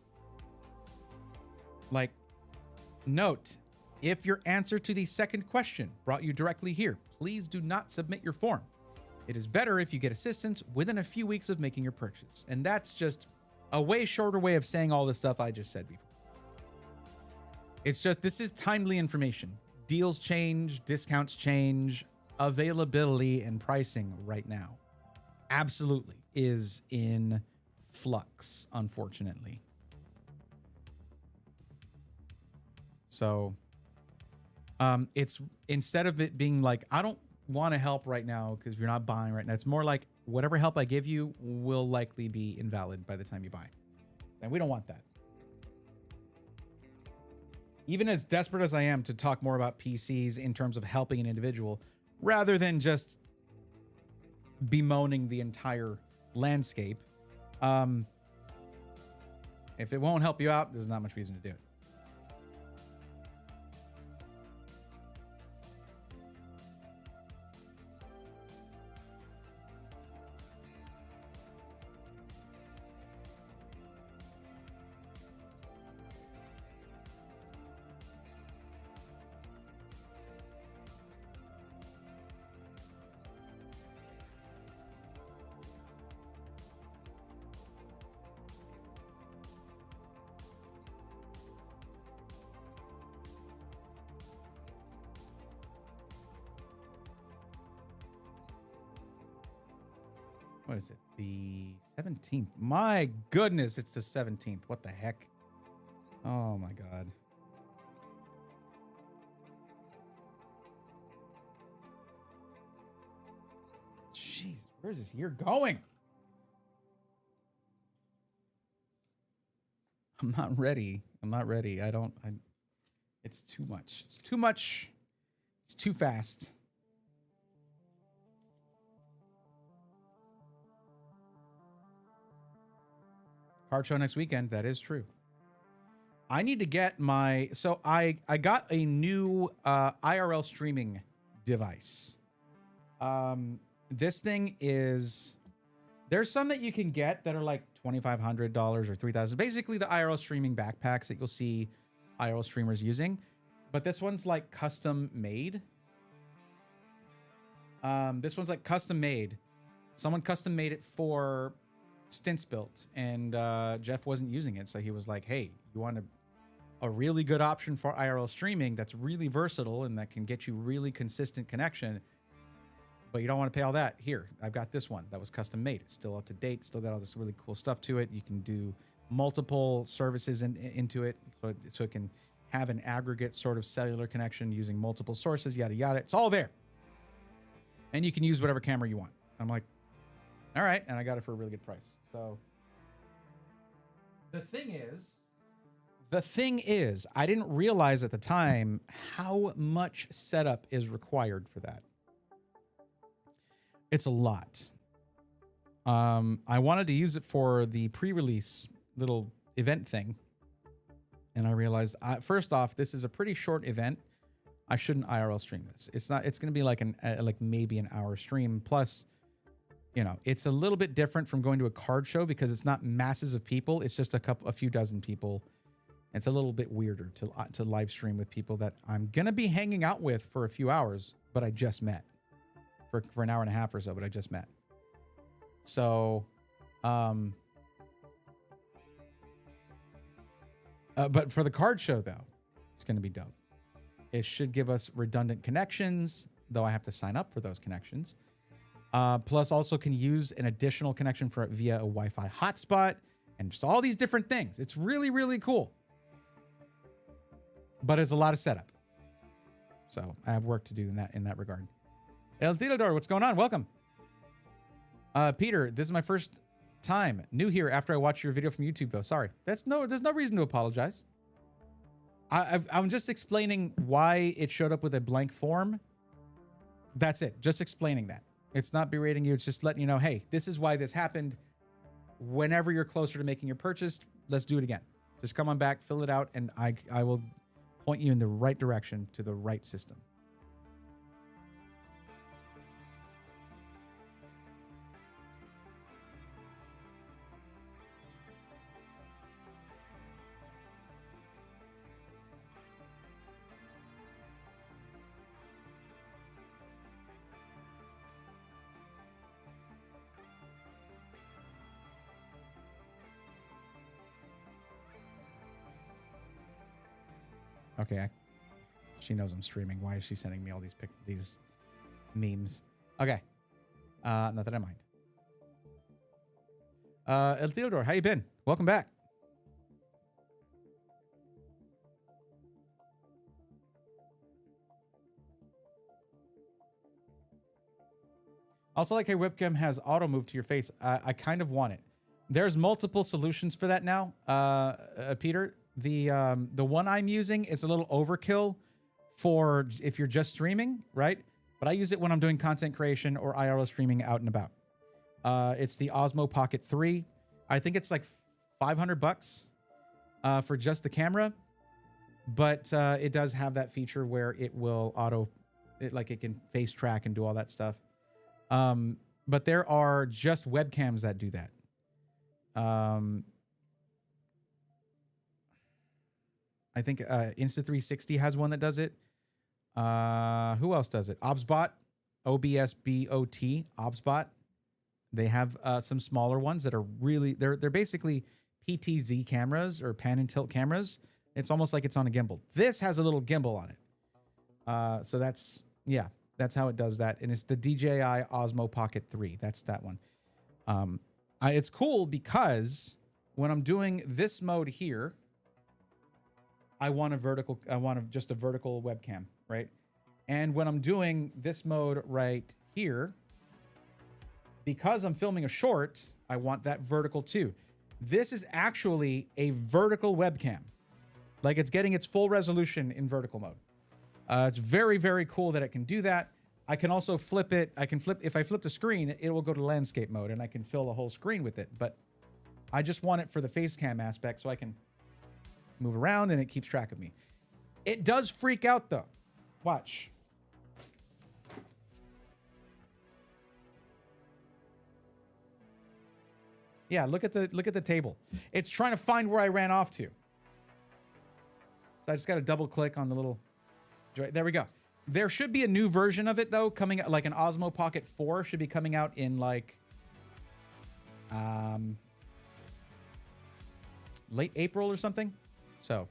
like, note, if your answer to the second question brought you directly here, please do not submit your form. It is better if you get assistance within a few weeks of making your purchase. And that's just a way shorter way of saying all the stuff I just said before. It's just, this is timely information. Deals change, discounts change, availability and pricing right now absolutely is in flux, unfortunately. So it's, instead of it being like, I don't want to help right now because you're not buying right now, it's more like whatever help I give you will likely be invalid by the time you buy. And we don't want that. Even as desperate as I am to talk more about PCs in terms of helping an individual, rather than just bemoaning the entire landscape, if it won't help you out, there's not much reason to do it. What is it? The 17th. My goodness, it's the 17th. What the heck? Oh my God. Where's this year going? I'm not ready. I'm not ready. It's too much. It's too much. It's too fast. Card show next weekend. That is true. I need to get my, so I got a new IRL streaming device. This thing is, there's some that you can get that are like $2,500 or $3,000. Basically the IRL streaming backpacks that you'll see IRL streamers using, but this one's like custom made. This one's like custom made. Someone custom made it for Stints Built, and Jeff wasn't using it, so he was like, hey, you want a really good option for IRL streaming that's really versatile and that can get you really consistent connection, but you don't want to pay all that? Here, I've got this one that was custom made. It's still up to date, still got all this really cool stuff to it. You can do multiple services into it, so it can have an aggregate sort of cellular connection using multiple sources, yada yada. It's all there, and you can use whatever camera you want. I'm like, all right, and I got it for a really good price. So the thing is, I didn't realize at the time how much setup is required for that. It's a lot. I wanted to use it for the pre-release little event thing, and I realized, first off, this is a pretty short event. I shouldn't IRL stream this. It's not. It's going to be like maybe an hour stream. Plus, you know, it's a little bit different from going to a card show because it's not masses of people. It's just a few dozen people. It's a little bit weirder to live stream with people that I'm going to be hanging out with for a few hours, but I just met for an hour and a half or so, but I just met. So, but for the card show though, it's going to be dope. It should give us redundant connections, though I have to sign up for those connections. Plus also can use an additional connection via a Wi-Fi hotspot and just all these different things. It's really, really cool. But it's a lot of setup. So I have work to do in that regard. El Tirador, what's going on? Welcome. Peter, this is my first time new here after I watched your video from YouTube though. Sorry. There's no reason to apologize. I'm just explaining why it showed up with a blank form. That's it. Just explaining that. It's not berating you. It's just letting you know, hey, this is why this happened. Whenever you're closer to making your purchase, let's do it again. Just come on back, fill it out, and I will point you in the right direction to the right system. Okay, she knows I'm streaming. Why is she sending me all these memes? Okay, not that I mind. El Theodore, how you been? Welcome back. Also, like how webcam has auto move to your face. I kind of want it. There's multiple solutions for that now, Peter. The one I'm using is a little overkill for if you're just streaming, right? But I use it when I'm doing content creation or IRL streaming out and about. It's the Osmo Pocket 3. I think it's like $500 for just the camera, but it does have that feature where it will it can face track and do all that stuff. But there are just webcams that do that. I think Insta360 has one that does it. Who else does it? OBSBot, OBSBOT, OBSBot. They have some smaller ones that are really, they're basically PTZ cameras or pan and tilt cameras. It's almost like it's on a gimbal. This has a little gimbal on it. So that's how it does that. And it's the DJI Osmo Pocket 3. That's that one. It's cool because when I'm doing this mode here, I want just a vertical webcam, right? And when I'm doing this mode right here, because I'm filming a short, I want that vertical too. This is actually a vertical webcam. Like it's getting its full resolution in vertical mode. It's very, very cool that it can do that. I can also flip it. If I flip the screen, it will go to landscape mode and I can fill the whole screen with it. But I just want it for the face cam aspect so I can move around and it keeps track of me. It does freak out though. Watch. Yeah, look at the table. It's trying to find where I ran off to. So I just got to double click on the little. There we go. There should be a new version of it though coming out, like an Osmo Pocket 4 should be coming out in like late April or something. So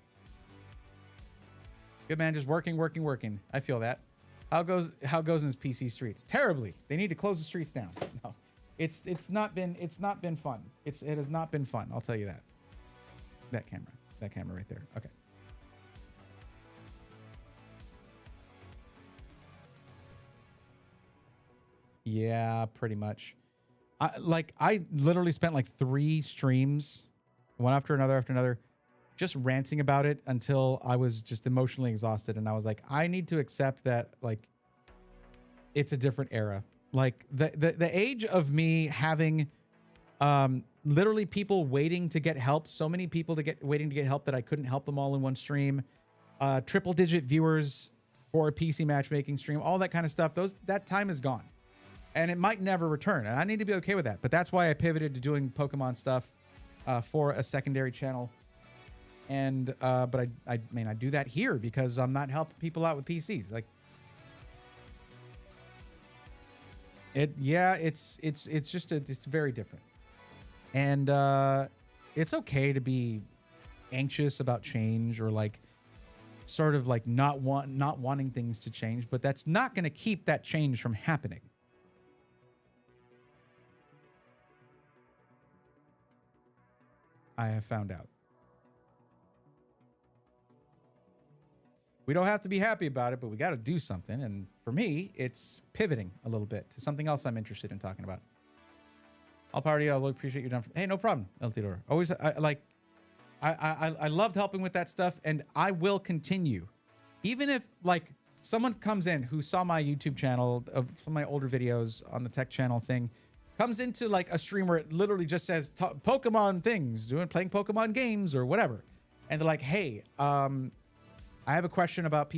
good man, just working. I feel that. How goes in his PC streets? Terribly. They need to close the streets down. No. It's not been fun. It has not been fun. I'll tell you that. That camera right there. Okay. Yeah, pretty much. I literally spent like 3 streams, one after another, just ranting about it until I was just emotionally exhausted. And I was like, I need to accept that like it's a different era. Like the age of me having literally people waiting to get help, so many people waiting to get help that I couldn't help them all in one stream, triple digit viewers for a PC matchmaking stream, all that kind of stuff. That time is gone and it might never return. And I need to be okay with that. But that's why I pivoted to doing Pokemon stuff for a secondary channel. And but I mean, I do that here because I'm not helping people out with PCs. Like it's very different. And it's okay to be anxious about change or like sort of like not wanting things to change, but that's not going to keep that change from happening. I have found out. We don't have to be happy about it, but we got to do something. And for me, it's pivoting a little bit to something else I'm interested in talking about. I'll party. I'll appreciate you done. Hey, no problem, El Tidor. Always, I loved helping with that stuff, and I will continue. Even if like someone comes in who saw my YouTube channel of some of my older videos on the tech channel thing, comes into like a stream where it literally just says Pokemon things, playing Pokemon games or whatever, and they're like, hey, I have a question about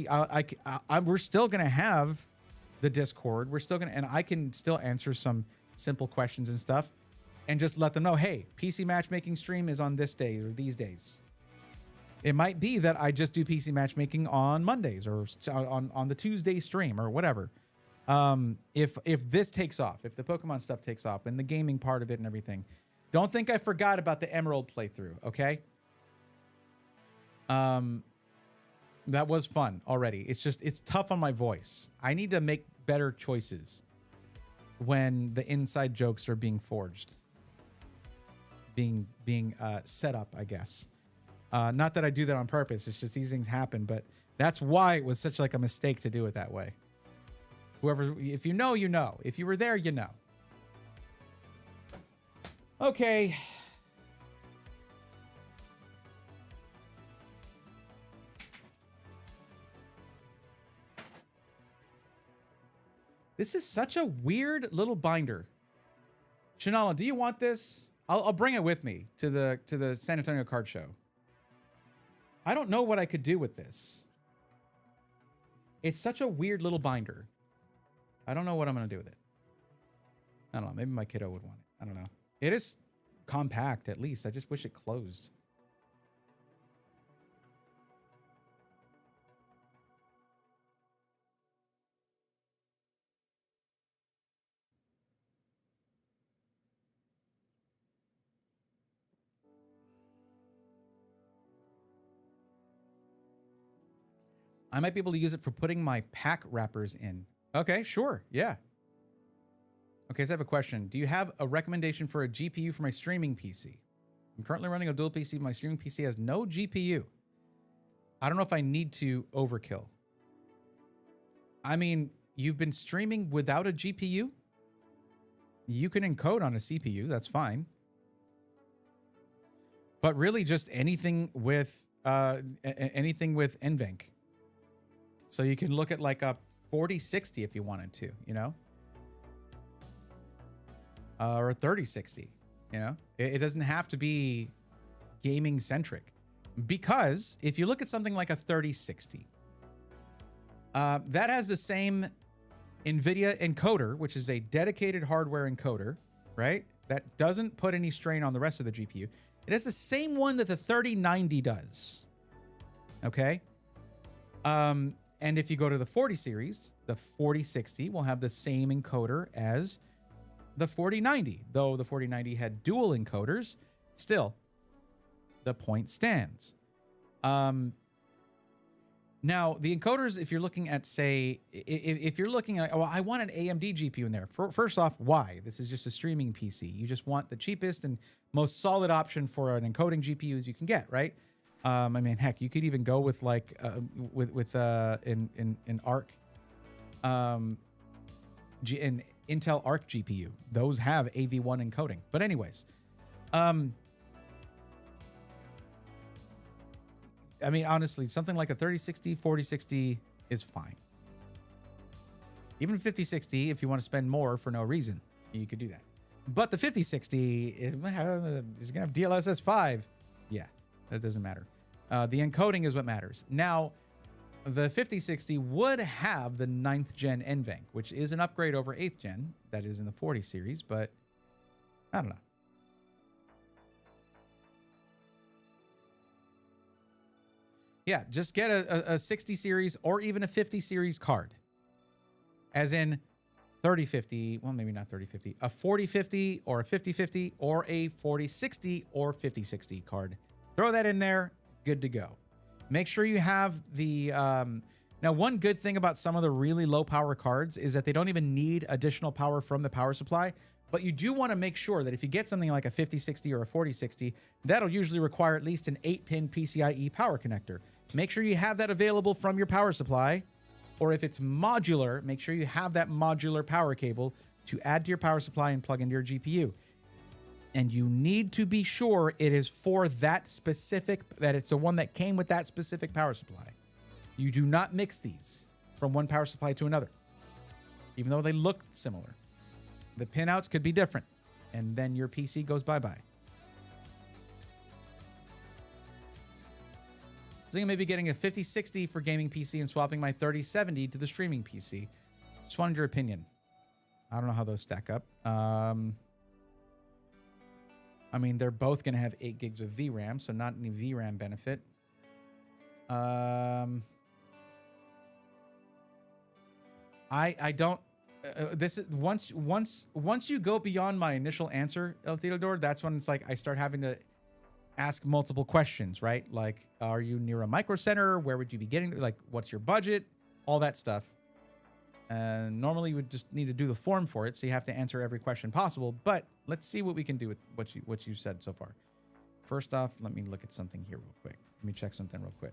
we're still gonna have the Discord. We're still gonna, and I can still answer some simple questions and stuff, and just let them know, hey, PC matchmaking stream is on this day or these days. It might be that I just do PC matchmaking on Mondays or on the Tuesday stream or whatever. If this takes off, if the Pokemon stuff takes off, and the gaming part of it and everything, don't think I forgot about the Emerald playthrough. Okay. That was fun already. It's just, it's tough on my voice. I need to make better choices when the inside jokes are being forged, being set up, I guess. Not that I do that on purpose. It's just these things happen, but that's why it was such like a mistake to do it that way. Whoever, if you know, you know. If you were there, you know. Okay. This is such a weird little binder. Shanala, do you want this? I'll bring it with me to the San Antonio card show. I don't know what I could do with this. It's such a weird little binder. I don't know what I'm going to do with it. I don't know. Maybe my kiddo would want it. I don't know. It is compact, at least. I just wish it closed. I might be able to use it for putting my pack wrappers in. Okay, sure. Yeah. Okay, so I have a question. Do you have a recommendation for a GPU for my streaming PC? I'm currently running a dual PC. My streaming PC has no GPU. I don't know if I need to overkill. I mean, you've been streaming without a GPU? You can encode on a CPU, that's fine. But really just anything with NVENC. So you can look at like a 4060 if you wanted to, you know? Or a 3060, you know? It doesn't have to be gaming centric. Because if you look at something like a 3060, that has the same NVIDIA encoder, which is a dedicated hardware encoder, right? That doesn't put any strain on the rest of the GPU. It has the same one that the 3090 does. Okay? And if you go to the 40 series, the 4060 will have the same encoder as the 4090. Though the 4090 had dual encoders, still, the point stands. Now, the encoders, if you're looking at, say, if you're looking at, well, I want an AMD GPU in there. First off, why? This is just a streaming PC. You just want the cheapest and most solid option for an encoding GPU as you can get, right? I mean, heck, you could even go with like in Arc, in Intel Arc GPU. Those have AV1 encoding. But anyways, I mean, honestly, something like a 3060, 4060 is fine. Even 5060, if you want to spend more for no reason, you could do that. But the 5060 is going to have DLSS 5. Yeah, that doesn't matter. The encoding is what matters. Now, the 5060 would have the 9th gen NVENC, which is an upgrade over 8th gen. That is in the 40 series, but I don't know. Yeah, just get a 60 series or even a 50 series card. As in 3050, well, maybe not 3050, a 4050 or a 5050 or a 4060 or 5060 card. Throw that in there, good to go. Make sure you have the... now, one good thing about some of the really low power cards is that they don't even need additional power from the power supply. But you do want to make sure that if you get something like a 5060 or a 4060, that'll usually require at least an 8-pin PCIe power connector. Make sure you have that available from your power supply. Or if it's modular, make sure you have that modular power cable to add to your power supply and plug into your GPU. And you need to be sure it is for that specific, that it's the one that came with that specific power supply. You do not mix these from one power supply to another, even though they look similar. The pinouts could be different, and then your PC goes bye-bye. So I may be getting a 5060 for gaming PC and swapping my 3070 to the streaming PC. Just wanted your opinion. I don't know how those stack up. I mean, they're both going to have 8 gigs of VRAM, so not any VRAM benefit. I don't... this is once you go beyond my initial answer, El Theodore, that's when it's like I start having to ask multiple questions, right? Like, are you near a micro center? Where would you be getting? Like, what's your budget? All that stuff. And normally you would just need to do the form for it, so you have to answer every question possible. But let's see what we can do with what you've said so far. First off, let me look at something here real quick. Let me check something real quick.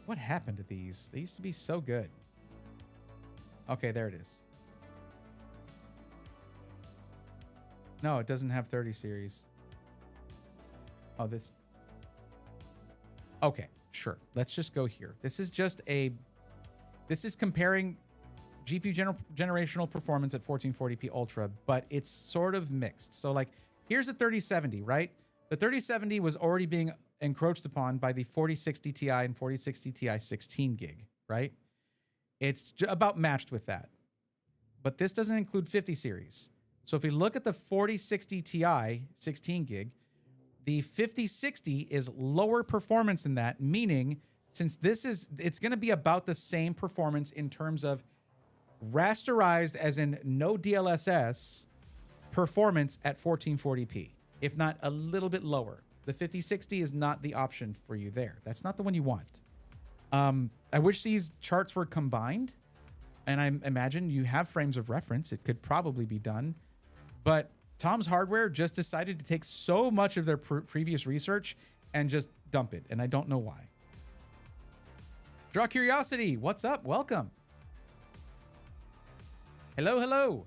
What happened to these? They used to be so good. Okay, there it is. No, it doesn't have 30 series. Oh, this. Okay, sure. Let's just go here. This is just a... This is comparing GPU generational performance at 1440p Ultra, but it's sort of mixed. So, like, here's a 3070, right? The 3070 was already being encroached upon by the 4060 Ti and 4060 Ti 16 gig, right? It's about matched with that. But this doesn't include 50 series. So if we look at the 4060 Ti 16 gig, the 5060 is lower performance than that, meaning since it's going to be about the same performance in terms of rasterized, as in no DLSS, performance at 1440p, if not a little bit lower. The 5060 is not the option for you there. That's not the one you want. I wish these charts were combined, and I imagine you have frames of reference. It could probably be done, but Tom's Hardware just decided to take so much of their previous research and just dump it, and I don't know why. Draw Curiosity, what's up? Welcome. Hello, hello.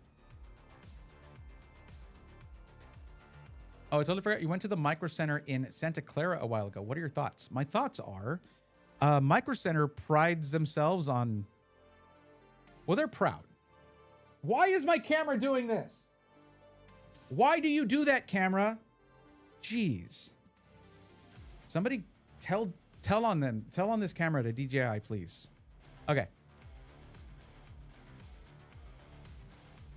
Oh, I totally forgot. You went to the Micro Center in Santa Clara a while ago. What are your thoughts? My thoughts are, Micro Center prides themselves on, well, they're proud. Why is my camera doing this? Why do you do that, camera? Jeez. Somebody tell on this camera to DJI, please. Okay.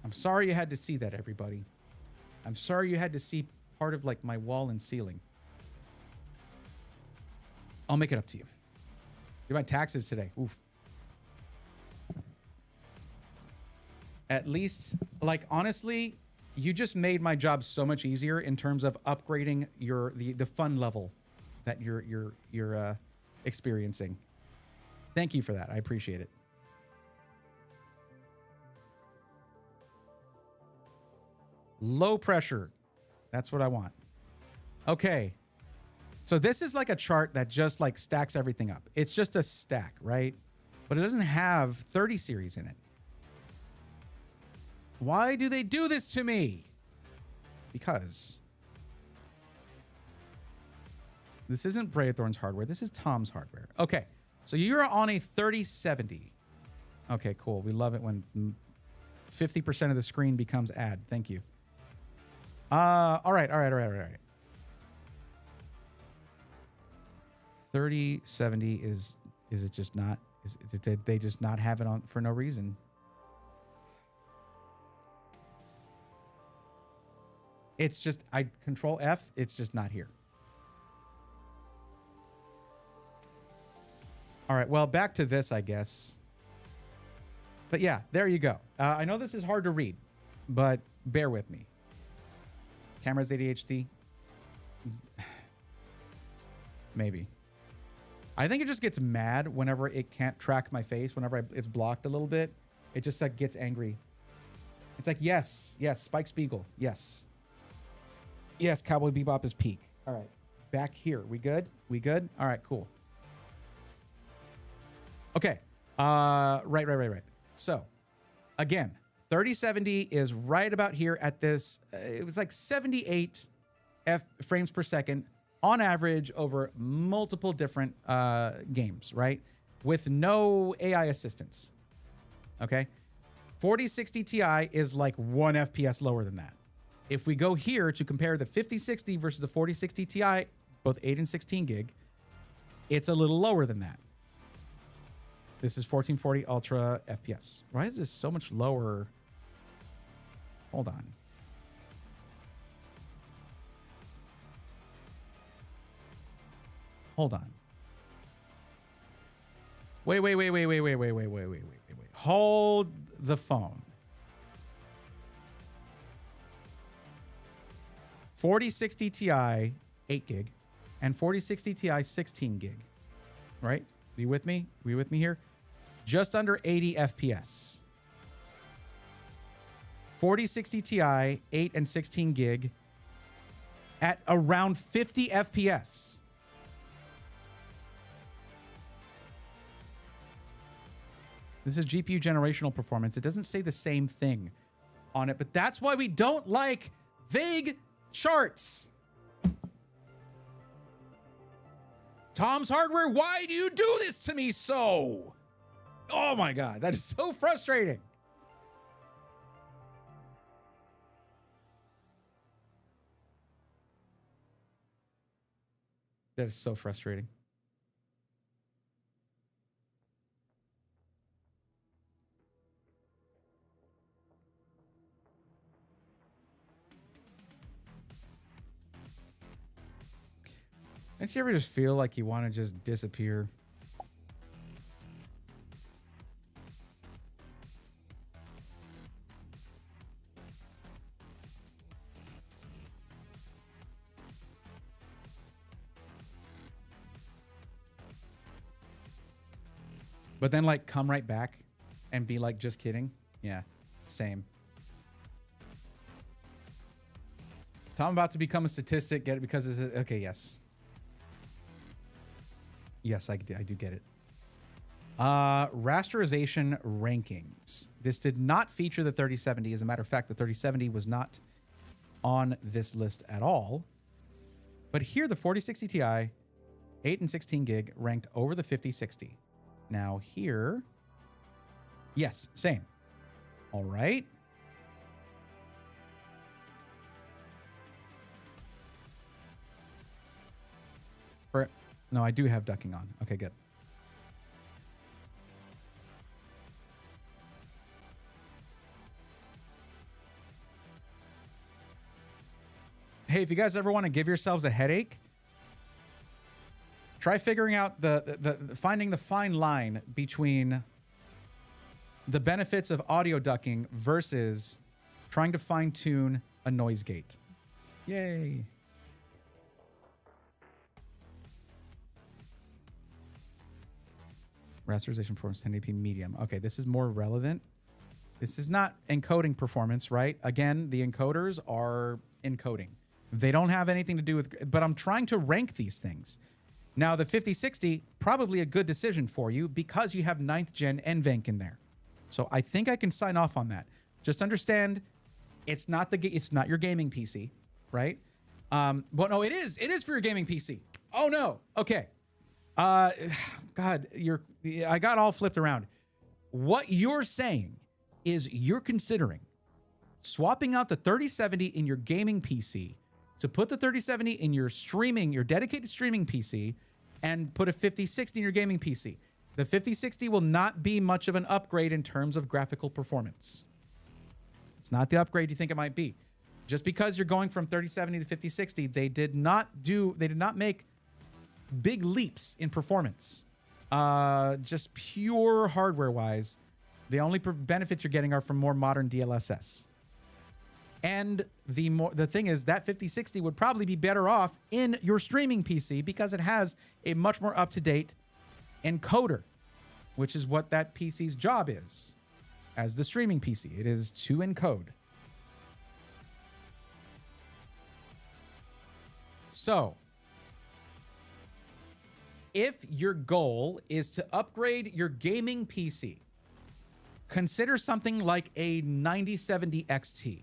I'm sorry you had to see that, everybody. I'm sorry you had to see part of like my wall and ceiling. I'll make it up to you. Did my taxes today. Oof. At least, like, honestly, you just made my job so much easier in terms of upgrading the fun level that you're experiencing. Thank you for that. I appreciate it. Low pressure. That's what I want. Okay. So this is like a chart that just like stacks everything up. It's just a stack, right? But it doesn't have 30 series in it. Why do they do this to me? Because this isn't Braithorn's hardware. This is Tom's hardware. Okay. So you're on a 3070. Okay, cool. We love it when 50% of the screen becomes ad. Thank you. All right. 3070 is it just not? Did they just not have it on for no reason? It's just, I control F. It's just not here. All right. Well, back to this, I guess. But yeah, there you go. I know this is hard to read, but bear with me. Camera's ADHD? Maybe. I think it just gets mad whenever it can't track my face. Whenever it's blocked a little bit, it just like gets angry. It's like, yes, Spike Spiegel. Yes, Cowboy Bebop is peak. All right, back here. We good? All right, cool. Okay. Right. So again, 3070 is right about here at this. It was like 78 frames per second on average over multiple different games, right? With no AI assistance. Okay. 4060 Ti is like 1 FPS lower than that. If we go here to compare the 5060 versus the 4060 Ti, both 8 and 16 gig, it's a little lower than that. This is 1440 Ultra FPS. Why is this so much lower? Hold on. Wait. Hold the phone. 4060 Ti 8 gig and 4060 Ti 16 gig. Right? Are you with me? Are you with me here? Just under 80 FPS. 4060 Ti 8 and 16 gig at around 50 FPS. This is GPU generational performance. It doesn't say the same thing on it, but that's why we don't like vague charts. Tom's Hardware, why do you do this to me so? Oh my God, that is so frustrating. That is so frustrating. Don't you ever just feel like you want to just disappear? But then like come right back and be like, just kidding. Yeah, same. Tom about to become a statistic. Get it because it's okay. Yes. Yes, I do get it. Rasterization rankings. This did not feature the 3070. As a matter of fact, the 3070 was not on this list at all. But here, the 4060 Ti, 8 and 16 gig, ranked over the 5060. Now here, yes, same. All right. No, I do have ducking on. Okay, good. Hey, if you guys ever want to give yourselves a headache, try figuring out finding the fine line between the benefits of audio ducking versus trying to fine tune a noise gate. Yay. Rasterization performance 1080p medium. Okay, this is more relevant. This is not encoding performance, right? Again, the encoders are encoding. They don't have anything to do with, but I'm trying to rank these things. Now, the 5060, probably a good decision for you because you have 9th gen NVENC in there. So I think I can sign off on that. Just understand, it's not your gaming PC, right? But no, it is for your gaming PC. Oh no. Okay. God, I got all flipped around. What you're saying is you're considering swapping out the 3070 in your gaming PC to put the 3070 in your dedicated streaming PC and put a 5060 in your gaming PC. The 5060 will not be much of an upgrade in terms of graphical performance. It's not the upgrade you think it might be. Just because you're going from 3070 to 5060, they did not make big leaps in performance. Just pure hardware wise, the only benefits you're getting are from more modern DLSS. And the thing is that 5060 would probably be better off in your streaming PC because it has a much more up-to-date encoder, which is what that PC's job is. As the streaming PC, it is to encode. So, if your goal is to upgrade your gaming PC, consider something like a 9070 XT.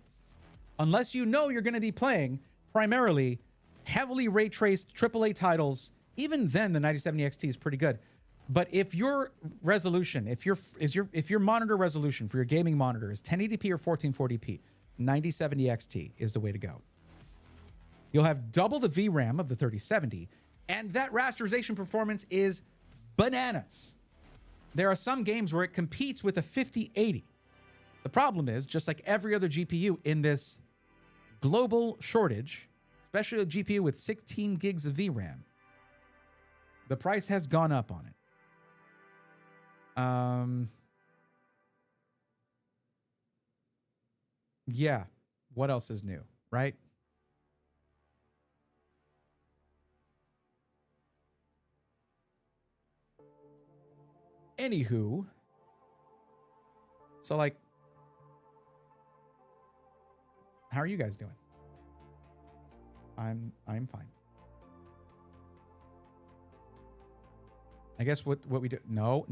Unless you know you're going to be playing primarily heavily ray traced AAA titles, even then the 9070 XT is pretty good. But if your resolution, if your monitor resolution for your gaming monitor is 1080p or 1440p, 9070 XT is the way to go. You'll have double the VRAM of the 3070, and that rasterization performance is bananas. There are some games where it competes with a 5080. The problem is, just like every other GPU in this global shortage, especially a GPU with 16 gigs of VRAM, the price has gone up on it. Yeah. What else is new, right? Anywho, so like, how are you guys doing? I'm fine. I guess what we do. No.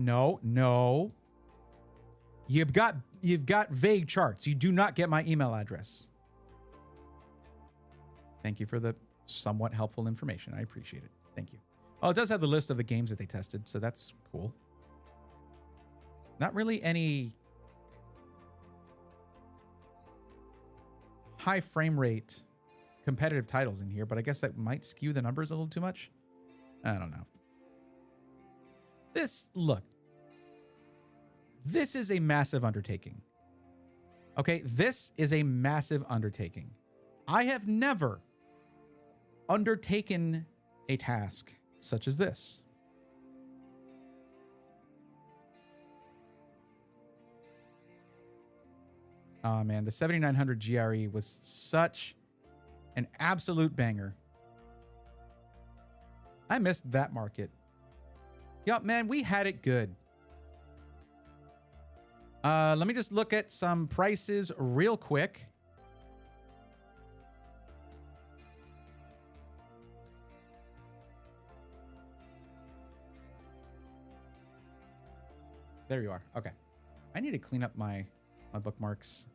You've got vague charts. You do not get my email address. Thank you for the somewhat helpful information. I appreciate it. Thank you. Oh, it does have the list of the games that they tested, so that's cool. Not really any high frame rate competitive titles in here, but I guess that might skew the numbers a little too much. I don't know. This is a massive undertaking. Okay, this is a massive undertaking. I have never undertaken a task such as this. Oh man, the 7900 GRE was such an absolute banger. I missed that market. Yup, man, we had it good. Let me just look at some prices real quick. There you are. Okay. I need to clean up my bookmarks.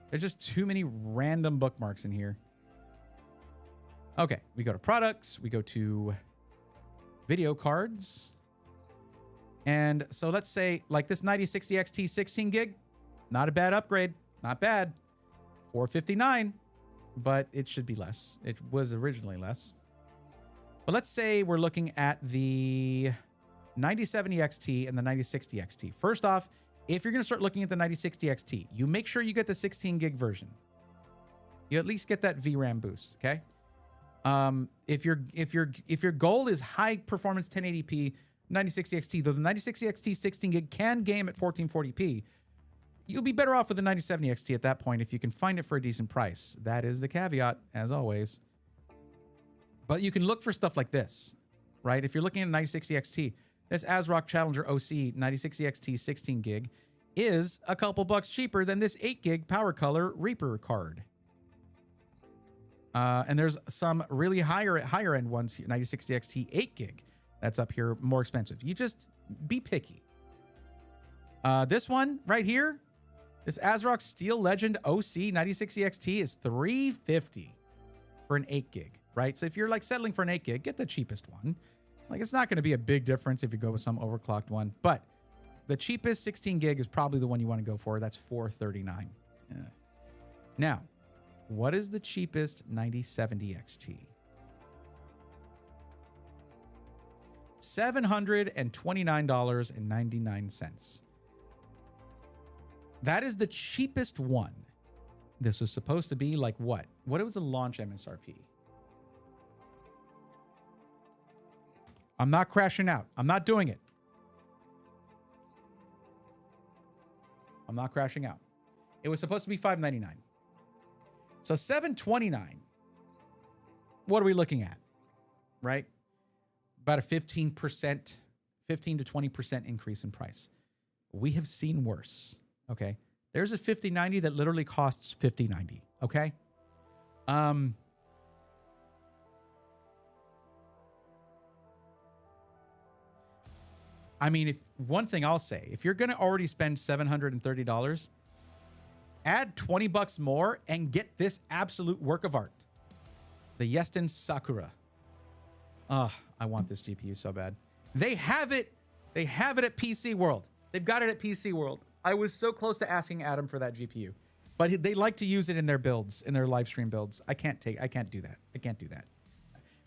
There's just too many random bookmarks in here. Okay. We go to products. We go to video cards. And so let's say like this 9060 XT 16 gig, not a bad upgrade. Not bad. $459, but it should be less. It was originally less. But let's say we're looking at the 9070 XT and the 9060 XT. First off, if you're going to start looking at the 9060 XT, you make sure you get the 16 gig version. You at least get that VRAM boost, okay? If your goal is high performance 1080p 9060 XT, though the 9060 XT 16 gig can game at 1440p, you'll be better off with the 9070 XT at that point if you can find it for a decent price. That is the caveat, as always. But you can look for stuff like this, right? If you're looking at 9060 XT, this ASRock Challenger OC 9060 XT 16 gig is a couple bucks cheaper than this 8 gig Power Color Reaper card. And there's some really higher end ones here, 9060 XT 8 gig. That's up here, more expensive. You just be picky. This one right here, this ASRock Steel Legend OC 9060 XT is $350 for an 8 gig, right? So if you're like settling for an 8 gig, get the cheapest one. Like it's not going to be a big difference if you go with some overclocked one, but the cheapest 16 gig is probably the one you want to go for. That's $439. Yeah. Now, what is the cheapest 9070 XT? $729.99. That is the cheapest one. This was supposed to be like what? What was the launch MSRP? I'm not crashing out. I'm not doing it. I'm not crashing out. It was supposed to be $599. So $729. What are we looking at? Right? About a 15% to 20% increase in price. We have seen worse. Okay. There's a 5090 that literally costs $50.90. Okay. I mean, if one thing I'll say, if you're going to already spend $730, add 20 bucks more and get this absolute work of art. The Yeston Sakura. I want this GPU so bad. They have it. They have it at PC World. They've got it at PC World. I was so close to asking Adam for that GPU, but they like to use it in their builds, in their live stream builds. I can't do that. I can't do that.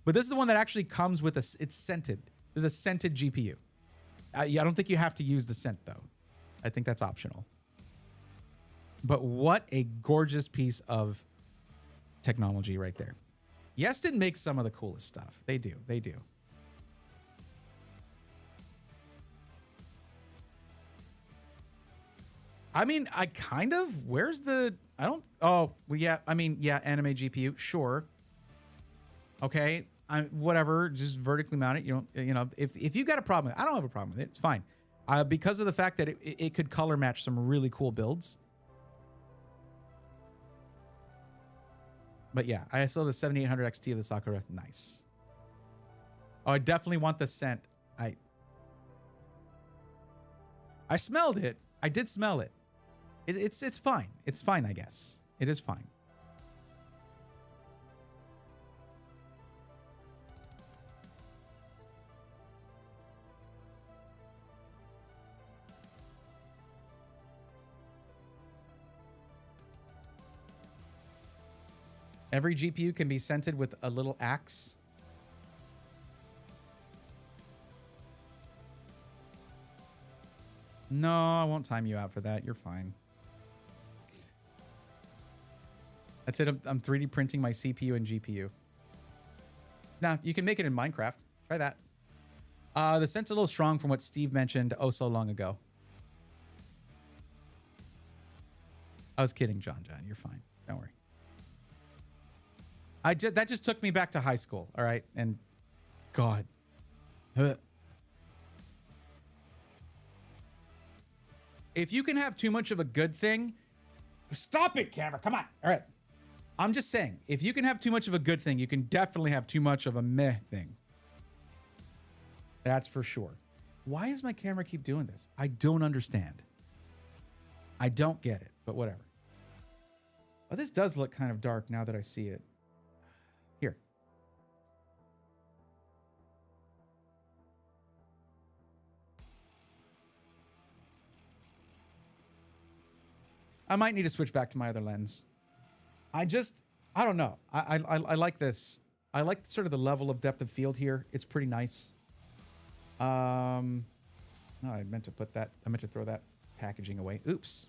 But this is the one that actually comes with it's scented. There's a scented GPU. I don't think you have to use the scent though. I think that's optional. But what a gorgeous piece of technology right there. Yeston makes some of the coolest stuff. They do. They do. I mean, I kind of, where's the, I don't, oh, well, yeah, I mean, yeah, anime GPU, sure. Okay, whatever, just vertically mount it. You know, if you got a problem with it, I don't have a problem with it. It's fine. Because of the fact that it could color match some really cool builds. But yeah, I saw the 7800 XT of the Sakura. Nice. Oh, I definitely want the scent. I smelled it. I did smell it. It's fine. It's fine, I guess. It is fine. Every GPU can be scented with a little axe. No, I won't time you out for that. You're fine. That's it. I'm 3D printing my CPU and GPU. Now, you can make it in Minecraft. Try that. The scent's a little strong from what Steve mentioned oh so long ago. I was kidding, John. You're fine. Don't worry. That just took me back to high school. All right. And God. If you can have too much of a good thing, stop it, camera. Come on. All right. I'm just saying, if you can have too much of a good thing, you can definitely have too much of a meh thing. That's for sure. Why does my camera keep doing this? I don't understand. I don't get it, but whatever. Oh, this does look kind of dark now that I see it. Here. I might need to switch back to my other lens. I don't know. I like this. I like sort of the level of depth of field here. It's pretty nice. No, I meant to put that. I meant to throw that packaging away. Oops.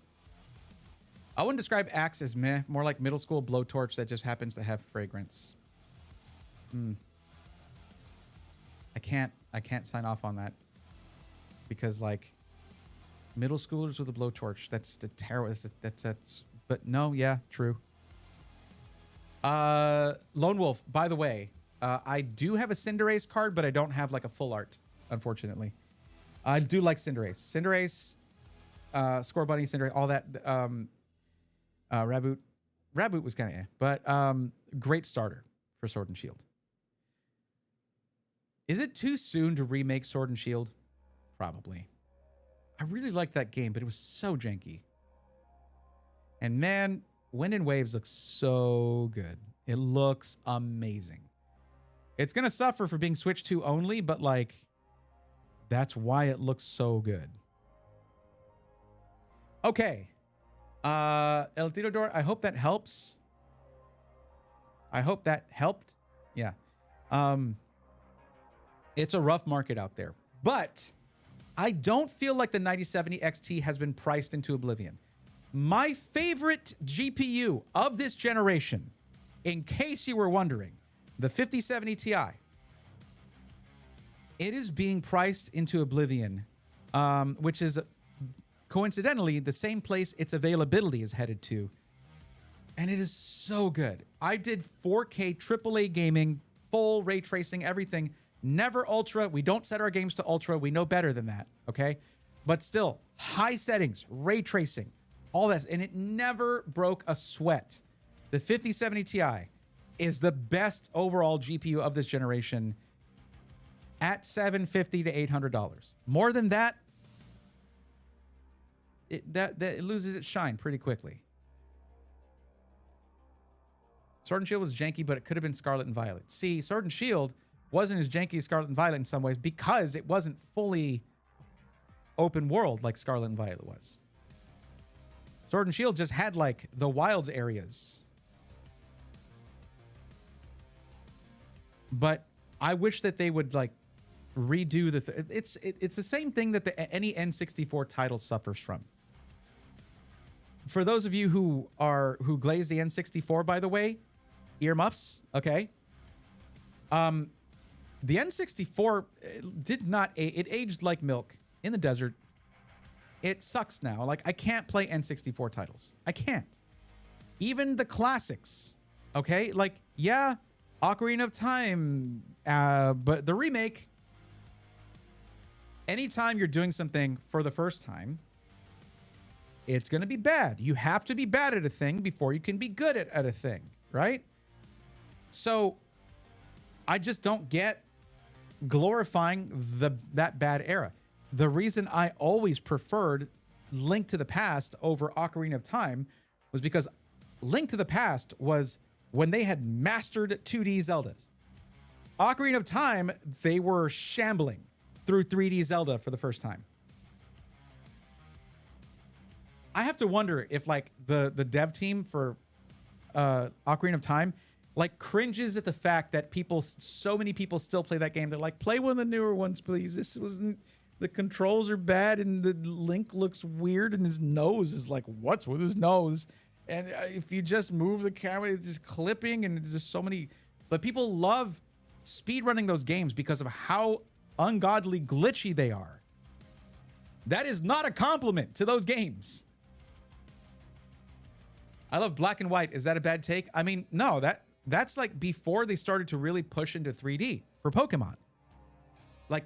I wouldn't describe Axe as meh, more like middle school blowtorch that just happens to have fragrance. I can't sign off on that because like middle schoolers with a blowtorch, that's the terror. That's but no, yeah, true. Lone Wolf, by the way, I do have a Cinderace card, but I don't have like a full art, unfortunately. I do like Cinderace. Cinderace, Score Bunny, Cinderace, all that. Raboot was kind of but great starter for Sword and Shield. Is it too soon to remake Sword and Shield? Probably. I really liked that game, but it was so janky. And man, Wind and Waves looks so good. It looks amazing. It's going to suffer for being Switch 2 only, but like, that's why it looks so good. Okay. El Tirador, I hope that helps. I hope that helped. Yeah. It's a rough market out there, but I don't feel like the 9070 XT has been priced into oblivion. My favorite GPU of this generation, in case you were wondering, the 5070 Ti, it is being priced into oblivion, which is coincidentally the same place its availability is headed to. And it is so good. I did 4K AAA gaming, full ray tracing, everything. Never ultra. We don't set our games to ultra. We know better than that, okay? But still, high settings, ray tracing, all that. And it never broke a sweat. The 5070 Ti is the best overall GPU of this generation at $750 to $800. More than that, it loses its shine pretty quickly. Sword and Shield was janky, but it could have been Scarlet and Violet. See, Sword and Shield wasn't as janky as Scarlet and Violet in some ways because it wasn't fully open world like Scarlet and Violet was. Sword and Shield just had like the wilds areas. But I wish that they would like redo the it's the same thing that any N64 title suffers from. For those of you who glaze the N64, by the way, earmuffs, okay? The N64 did not it aged like milk in the desert. It sucks now. Like I can't play N64 titles. I can't. Even the classics, okay? Like yeah, Ocarina of Time, but the remake, anytime you're doing something for the first time, it's going to be bad. You have to be bad at a thing before you can be good at a thing, right? So I just don't get glorifying that bad era. The reason I always preferred Link to the Past over Ocarina of Time was because Link to the Past was when they had mastered 2D Zeldas. Ocarina of Time, they were shambling through 3D Zelda for the first time. I have to wonder if like the dev team for Ocarina of Time like cringes at the fact that so many people still play that game. They're like, play one of the newer ones, please. This wasn't, the controls are bad and the Link looks weird and his nose is like, what's with his nose? And if you just move the camera, it's just clipping and there's just so many, but people love speedrunning those games because of how ungodly glitchy they are. That is not a compliment to those games. I love black and white. Is that a bad take? I mean, no, that's like before they started to really push into 3D for Pokemon. Like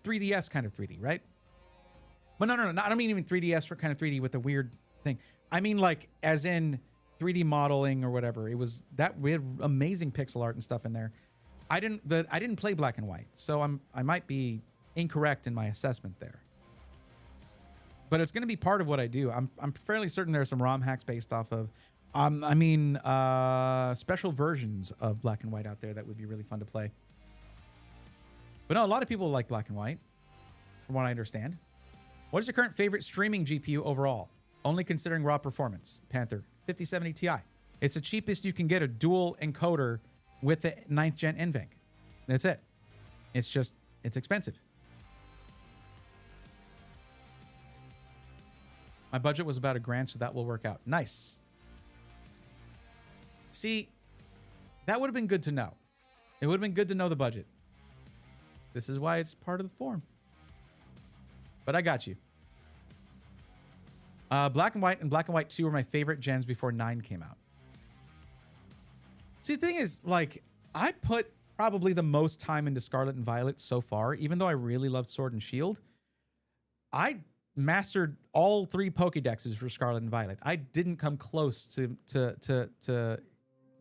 3DS kind of 3D, right? But no, I don't mean even 3DS for kind of 3D with the weird thing. I mean like as in 3D modeling or whatever. It was that we had amazing pixel art and stuff in there. I didn't play black and white, so I might be incorrect in my assessment there. But it's going to be part of what I do. I'm fairly certain there are some ROM hacks based off of special versions of black and white out there that would be really fun to play. But no, a lot of people like black and white, from what I understand. What is your current favorite streaming GPU overall? Only considering raw performance. Panther 5070 Ti. It's the cheapest you can get a dual encoder with the 9th gen NVENC. That's it. It's expensive. My budget was about $1,000, so that will work out. Nice. See, that would have been good to know. It would have been good to know the budget. This is why it's part of the forum. But I got you. Black and White and Black and White 2 were my favorite gens before 9 came out. See, the thing is, like, I put probably the most time into Scarlet and Violet so far, even though I really loved Sword and Shield. I mastered all 3 Pokédexes for Scarlet and Violet. I didn't come close to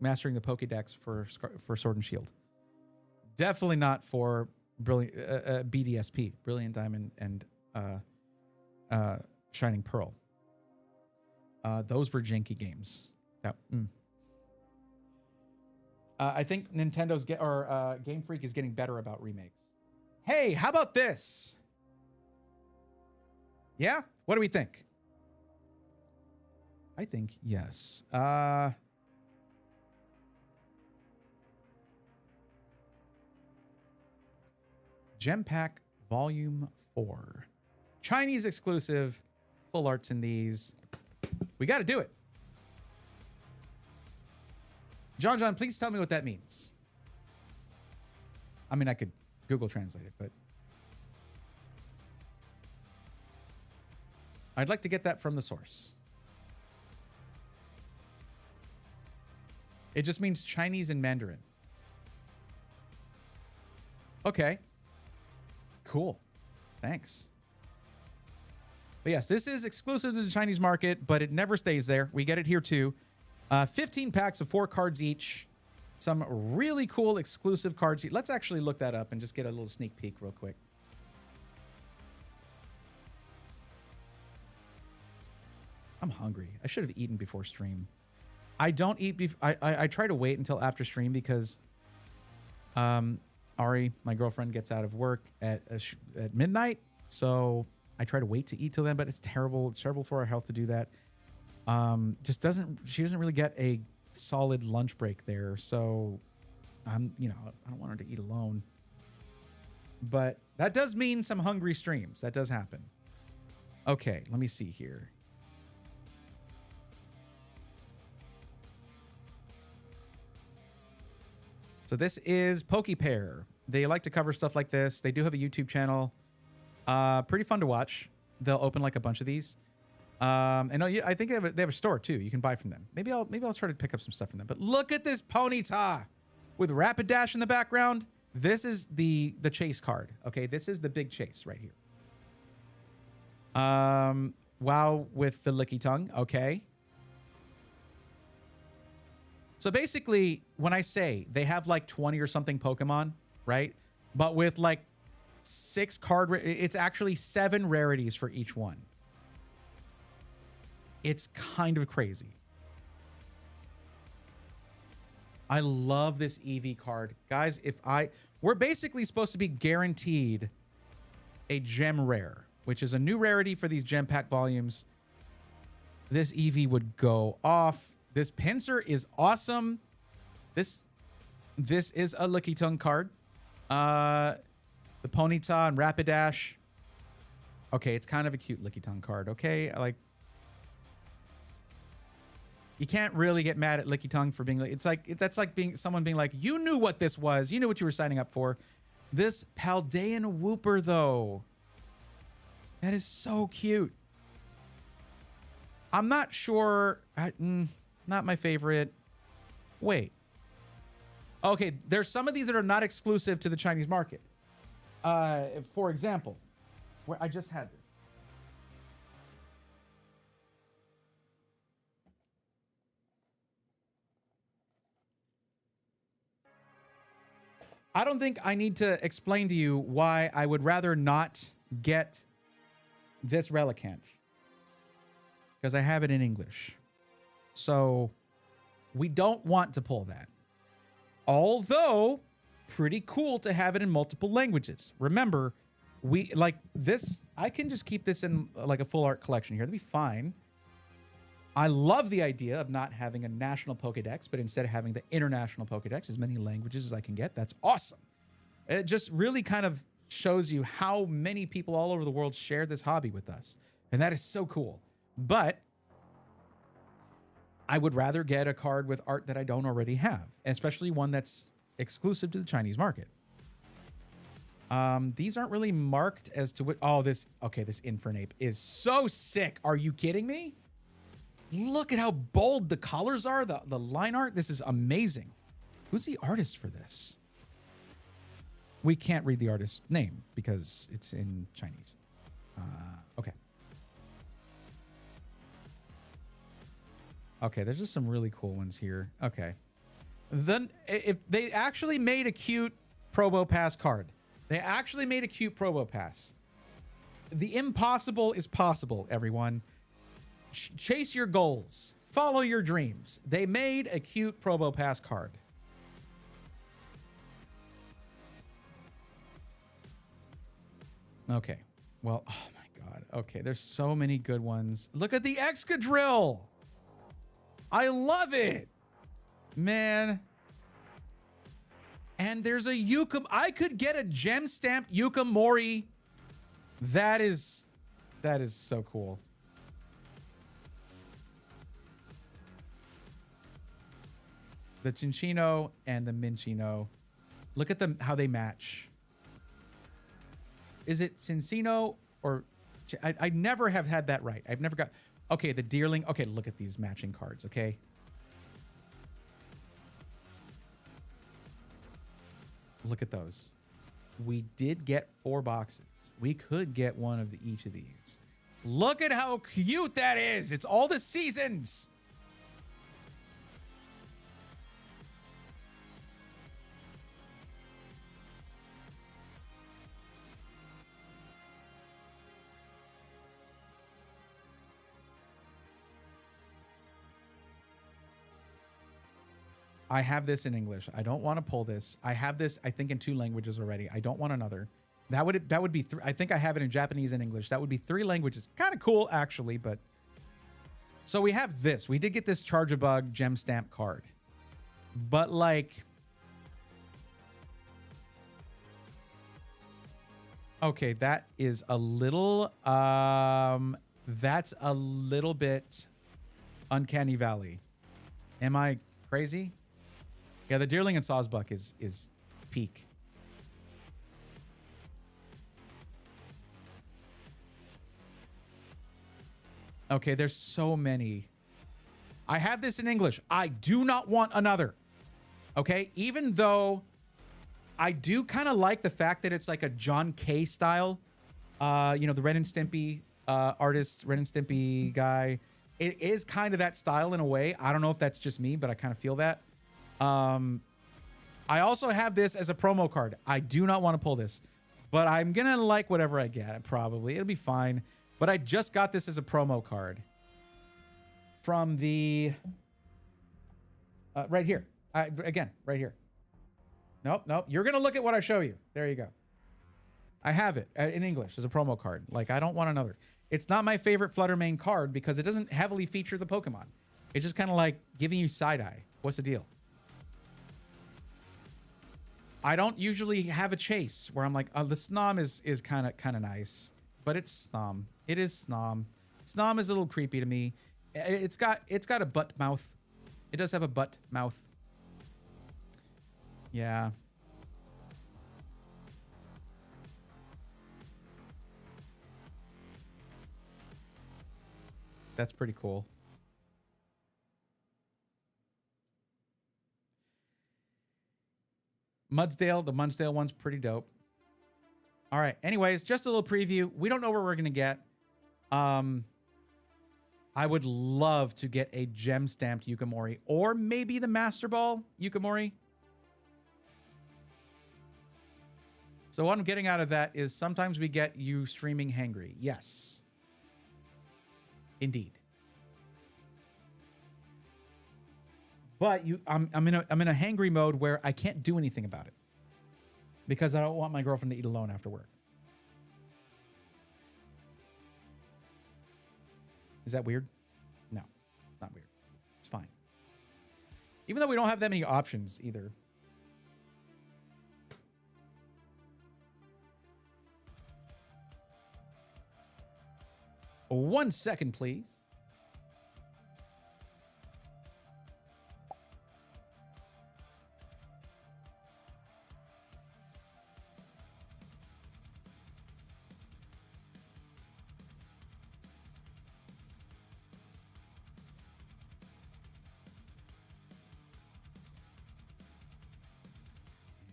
mastering the Pokédex for Sword and Shield. Definitely not for BDSP, Brilliant Diamond and Shining Pearl. Those were janky games. I think Nintendo's Game Freak is getting better about remakes. Hey, how about this? Yeah? What do we think? I think yes. Gem Pack Volume 4. Chinese exclusive. Full arts in these. We got to do it. John, please tell me what that means. I mean, I could Google Translate it, but I'd like to get that from the source. It just means Chinese and Mandarin. Okay. Cool. Thanks. But yes, this is exclusive to the Chinese market, but it never stays there. We get it here too. 15 packs of 4 cards each. Some really cool exclusive cards. Let's actually look that up and just get a little sneak peek real quick. I'm hungry. I should have eaten before stream. I don't eat. I try to wait until after stream because Ari, my girlfriend, gets out of work at midnight. So I try to wait to eat till then, but it's terrible. It's terrible for our health to do that. She doesn't really get a solid lunch break there. So I don't want her to eat alone. But that does mean some hungry streams. That does happen. Okay, let me see here. So this is PokePair. They like to cover stuff like this. They do have a YouTube channel. Pretty fun to watch. They'll open like a bunch of these. And I think they have a store too. You can buy from them. Maybe I'll try to pick up some stuff from them. But look at this Ponyta with Rapid Dash in the background. This is the chase card. Okay, this is the big chase right here. Wow, with the licky tongue. Okay. So basically, when I say they have like 20 or something Pokemon, right? But with like 6 it's actually 7 rarities for each one. It's kind of crazy. I love this EV card. Guys, we're basically supposed to be guaranteed a gem rare, which is a new rarity for these gem pack volumes. This EV would go off. This Pinsir is awesome. This is a Licky Tongue card. The Ponyta and Rapidash. Okay, it's kind of a cute Licky Tongue card. Okay, you can't really get mad at Licky Tongue for being like, that's like someone being like, you knew what this was. You knew what you were signing up for. This Paldean Wooper though. That is so cute. I'm not sure. Not my favorite. Wait. Okay, there's some of these that are not exclusive to the Chinese market. For example, where I just had this. I don't think I need to explain to you why I would rather not get this Relicanth, because I have it in English. So we don't want to pull that. Although, pretty cool to have it in multiple languages. Remember, we like this. I can just keep this in like a full art collection here. That'd be fine. I love the idea of not having a national Pokedex, but instead of having the international Pokedex, as many languages as I can get. That's awesome. It just really kind of shows you how many people all over the world share this hobby with us. And that is so cool. But I would rather get a card with art that I don't already have, especially one that's exclusive to the Chinese market. These aren't really marked as to what. Oh, this Infernape is so sick. Are you kidding me? Look at how bold the colors are, the line art. This is amazing. Who's the artist for this? We can't read the artist's name because it's in Chinese. Okay. Okay, there's just some really cool ones here. Okay. Then if they actually made a cute Probopass card. They actually made a cute Probopass. The impossible is possible, everyone. Chase your goals. Follow your dreams. They made a cute Probopass card. Okay. Well, oh my God. Okay, there's so many good ones. Look at the Excadrill. I love it. Man. And there's a Yukam. I could get a gem stamped Yukamori. That is so cool. The Cinccino and the Minccino. Look at them, how they match. Is it Cinccino or... I never have had that right. I've never got... Okay, the Deerling. Okay, look at these matching cards, okay? Look at those. We did get 4 boxes. We could get one of each of these. Look at how cute that is. It's all the seasons. I have this in English. I don't want to pull this. I have this, I think, in 2 languages already. I don't want another. That would be I think I have it in Japanese and English. That would be 3 languages. Kind of cool, actually, but... So we have this. We did get this Charge-a-Bug gem stamp card. But, like... Okay, that is a little... That's a little bit Uncanny Valley. Am I crazy? Yeah, the Deerling and Sawsbuck is peak. Okay, there's so many. I have this in English. I do not want another. Okay, even though I do kind of like the fact that it's like a John K style. You know, the Ren and Stimpy artist, Ren and Stimpy guy. It is kind of that style in a way. I don't know if that's just me, but I kind of feel that. I also have this as a promo card. I do not want to pull this, but I'm going to like whatever I get, probably. It'll be fine. But I just got this as a promo card from the... right here. Again, right here. Nope. You're going to look at what I show you. There you go. I have it in English as a promo card. Like, I don't want another. It's not my favorite Fluttermane card because it doesn't heavily feature the Pokemon. It's just kind of like giving you side-eye. What's the deal? I don't usually have a chase where I'm like, oh, the Snom is kind of nice, but it's Snom. It is Snom. Snom is a little creepy to me. It's got a butt mouth. It does have a butt mouth. Yeah. That's pretty cool. Mudsdale, the Mudsdale one's pretty dope. All right. Anyways, just a little preview. We don't know where we're going to get. I would love to get a gem stamped Yukamori or maybe the Master Ball Yukamori. So what I'm getting out of that is sometimes we get you streaming hangry. Yes. Indeed. But I'm in a hangry mode where I can't do anything about it because I don't want my girlfriend to eat alone after work. Is that weird? No, it's not weird. It's fine. Even though we don't have that many options either. 1 second, please.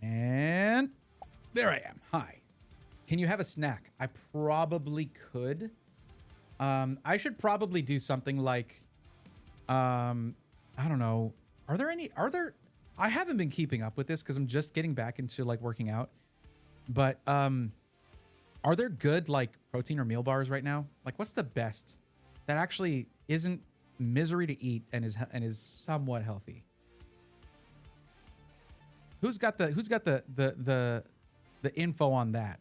And there I am. Hi. Can you have a snack? I probably could. I should probably do something like, I don't know. Are there, I haven't been keeping up with this because I'm just getting back into like working out. But are there good like protein or meal bars right now? Like what's the best that actually isn't misery to eat and is somewhat healthy? Who's got the info on that?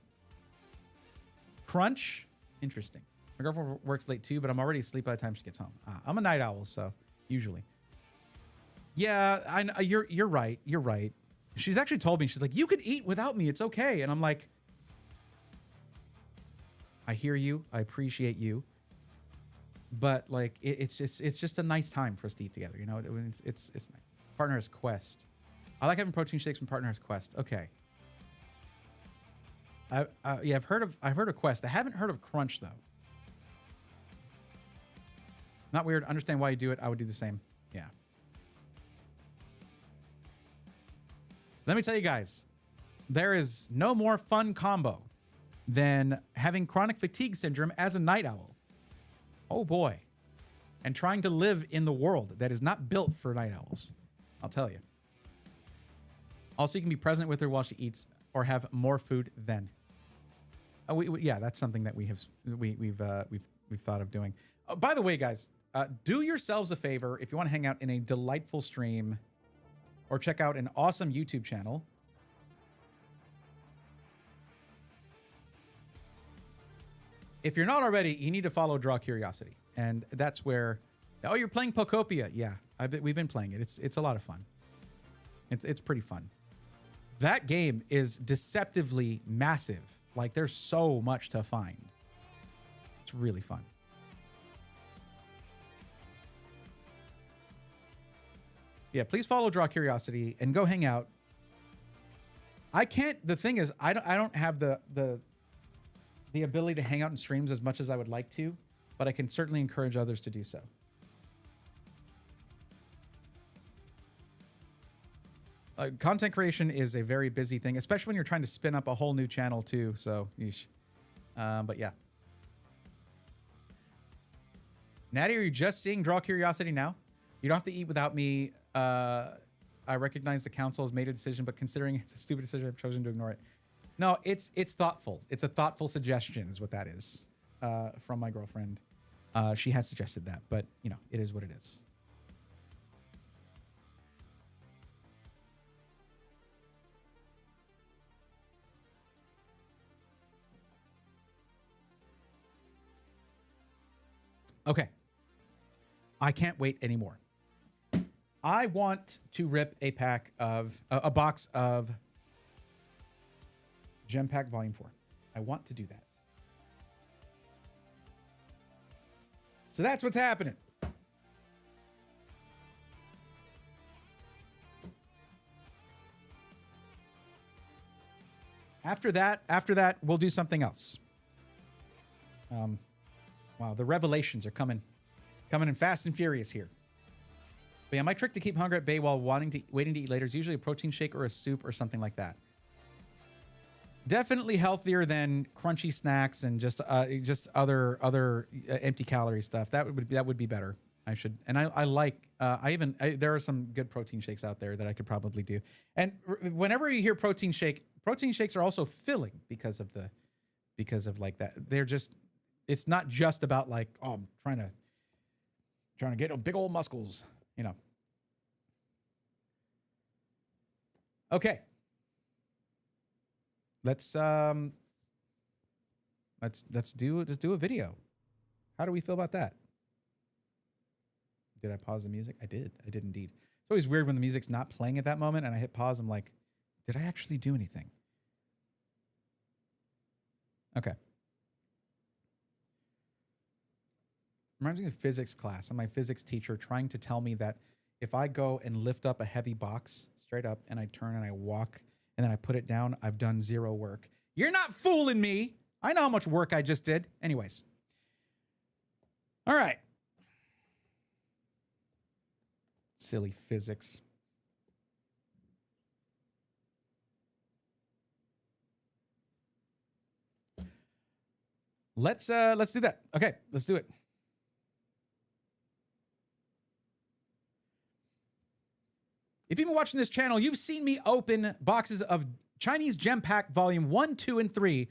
Crunch? Interesting. My girlfriend works late too, but I'm already asleep by the time she gets home. I'm a night owl, so usually. Yeah, I know, you're right. You're right. She's actually told me, she's like, you could eat without me. It's okay. And I'm like, I hear you. I appreciate you. But like, it's just a nice time for us to eat together. You know, it's nice. Partner's Quest. I like having protein shakes from Partner's Quest. Okay. Yeah, I've heard of Quest. I haven't heard of Crunch though. Not weird. Understand why you do it. I would do the same. Yeah. Let me tell you guys, there is no more fun combo than having chronic fatigue syndrome as a night owl. Oh boy. And trying to live in the world that is not built for night owls. I'll tell you. Also, you can be present with her while she eats or have more food then. Yeah, that's something that we've thought of doing. By the way, guys, do yourselves a favor if you want to hang out in a delightful stream or check out an awesome YouTube channel. If you're not already, you need to follow Draw Curiosity, and that's where. Oh, you're playing Pokopia? Yeah, we've been playing it. It's a lot of fun. It's pretty fun. That game is deceptively massive. Like there's so much to find. It's really fun. Yeah, please follow Draw Curiosity and go hang out. I can't. The thing is, I don't have the ability to hang out in streams as much as I would like to, but I can certainly encourage others to do so. Content creation is a very busy thing, especially when you're trying to spin up a whole new channel too. So, yeesh. But yeah. Natty, are you just seeing Draw Curiosity now? You don't have to eat without me. I recognize the council has made a decision, but considering it's a stupid decision, I've chosen to ignore it. No, it's thoughtful. It's a thoughtful suggestion is what that is from my girlfriend. She has suggested that, but you know, it is what it is. Okay. I can't wait anymore. I want to rip a pack of a box of Gem Pack Volume 4. I want to do that. So that's what's happening. After that, we'll do something else. Wow, the revelations are coming in fast and furious here. But yeah, my trick to keep hunger at bay while waiting to eat later is usually a protein shake or a soup or something like that. Definitely healthier than crunchy snacks and just other empty calorie stuff. That would be better. I like there are some good protein shakes out there that I could probably do. And whenever you hear protein shake protein shakes are also filling because of like that. They're just, it's not just about like, oh, I'm trying to get big old muscles, you know. Okay. Let's do a video. How do we feel about that? Did I pause the music? I did indeed. It's always weird when the music's not playing at that moment and I hit pause. I'm like, did I actually do anything? Okay. Reminds me of physics class and my physics teacher trying to tell me that if I go and lift up a heavy box straight up and I turn and I walk and then I put it down, I've done zero work. You're not fooling me. I know how much work I just did. Anyways. All right. Silly physics. Let's do that. Okay, let's do it. If you've been watching this channel, you've seen me open boxes of Chinese Gem Pack Volume 1, 2, and 3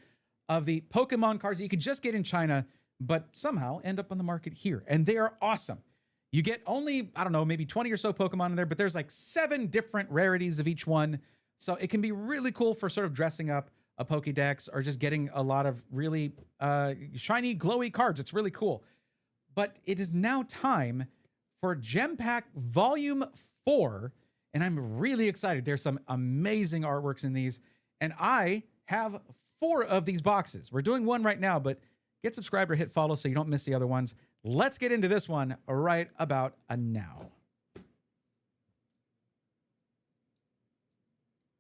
of the Pokemon cards that you could just get in China, but somehow end up on the market here. And they are awesome. You get only, I don't know, maybe 20 or so Pokemon in there, but there's like 7 different rarities of each one. So it can be really cool for sort of dressing up a Pokédex or just getting a lot of really shiny, glowy cards. It's really cool. But it is now time for Gem Pack Volume 4. And I'm really excited. There's some amazing artworks in these. And I have 4 of these boxes. We're doing one right now, but get subscribed or hit follow so you don't miss the other ones. Let's get into this one right about now.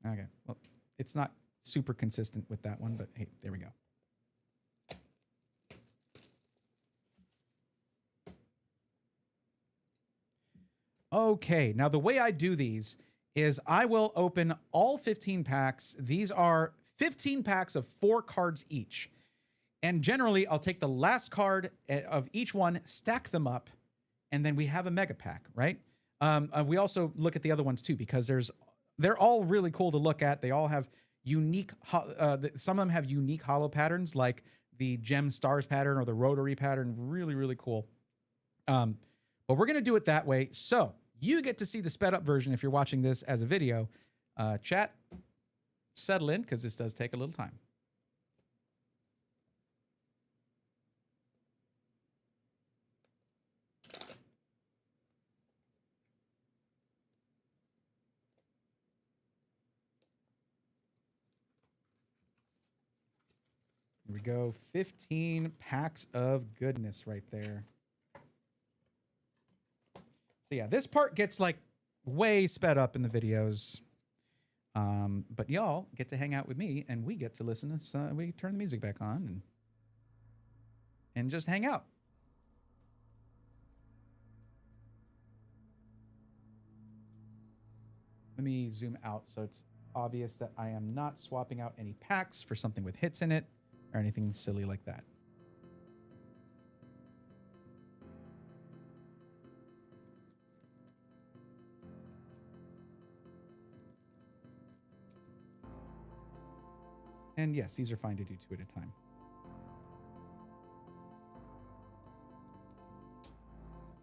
Okay, well, it's not super consistent with that one, but hey, there we go. Okay, now the way I do these is I will open all 15 packs. These are 15 packs of 4 cards each. And generally, I'll take the last card of each one, stack them up, and then we have a mega pack, right? We also look at the other ones too, because they're all really cool to look at. They all have unique, some of them have unique holo patterns, like the Gem Stars pattern or the Rotary pattern. Really, really cool. But we're going to do it that way. So you get to see the sped up version if you're watching this as a video. Chat, settle in, because this does take a little time. Here we go. 15 packs of goodness right there. So yeah, this part gets like way sped up in the videos. But y'all get to hang out with me and we get to listen to, we turn the music back on and just hang out. Let me zoom out so it's obvious that I am not swapping out any packs for something with hits in it or anything silly like that. And yes, these are fine to do 2 at a time.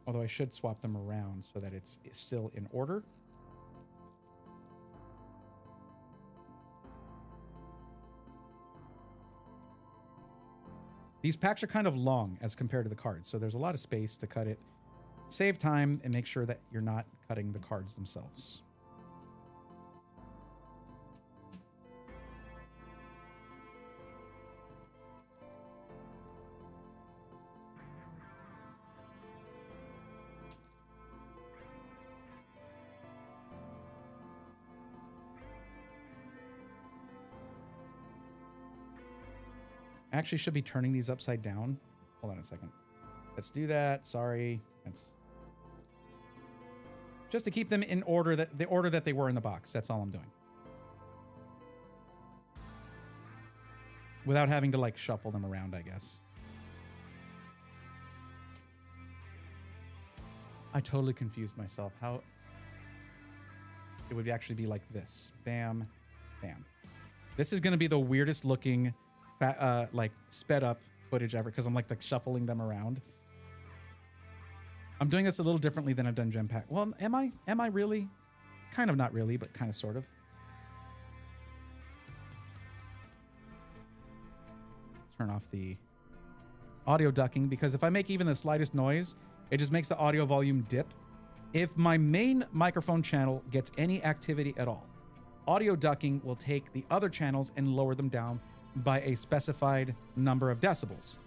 Although I should swap them around so that it's still in order. These packs are kind of long as compared to the cards, so there's a lot of space to cut it. Save time and make sure that you're not cutting the cards themselves. I actually should be turning these upside down. Hold on a second. Let's do that. Sorry. That's just to keep them in order, that the order that they were in the box. That's all I'm doing. Without having to like shuffle them around, I guess. I totally confused myself. How it would actually be like this. Bam, bam. This is going to be the weirdest looking, like sped up footage ever because I'm like shuffling them around. I'm doing this a little differently than I've done Gem Pack. Well, am I? Am I really? Kind of not really, but kind of sort of. Turn off the audio ducking because if I make even the slightest noise, it just makes the audio volume dip. If my main microphone channel gets any activity at all, audio ducking will take the other channels and lower them down by a specified number of decibels.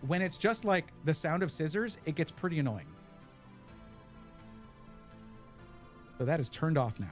When it's just like the sound of scissors, it gets pretty annoying. So that is turned off now.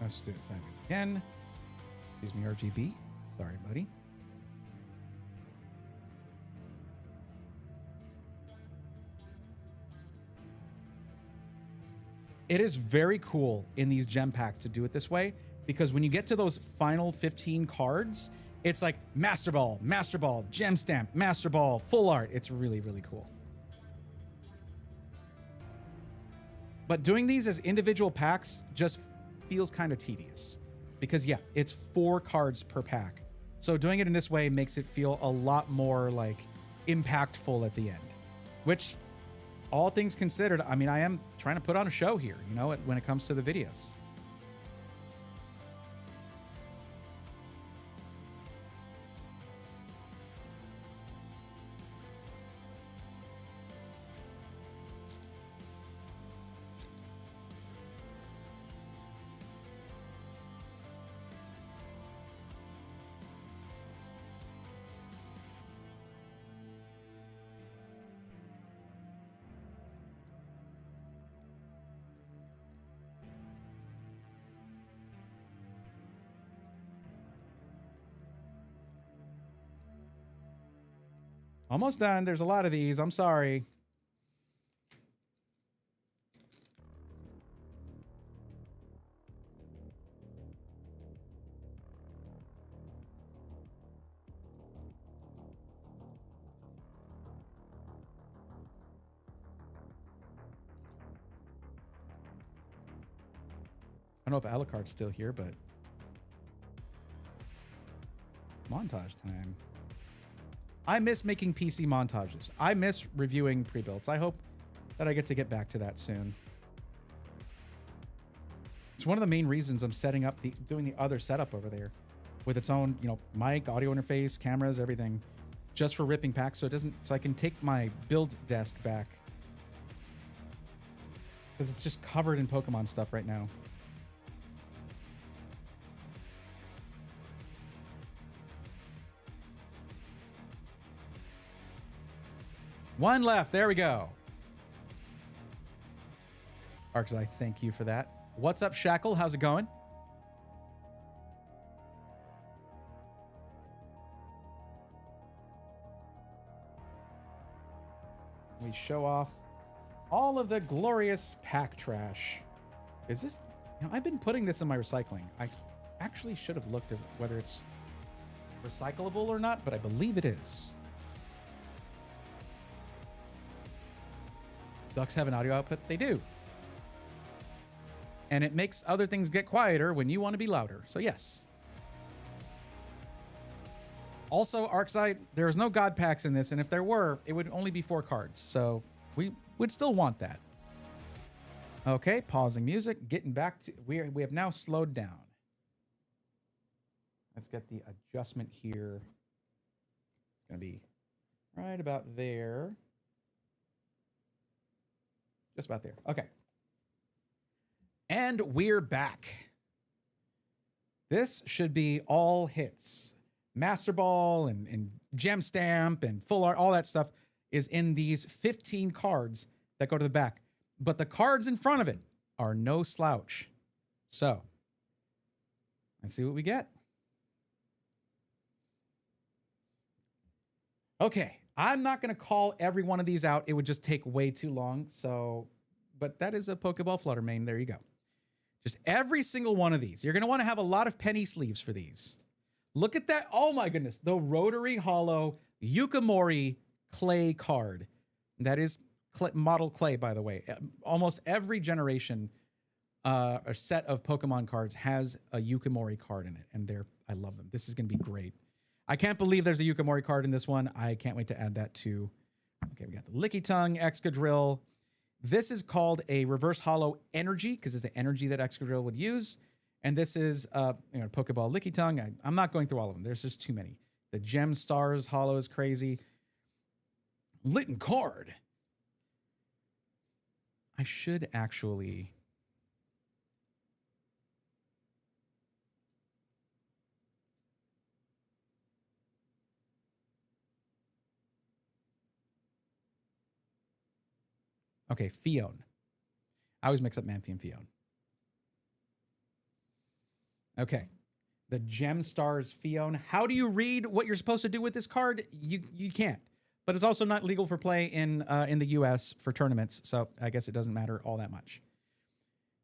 Let's do it sideways again. Excuse me, RGB. Sorry, buddy. It is very cool in these gem packs to do it this way because when you get to those final 15 cards, it's like Master Ball, Gem Stamp, Master Ball, Full Art. It's really, really cool. But doing these as individual packs just feels kind of tedious because yeah, it's 4 cards per pack. So doing it in this way makes it feel a lot more like impactful at the end, which all things considered, I mean, I am trying to put on a show here, you know, when it comes to the videos. Almost done. There's a lot of these. I'm sorry. I don't know if Alucard's still here, but montage time. I miss making PC montages. I miss reviewing pre-builds. I hope that I get back to that soon. It's one of the main reasons I'm setting up doing the other setup over there with its own, you know, mic, audio interface, cameras, everything, just for ripping packs so I can take my build desk back. Because it's just covered in Pokemon stuff right now. One left. There we go. Arxai, thank you for that. What's up, Shackle? How's it going? We show off all of the glorious pack trash. Is this... You know, I've been putting this in my recycling. I actually should have looked at whether it's recyclable or not, but I believe it is. Ducks have an audio output? They do. And it makes other things get quieter when you want to be louder. So yes. Also, Arxai, there's no god packs in this, and if there were, it would only be 4 cards. So we would still want that. Okay, pausing music, getting back to... We have now slowed down. Let's get the adjustment here. It's going to be right about there. Just about there. Okay. And we're back. This should be all hits. Master Ball and Gem Stamp and Full Art, all that stuff is in these 15 cards that go to the back. But the cards in front of it are no slouch. So Let's see what we get. Okay, I'm not going to call every one of these out. It would just take way too long. So, but that is a Pokeball Flutter Mane. There you go. Just every single one of these. You're going to want to have a lot of penny sleeves for these. Look at that. Oh my goodness. The Rotary Hollow Yukimori clay card. That is model clay, by the way. Almost every generation or set of Pokemon cards has a Yukimori card in it. And I love them. This is going to be great. I can't believe there's a Yukimori card in this one. I can't wait to add that to. Okay, we got the Licky Tongue, Excadrill. This is called a Reverse Hollow Energy because it's the energy that Excadrill would use. And this is Pokeball Licky Tongue. I'm not going through all of them. There's just too many. The Gem Stars Hollow is crazy. Litten card. I should actually. Okay, Fion. I always mix up Manphy and Fion. Okay. The Gem Stars Fion. How do you read what you're supposed to do with this card? You can't. But it's also not legal for play in the US for tournaments, so I guess it doesn't matter all that much.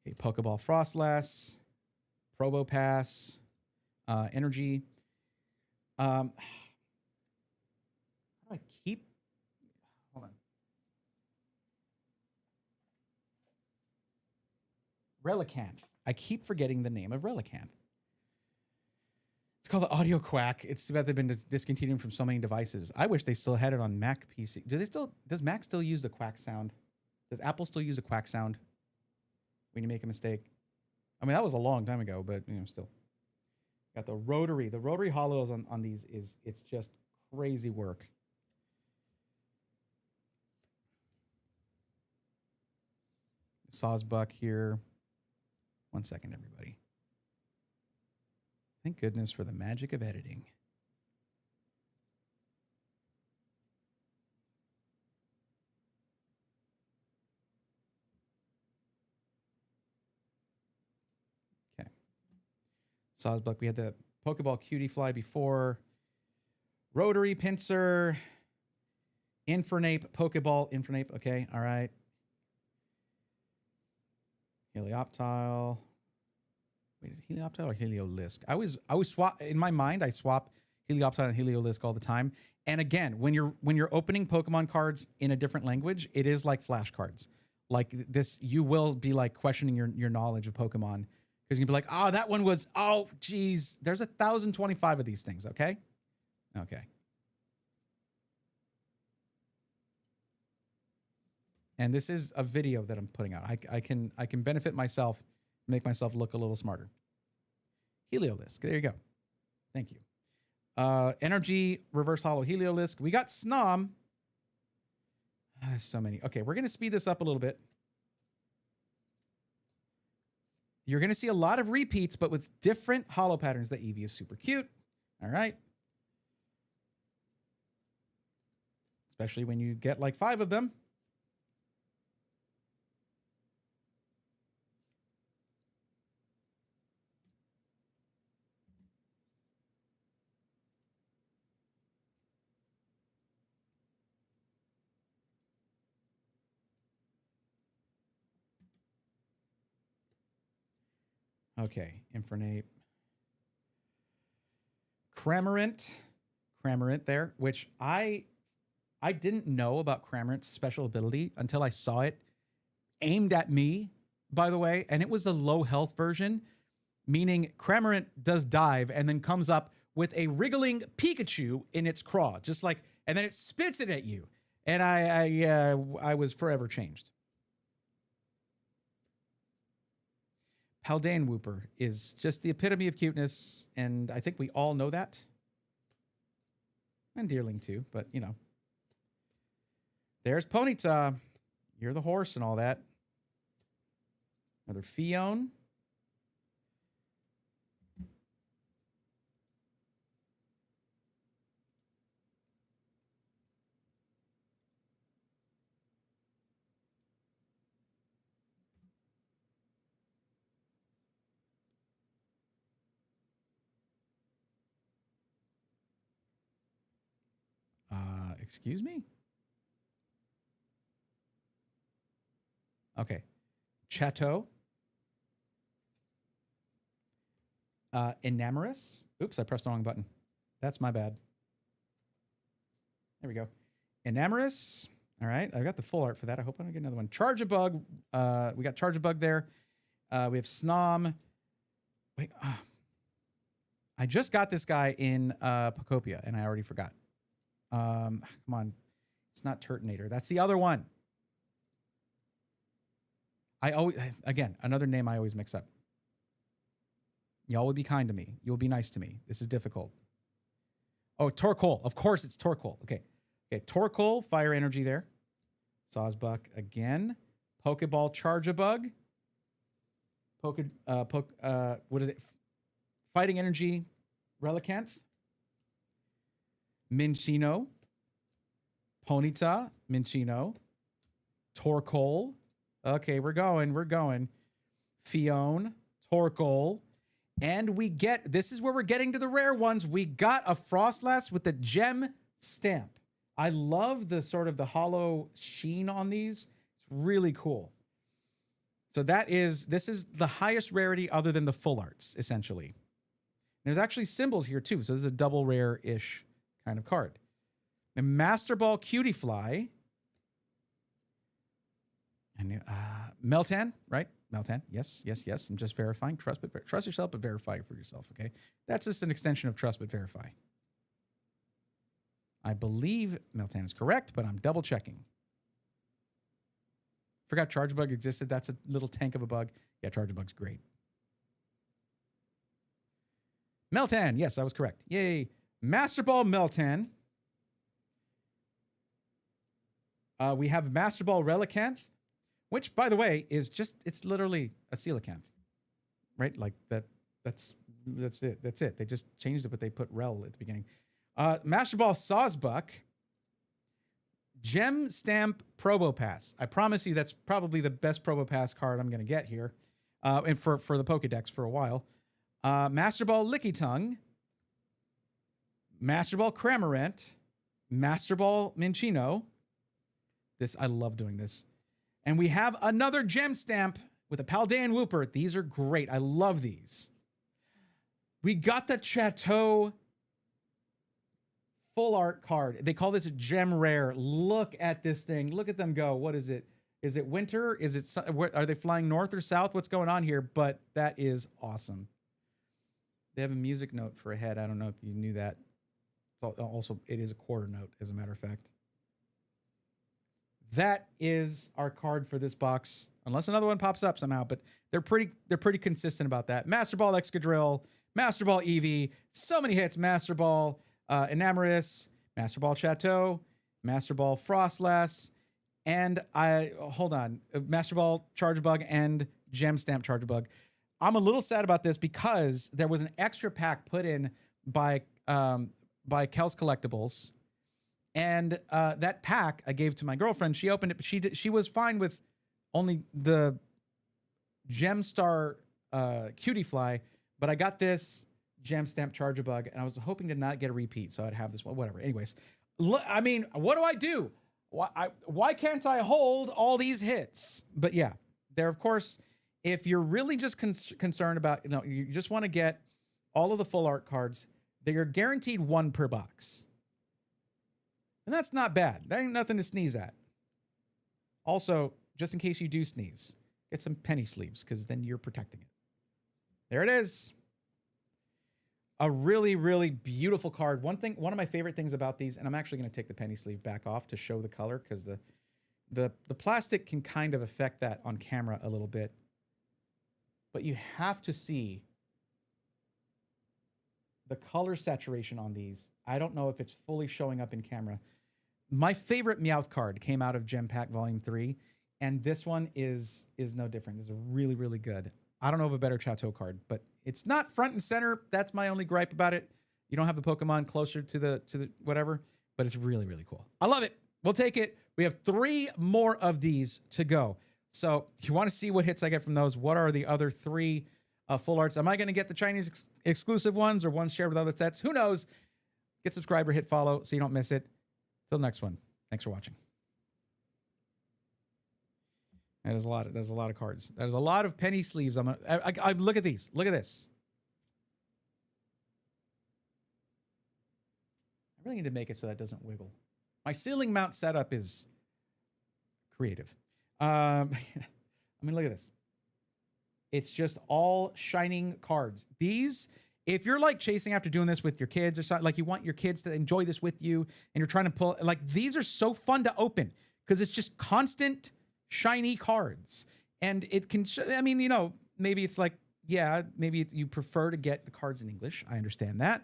Okay, Pokeball Frostlass, Probopass, Energy. How do I keep? Hold on. Relicanth. I keep forgetting the name of Relicanth. It's called the Audio Quack. It's about they've been discontinued from so many devices. I wish they still had it on Mac PC. Does Mac still use the quack sound? Does Apple still use the quack sound when you make a mistake? I mean, that was a long time ago, but still. Got the Rotary. The Rotary Hollows on these it's just crazy work. Sawsbuck here. 1 second, everybody. Thank goodness for the magic of editing. Okay. Sawsbuck. We had the Pokeball Cutie Fly before. Rotary Pinsir. Infernape. Pokeball Infernape. Okay. All right. Helioptile. Wait, is it Helioptile or Heliolisk? I always swap in my mind. I swap Helioptile and Heliolisk all the time. And again, when you're opening Pokemon cards in a different language, it is like flashcards. Like this, you will be like questioning your knowledge of Pokemon because you'll be like, oh, that one was, oh, geez, there's 1,025 of these things. Okay. Okay. And this is a video that I'm putting out. I can benefit myself, make myself look a little smarter. Heliolisk. There you go. Thank you. Energy, Reverse Hollow Heliolisk. We got Snom. So many. Okay, we're going to speed this up a little bit. You're going to see a lot of repeats, but with different hollow patterns. The Eevee is super cute. All right. Especially when you get like 5 of them. Okay, Infernape. Cramorant there, which I didn't know about Cramorant's special ability until I saw it aimed at me, by the way, and it was a low health version, meaning Cramorant does dive and then comes up with a wriggling Pikachu in its craw, just like, and then it spits it at you. And I was forever changed. Paldean Wooper is just the epitome of cuteness, and I think we all know that. And Deerling too, but There's Ponyta. You're the horse and all that. Another Fion. Excuse me? Okay. Chateau. Enamorous. Oops, I pressed the wrong button. That's my bad. There we go. Enamorous. All right, I got the full art for that. I hope I don't get another one. Charge a Bug. We got Charge a Bug there. We have Snom. Wait, I just got this guy in Pocopia, and I already forgot. Come on. It's not Turtonator. That's the other one. Again, another name I always mix up. Y'all will be kind to me. You'll be nice to me. This is difficult. Oh, Torkoal. Of course it's Torkoal. Okay. Okay, Torkoal, fire energy there. Sawsbuck again. Pokeball, Charge a Bug. What is it? Fighting energy, Relicanth. Minchino. Ponyta, Minchino. Torkoal. Okay, we're going. Fione, Torkoal. And we get, this is where we're getting to the rare ones. We got a Frostlass with the gem stamp. I love the sort of the hollow sheen on these. It's really cool. So this is the highest rarity other than the full arts, essentially. There's actually symbols here too. So this is a double rare-ish kind of card. The Master Ball Cutie Fly. And Meltan, right? Meltan, yes. I'm just verifying. Trust yourself, but verify for yourself, okay? That's just an extension of trust but verify. I believe Meltan is correct, but I'm double checking. Forgot Charge Bug existed. That's a little tank of a bug. Yeah, Charge Bug's great. Meltan, yes, I was correct. Yay. Master Ball Meltan. We have Master Ball Relicanth, which, by the way, is just, it's literally a coelacanth, right? Like that's it. They just changed it, but they put rel at the beginning. Master Ball Sawsbuck. Gem Stamp Probopass. I promise you that's probably the best Probopass card I'm going to get here. And for the Pokedex for a while. Master Ball Licky Tongue. Master Ball Cramorant. Master Ball Minchino. I love doing this. And we have another gem stamp with a Paldean Wooper. These are great. I love these. We got the Chateau full art card. They call this a gem rare. Look at this thing. Look at them go. What is it? Is it winter? Is it? Are they flying north or south? What's going on here? But that is awesome. They have a music note for a head. I don't know if you knew that. It's also, it is a quarter note, as a matter of fact. That is our card for this box, unless another one pops up somehow. But they're pretty consistent about that. Master Ball Excadrill, Master Ball Eevee, so many hits. Master Ball Enamorous, Master Ball Chateau, Master Ball Frostlass, and Master Ball Charge-a-Bug and Gem Stamp Charge-a-Bug. I'm a little sad about this because there was an extra pack put in by Kel's Collectibles. And that pack I gave to my girlfriend. She opened it, but she was fine with only the Gem Star Cutie Fly. But I got this Gem Stamp Charge-a-Bug, and I was hoping to not get a repeat, so I'd have this one. Whatever. Anyways, I mean, what do? Why can't I hold all these hits? But yeah, there, of course, if you're really just concerned about, you just want to get all of the full art cards, they are guaranteed one per box. And that's not bad. That ain't nothing to sneeze at. Also, just in case you do sneeze, get some penny sleeves, because then you're protecting it. There it is. A really, really beautiful card. One of my favorite things about these, and I'm actually going to take the penny sleeve back off to show the color, because the plastic can kind of affect that on camera a little bit. But you have to see the color saturation on these. I don't know if it's fully showing up in camera. My favorite Meowth card came out of Gem Pack Volume 3, and this one is no different. This is really, really good. I don't know of a better Chateau card, but it's not front and center. That's my only gripe about it. You don't have the Pokemon closer to the whatever, but it's really, really cool. I love it. We'll take it. We have 3 more of these to go. So if you want to see what hits I get from those, what are the other 3 full arts? Am I going to get the Chinese exclusive ones or ones shared with other sets? Who knows? Get subscribed or hit follow so you don't miss it. Till next one. Thanks for watching. That is a lot. There's a lot of cards. There's a lot of penny sleeves. I look at these. Look at this. I really need to make it so that doesn't wiggle. My ceiling mount setup is creative. I mean, look at this. It's just all shining cards. These, if you're like chasing after doing this with your kids or something, like you want your kids to enjoy this with you and you're trying to pull, like these are so fun to open because it's just constant shiny cards. And it can, I mean, you know, maybe it's like, yeah, maybe you prefer to get the cards in English. I understand that.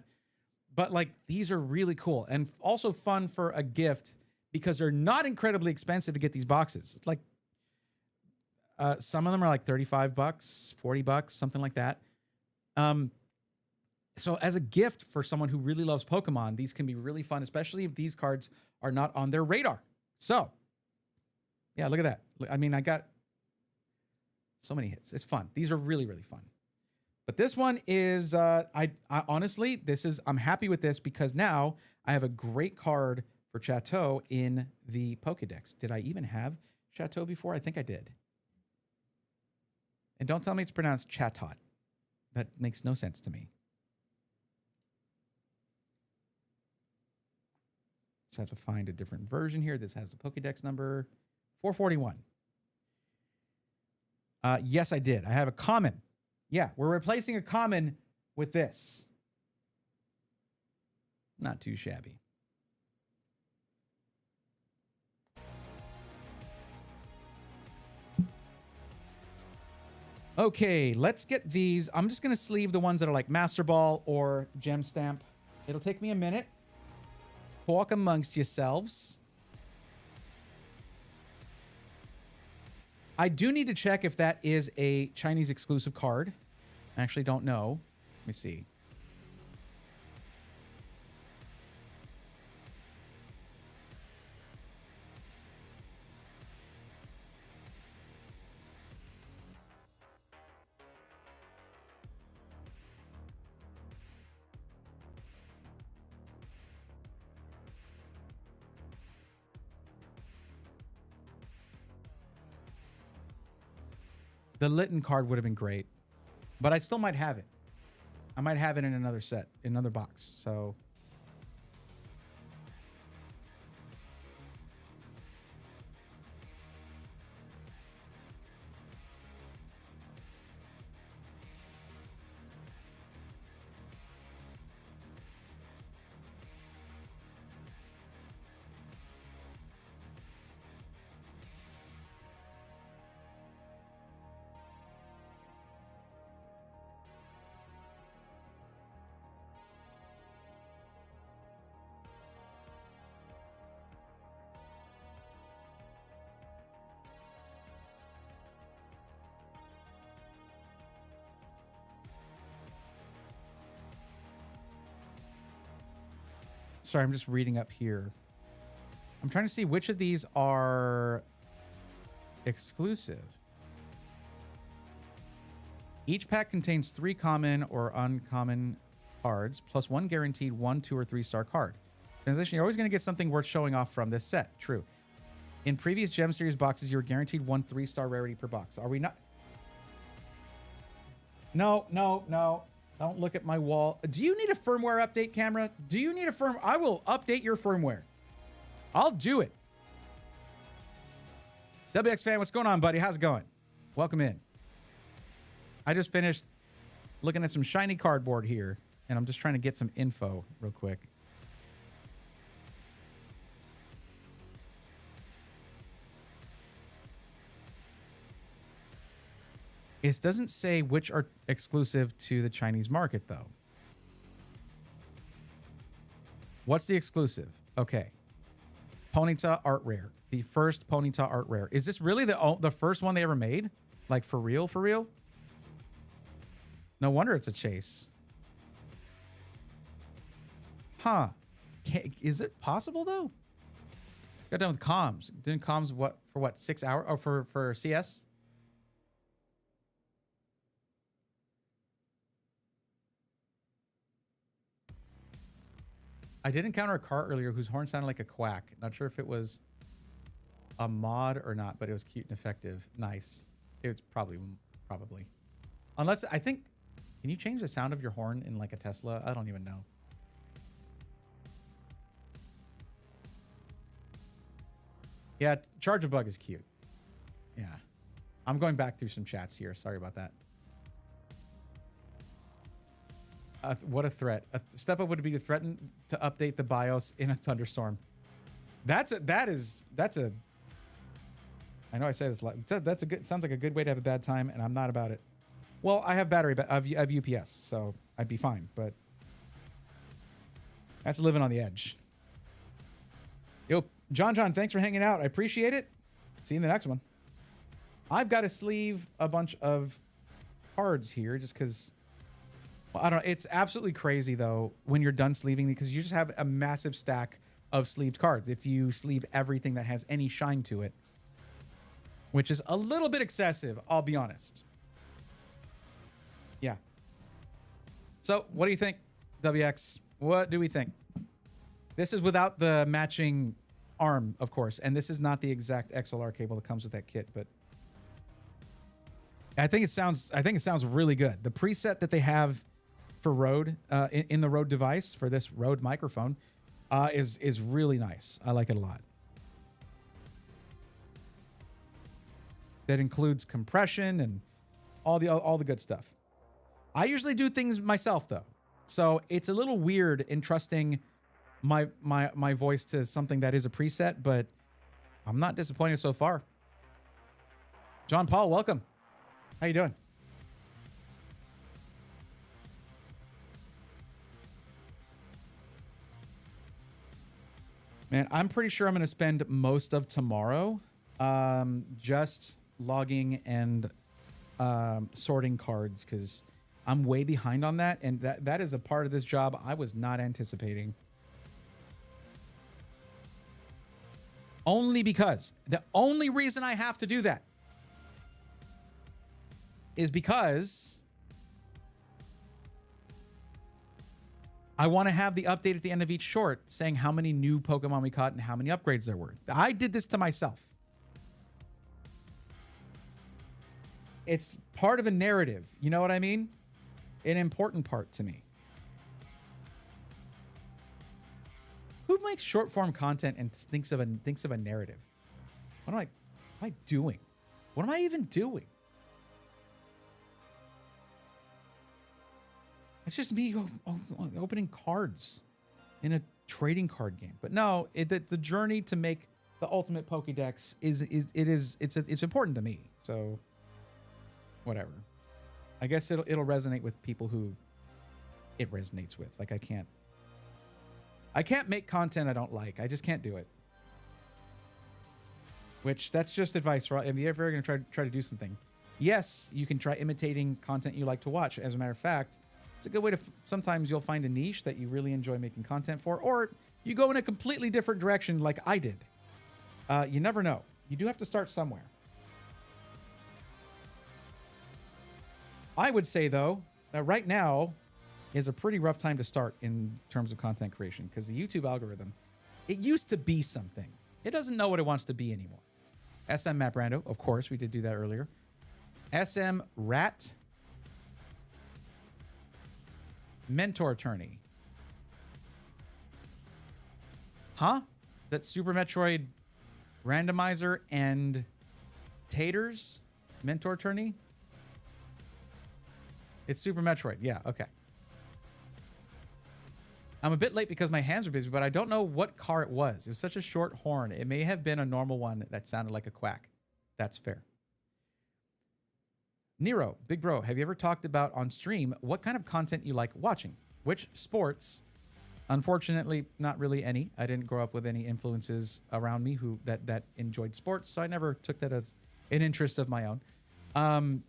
But like, these are really cool and also fun for a gift because they're not incredibly expensive to get these boxes. It's like, some of them are like 35 bucks, 40 bucks, something like that. So as a gift for someone who really loves Pokemon, these can be really fun, especially if these cards are not on their radar. So yeah, look at that. I mean, I got so many hits. It's fun. These are really, really fun. But this one is, I honestly, I'm happy with this because now I have a great card for Chateau in the Pokedex. Did I even have Chateau before? I think I did. And don't tell me it's pronounced Chatot. That makes no sense to me. Just have to find a different version here. This has the Pokedex number 441. Yes, I did. I have a common. Yeah, we're replacing a common with this. Not too shabby. Okay, let's get these. I'm just going to sleeve the ones that are like Master Ball or Gem Stamp. It'll take me a minute. Talk amongst yourselves. I do need to check if that is a Chinese exclusive card. I actually don't know. Let me see. The Litten card would have been great, but I still might have it. I might have it in another set, in another box. So sorry, I'm just reading up here. I'm trying to see which of these are exclusive. Each pack contains 3 common or uncommon cards, plus 1 guaranteed 1, 2, or 3-star card. Translation, you're always going to get something worth showing off from this set. True. In previous Gem Series boxes, you were guaranteed 1 3-star rarity per box. Are we not? No, no, no. Don't look at my wall. Do you need a firmware update, camera? Do you need a firm? I will update your firmware. I'll do it. WX fan, what's going on, buddy? How's it going? Welcome in. I just finished looking at some shiny cardboard here, and I'm just trying to get some info real quick. It doesn't say which are exclusive to the Chinese market, though. What's the exclusive? Okay. Ponyta Art Rare. The first Ponyta Art Rare. Is this really the first one they ever made? Like, for real, for real? No wonder it's a chase. Huh. Is it possible, though? Got done with comms. Didn't comms what, for what, 6 hours? Oh, for CS? I did encounter a car earlier whose horn sounded like a quack. Not sure if it was a mod or not, but it was cute and effective. Nice. It's probably. Unless, I think, can you change the sound of your horn in like a Tesla? I don't even know. Yeah, Charge a Bug is cute. Yeah. I'm going back through some chats here. Sorry about that. What a threat. A step up would be to threaten to update the BIOS in a thunderstorm. That's a I know I say this a lot. That's a good, sounds like a good way to have a bad time, and I'm not about it. Well, I have battery of UPS, so I'd be fine, but that's living on the edge. Yo, John, thanks for hanging out. I appreciate it. See you in the next one. I've got to sleeve a bunch of cards here just because, well, I don't know. It's absolutely crazy, though, when you're done sleeving, because you just have a massive stack of sleeved cards if you sleeve everything that has any shine to it, which is a little bit excessive, I'll be honest. Yeah. So what do you think, WX? What do we think? This is without the matching arm, of course, and this is not the exact XLR cable that comes with that kit, but I think it sounds really good. The preset that they have for Rode in the Rode device for this Rode microphone is really nice. I like it a lot. That includes compression and all the good stuff. I usually do things myself though, so it's a little weird entrusting my voice to something that is a preset, but I'm not disappointed so far. John Paul, welcome. How you doing? Man, I'm pretty sure I'm going to spend most of tomorrow just logging and sorting cards, because I'm way behind on that, and that is a part of this job I was not anticipating. Only because the only reason I have to do that is because I want to have the update at the end of each short saying how many new Pokemon we caught and how many upgrades there were. I did this to myself. It's part of a narrative. You know what I mean? An important part to me. Who makes short form content and thinks of a narrative? What am I doing? What am I even doing? It's just me opening cards in a trading card game. But no, the journey to make the ultimate Pokédex it's important to me. So whatever. I guess it'll resonate with people who it resonates with. Like I can't make content I don't like. I just can't do it. Which that's just advice, right? If you're ever going to try to do something, yes, you can try imitating content you like to watch. As a matter of fact, it's a good way to, sometimes you'll find a niche that you really enjoy making content for, or you go in a completely different direction like I did. You never know. You do have to start somewhere. I would say, though, that right now is a pretty rough time to start in terms of content creation, because the YouTube algorithm, it used to be something. It doesn't know what it wants to be anymore. SM Matt Brando, of course, we did do that earlier. SM Rat. Mentor Attorney. Huh? Is that Super Metroid Randomizer and Taters? Mentor Attorney? It's Super Metroid. Yeah, okay. I'm a bit late because my hands are busy, but I don't know what car it was. It was such a short horn. It may have been a normal one that sounded like a quack. That's fair. Nero, big bro, have you ever talked about on stream what kind of content you like watching? Which sports? Unfortunately, not really any. I didn't grow up with any influences around me who that enjoyed sports, so I never took that as an interest of my own.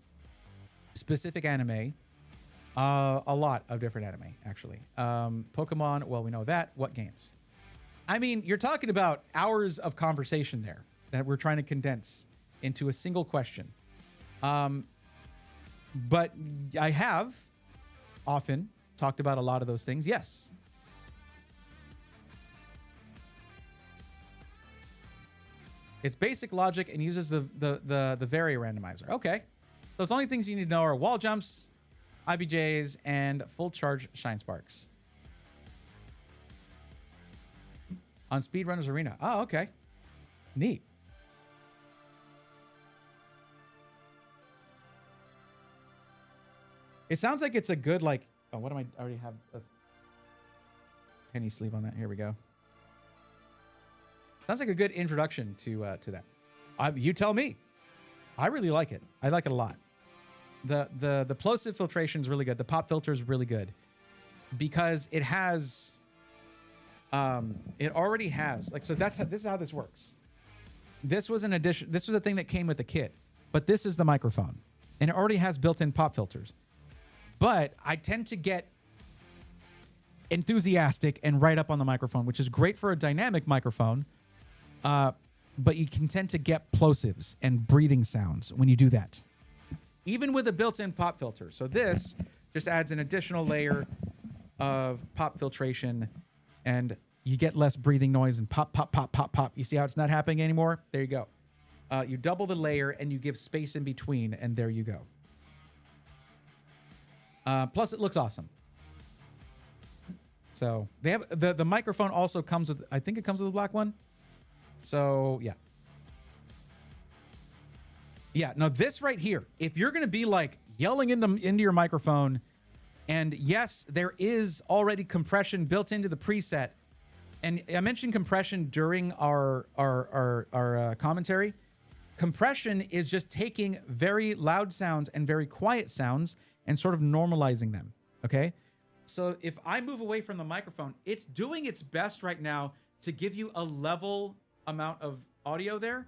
Specific anime, a lot of different anime, actually. Pokemon, well, we know that. What games? I mean, you're talking about hours of conversation there that we're trying to condense into a single question. But I have often talked about a lot of those things. Yes. It's basic logic and uses the vary randomizer. Okay. So it's only things you need to know are wall jumps, IBJs, and full charge shine sparks. On Speedrunners Arena. Oh, okay. Neat. It sounds like it's a good, like, oh, what am I already have a penny sleeve on that. Here we go. Sounds like a good introduction to that. You tell me. I really like it. I like it a lot. The plosive filtration is really good. The pop filter is really good because it has, it already has, like, so this is how this works. This was an addition. This was a thing that came with the kit, but this is the microphone and it already has built-in pop filters. But I tend to get enthusiastic and right up on the microphone, which is great for a dynamic microphone. But you can tend to get plosives and breathing sounds when you do that, even with a built-in pop filter. So this just adds an additional layer of pop filtration and you get less breathing noise and pop, pop, pop, pop, pop. You see how it's not happening anymore? There you go. You double the layer and you give space in between and there you go. Plus it looks awesome. So they have the microphone also comes with, I think it comes with a black one. So yeah. Yeah, no, this right here, if you're going to be like yelling into your microphone, and yes, there is already compression built into the preset. And I mentioned compression during our commentary. Compression is just taking very loud sounds and very quiet sounds and sort of normalizing them, okay? So if I move away from the microphone, it's doing its best right now to give you a level amount of audio there.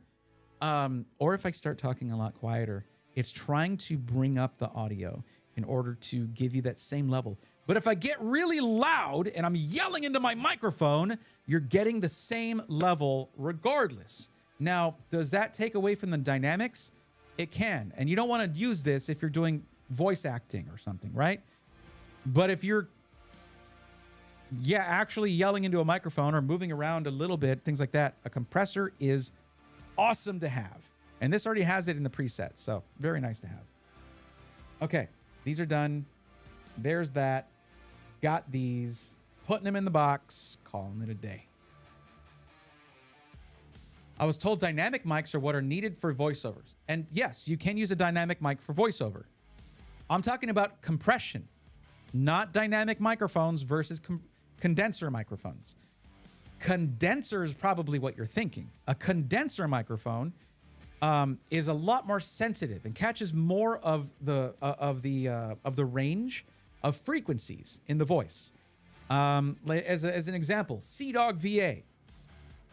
Or if I start talking a lot quieter, it's trying to bring up the audio in order to give you that same level. But if I get really loud and I'm yelling into my microphone, you're getting the same level regardless. Now, does that take away from the dynamics? It can. And you don't want to use this if you're doing voice acting or something, right? But if you're, actually yelling into a microphone or moving around a little bit, things like that, a compressor is awesome to have. And this already has it in the preset, so very nice to have. Okay, these are done. There's that. Got these. Putting them in the box. Calling it a day. I was told dynamic mics are what are needed for voiceovers. And yes, you can use a dynamic mic for voiceover. I'm talking about compression, not dynamic microphones versus condenser microphones. Condenser is probably what you're thinking. A condenser microphone is a lot more sensitive and catches more of the range of frequencies in the voice. As an example, CDawg VA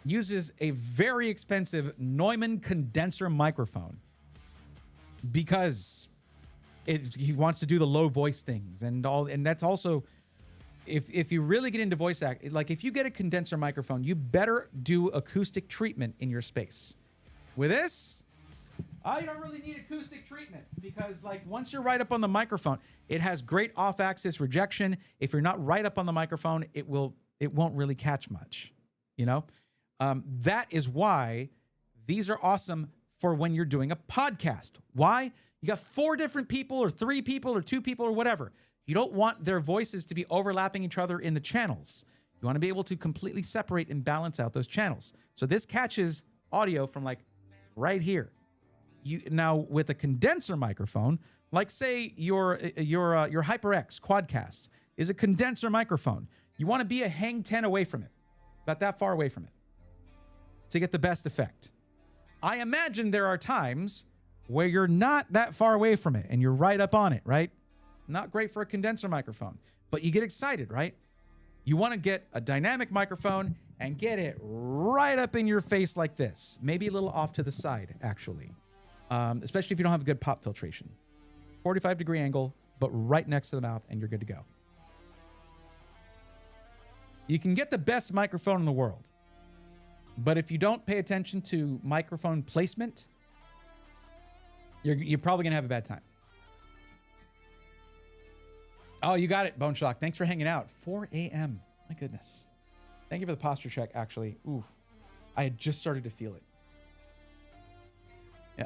uses a very expensive Neumann condenser microphone because he wants to do the low voice things and all, and that's also, if you really get into voice act, like if you get a condenser microphone, you better do acoustic treatment in your space. With this, you don't really need acoustic treatment because like once you're right up on the microphone, it has great off-axis rejection. If you're not right up on the microphone, it won't really catch much, you know? That is why these are awesome for when you're doing a podcast. Why? You got 4 different people or 3 people or 2 people or whatever. You don't want their voices to be overlapping each other in the channels. You want to be able to completely separate and balance out those channels. So this catches audio from like right here. Now with a condenser microphone, like say your HyperX Quadcast is a condenser microphone. You want to be a hang 10 away from it, about that far away from it, to get the best effect. I imagine there are times where you're not that far away from it and you're right up on it, right? Not great for a condenser microphone, but you get excited, right? You want to get a dynamic microphone and get it right up in your face like this. Maybe a little off to the side, actually. Especially if you don't have a good pop filtration. 45-degree angle, but right next to the mouth and you're good to go. You can get the best microphone in the world. But if you don't pay attention to microphone placement, you're probably going to have a bad time. Oh, you got it, Bone Shock. Thanks for hanging out. 4 a.m. My goodness. Thank you for the posture check, actually. Ooh, I had just started to feel it.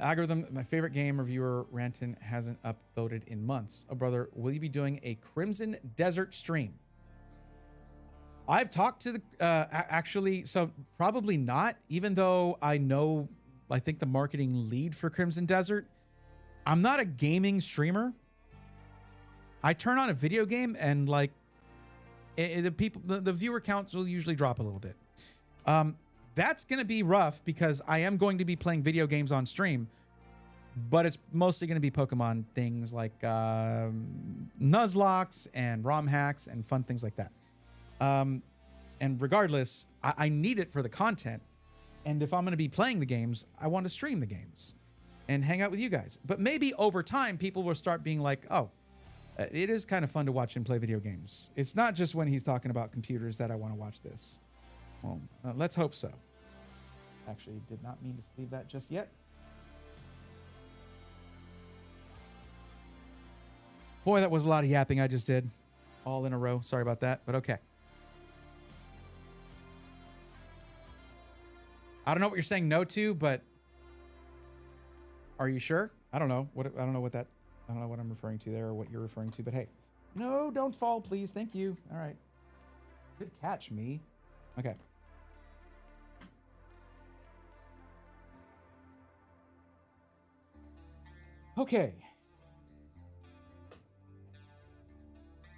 Algorithm, my favorite game reviewer, Ranton, hasn't uploaded in months. Oh, brother, will you be doing a Crimson Desert stream? I've talked to the, actually, so probably not, even though I think the marketing lead for Crimson Desert. I'm not a gaming streamer. I turn on a video game and like, the viewer counts will usually drop a little bit. That's going to be rough because I am going to be playing video games on stream, but it's mostly going to be Pokemon things like Nuzlocks and ROM hacks and fun things like that. And regardless, I need it for the content. And if I'm going to be playing the games, I want to stream the games and hang out with you guys. But maybe over time, people will start being like, oh, it is kind of fun to watch him play video games. It's not just when he's talking about computers that I want to watch this. Well, let's hope so. Actually, did not mean to leave that just yet. Boy, that was a lot of yapping I just did. All in a row. Sorry about that, but okay. I don't know what you're saying no to, but are you sure? I don't know. I don't know what I'm referring to there or what you're referring to, but hey. No, don't fall, please. Thank you. All right. Good catch, me. Okay. Okay.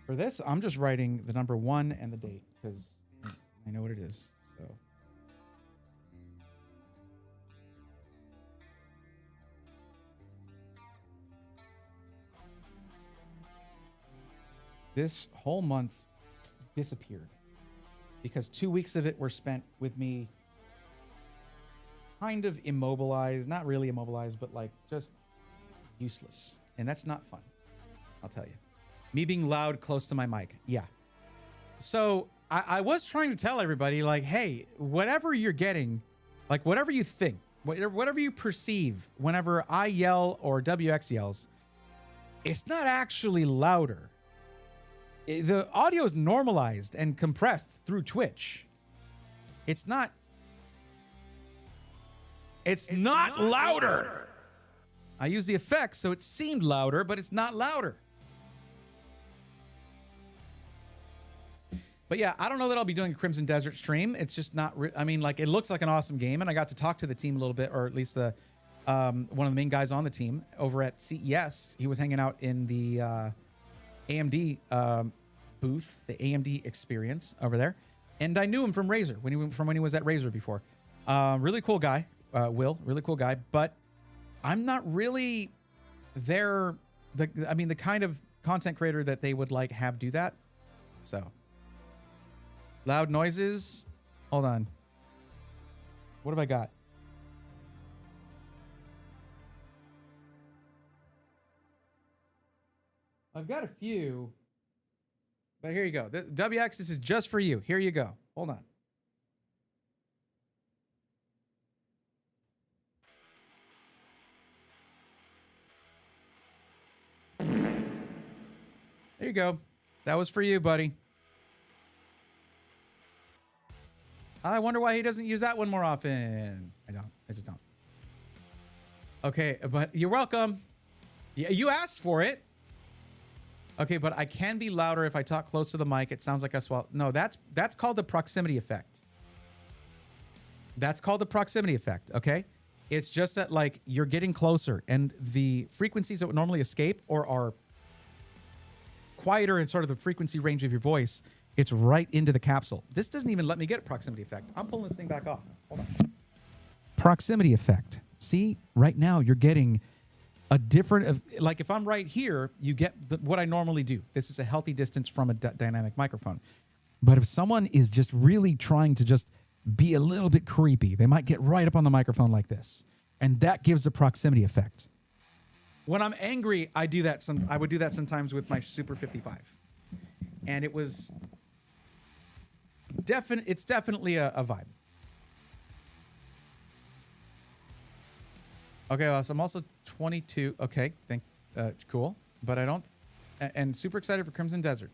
For this, I'm just writing the number 1 and the date because I know what it is. So. This whole month disappeared because 2 weeks of it were spent with me kind of immobilized, not really immobilized, but like just useless. And that's not fun. I'll tell you. Me being loud close to my mic. Yeah. So I was trying to tell everybody like, hey, whatever you're getting, like whatever you think, whatever you perceive whenever I yell or WX yells, it's not actually louder. The audio is normalized and compressed through Twitch. It's not louder. I use the effects so it seemed louder, but it's not louder. But yeah, I don't know that I'll be doing a Crimson Desert stream. It's just not, I mean, like, it looks like an awesome game, and I got to talk to the team a little bit, or at least the one of the main guys on the team over at CES. He was hanging out in the AMD booth, the AMD experience over there, and I knew him from Razer when he was at Razer before. Really cool guy, Will, really cool guy, but I'm not really the kind of content creator that they would like have do that. So loud noises. Hold on. What have I got? I've got a few, but here you go. The WX, this is just for you. Here you go. Hold on. There you go. That was for you, buddy. I wonder why he doesn't use that one more often. I just don't. Okay, but you're welcome. Yeah, you asked for it. Okay, but I can be louder if I talk close to the mic. It sounds like I swallow. No, that's called the proximity effect. That's called the proximity effect, okay? It's just that, like, you're getting closer, and the frequencies that would normally escape or are quieter in sort of the frequency range of your voice, it's right into the capsule. This doesn't even let me get a proximity effect. I'm pulling this thing back off. Hold on. Proximity effect. See, right now you're getting a different, like if I'm right here, you get what I normally do. This is a healthy distance from a dynamic microphone. But if someone is just really trying to just be a little bit creepy, they might get right up on the microphone like this. And that gives a proximity effect. When I'm angry, I do that. I would do that sometimes with my Super 55. And it was it's definitely a vibe. Okay, well, so I'm also 22. Okay, cool. But I don't, and super excited for Crimson Desert.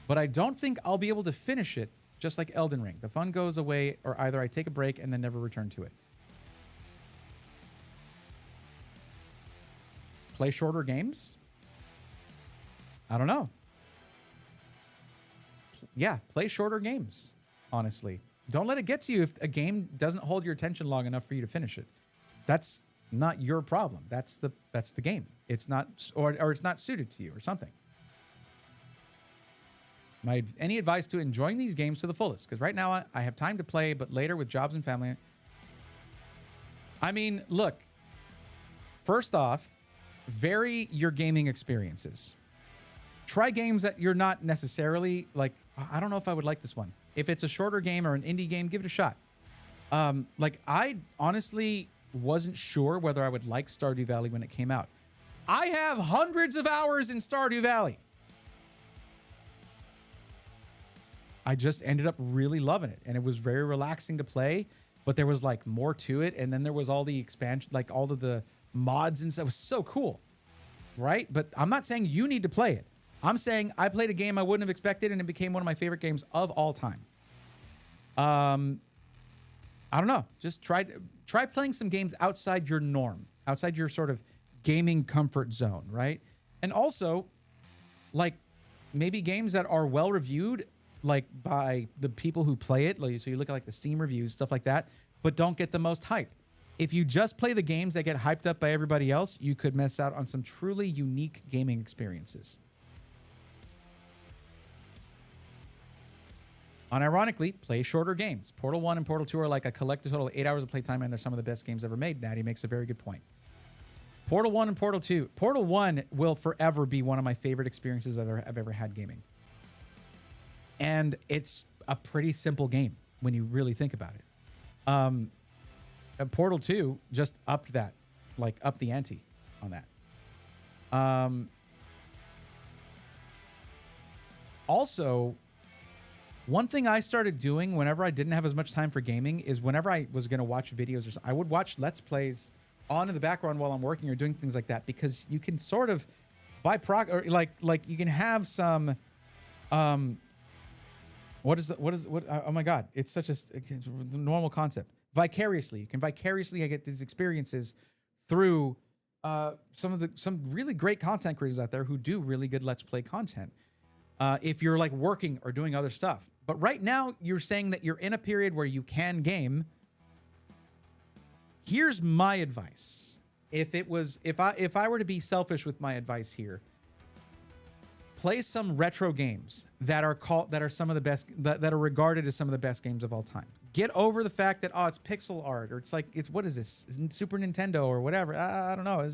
But I don't think I'll be able to finish it just like Elden Ring. The fun goes away, or either I take a break and then never return to it. Play shorter games? I don't know. Yeah, play shorter games, honestly. Don't let it get to you if a game doesn't hold your attention long enough for you to finish it. That's not your problem. That's the game. It's not, or it's not suited to you or something. Any advice to enjoying these games to the fullest? Because right now I have time to play, but later with jobs and family. I mean, look, first off, vary your gaming experiences. Try games that you're not necessarily like, I don't know if I would like this one. If it's a shorter game or an indie game, give it a shot. Like I honestly wasn't sure whether I would like Stardew Valley when it came out. I have hundreds of hours in Stardew Valley. I just ended up really loving it, and it was very relaxing to play, but there was like more to it. And then there was all the expansion, like all of the mods and stuff. It was so cool, right? But I'm not saying you need to play it. I'm saying I played a game I wouldn't have expected, and it became one of my favorite games of all time. I don't know. Just try playing some games outside your norm, outside your sort of gaming comfort zone, right? And also, like maybe games that are well reviewed, like by the people who play it. Like, so you look at like the Steam reviews, stuff like that, but don't get the most hype. If you just play the games that get hyped up by everybody else, you could miss out on some truly unique gaming experiences. Unironically, play shorter games. Portal 1 and Portal 2 are like a collective total of 8 hours of playtime, and they're some of the best games ever made. Natty makes a very good point. Portal 1 and Portal 2. Portal 1 will forever be one of my favorite experiences I've ever had gaming. And it's a pretty simple game when you really think about it. Portal 2 just upped that, like up the ante on that. Also, one thing I started doing whenever I didn't have as much time for gaming is whenever I was going to watch videos or something, I would watch Let's Plays on in the background while I'm working or doing things like that, because you can sort of or like you can have some, oh my God, it's such it's a normal concept. Vicariously, you can vicariously get these experiences through some really great content creators out there who do really good Let's Play content. If you're like working or doing other stuff. But right now you're saying that you're in a period where you can game. Here's my advice. If I were to be selfish with my advice here, play some retro games that are some of the best, that are regarded as some of the best games of all time. Get over the fact that, oh, it's pixel art, or it's like, what is this? Super Nintendo or whatever. I don't know.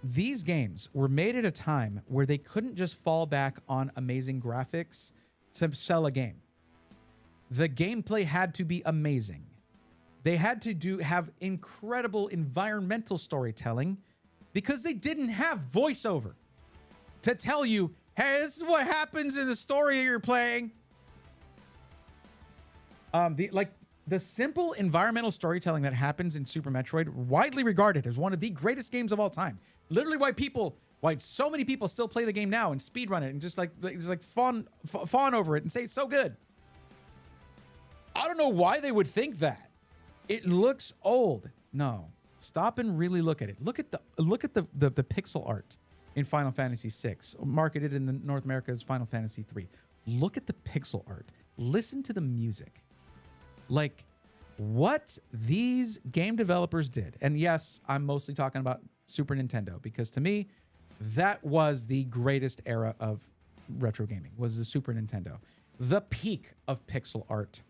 These games were made at a time where they couldn't just fall back on amazing graphics to sell a game. The gameplay had to be amazing. They had to have incredible environmental storytelling, because they didn't have voiceover to tell you, hey, this is what happens in the story you're playing. The simple environmental storytelling that happens in Super Metroid, widely regarded as one of the greatest games of all time. Literally why so many people still play the game now and speedrun it and just fawn over it and say it's so good. I don't know why they would think that. It looks old. No, stop and really look at it. Look at the pixel art in Final Fantasy VI, marketed in the North America as Final Fantasy III. Look at the pixel art. Listen to the music. Like, what these game developers did. And yes, I'm mostly talking about Super Nintendo, because to me, that was the greatest era of retro gaming, was the Super Nintendo. The peak of pixel art.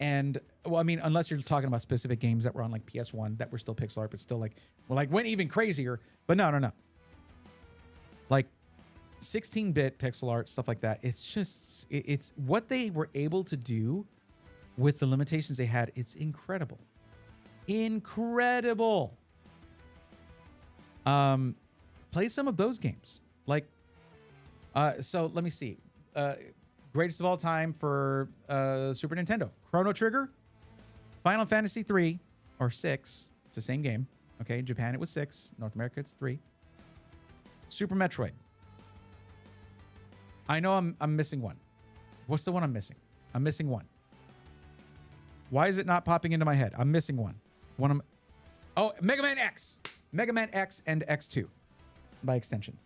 And, well, I mean, unless you're talking about specific games that were on like PS1 that were still pixel art, but still went even crazier. But no. Like 16-bit pixel art, stuff like that. It's just, it's what they were able to do with the limitations they had. It's incredible. Incredible. Play some of those games. Like, so let me see. Greatest of all time for Super Nintendo. Chrono Trigger, Final Fantasy 3 or 6. It's the same game. Okay, in Japan it was 6. North America it's 3. Super Metroid. I know I'm missing one. What's the one I'm missing? I'm missing one. Why is it not popping into my head? I'm missing one. Oh, Mega Man X. Mega Man X and X2 by extension.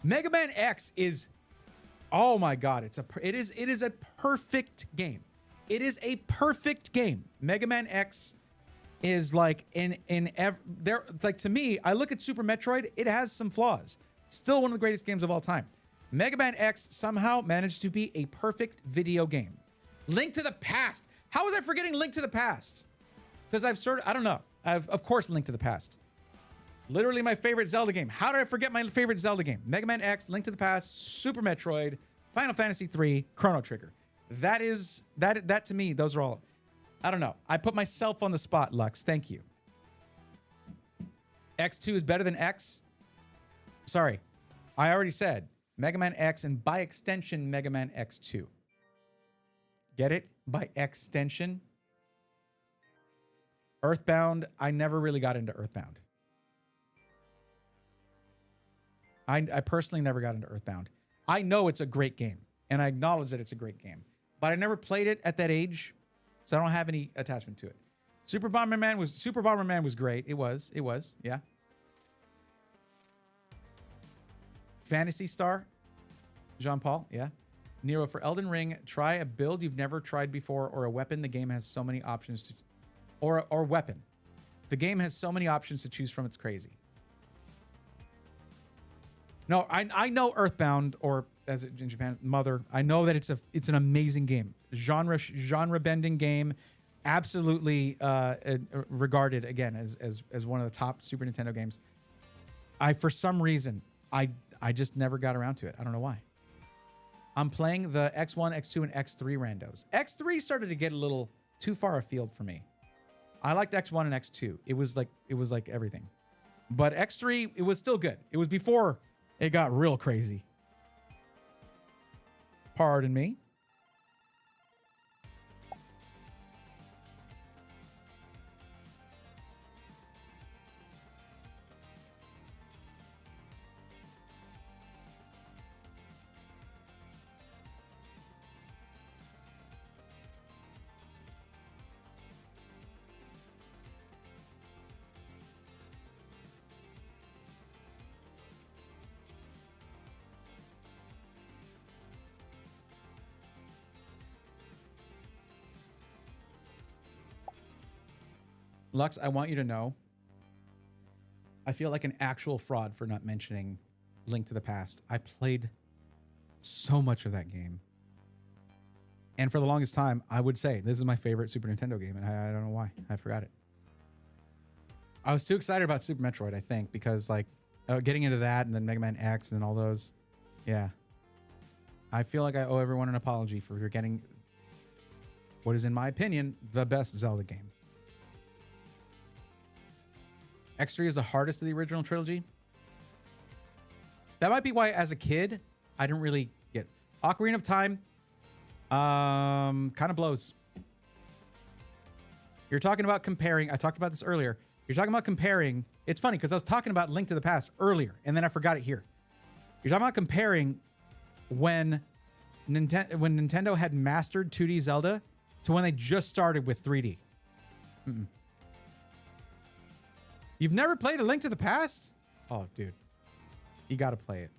Mega Man X is, oh my God, it is a perfect game. It is a perfect game. Mega Man X is like it's like, to me, I look at Super Metroid, it has some flaws. Still one of the greatest games of all time. Mega Man X somehow managed to be a perfect video game. Link to the Past. How was I forgetting Link to the Past? Because I don't know. Of course, Link to the Past. Literally my favorite Zelda game. How did I forget my favorite Zelda game? Mega Man X, Link to the Past, Super Metroid, Final Fantasy III, Chrono Trigger. That to me, those are all, I don't know. I put myself on the spot, Lux. Thank you. X2 is better than X. Sorry. I already said Mega Man X and by extension, Mega Man X2. Get it? By extension. Earthbound, I never really got into Earthbound. I personally never got into Earthbound. I know it's a great game, and I acknowledge that it's a great game, but I never played it at that age, so I don't have any attachment to it. Super Bomberman was great. It was, yeah. Phantasy Star, Jean-Paul, yeah. Nero, for Elden Ring, try a build you've never tried before or a weapon. The game has so many options to, or weapon. The game has so many options to choose from. It's crazy. No, I know Earthbound, or as in Japan, Mother. I know that it's an amazing game. Genre bending game, absolutely regarded again as one of the top Super Nintendo games. For some reason I just never got around to it. I don't know why. I'm playing the X1, X2, and X3 randos. X3 started to get a little too far afield for me. I liked X1 and X2. It was like everything. But X3, it was still good. It was before it got real crazy. Pardon me. Lux, I want you to know, I feel like an actual fraud for not mentioning Link to the Past. I played so much of that game. And for the longest time, I would say, this is my favorite Super Nintendo game, and I don't know why. I forgot it. I was too excited about Super Metroid, I think, because like getting into that and then Mega Man X and all those. Yeah. I feel like I owe everyone an apology for getting what is, in my opinion, the best Zelda game. X3 is the hardest of the original trilogy. That might be why, as a kid, I didn't really get Ocarina of Time. Kind of blows. You're talking about comparing. I talked about this earlier. You're talking about comparing. It's funny because I was talking about Link to the Past earlier, and then I forgot it here. You're talking about comparing when Nintendo had mastered 2D Zelda to when they just started with 3D. You've never played A Link to the Past? Oh, dude. You got to play it.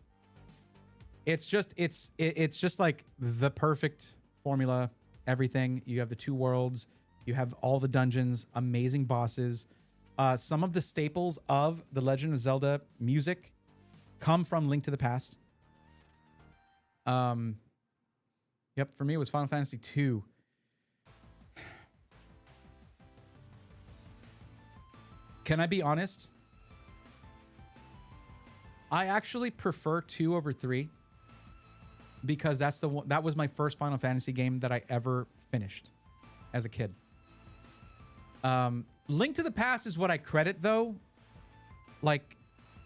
It's just like the perfect formula. Everything. You have the two worlds. You have all the dungeons, amazing bosses. Some of the staples of the Legend of Zelda music come from Link to the Past. Yep, for me it was Final Fantasy II. Can I be honest? I actually prefer 2 over 3 because that was my first Final Fantasy game that I ever finished as a kid. Link to the Past is what I credit, though. Like,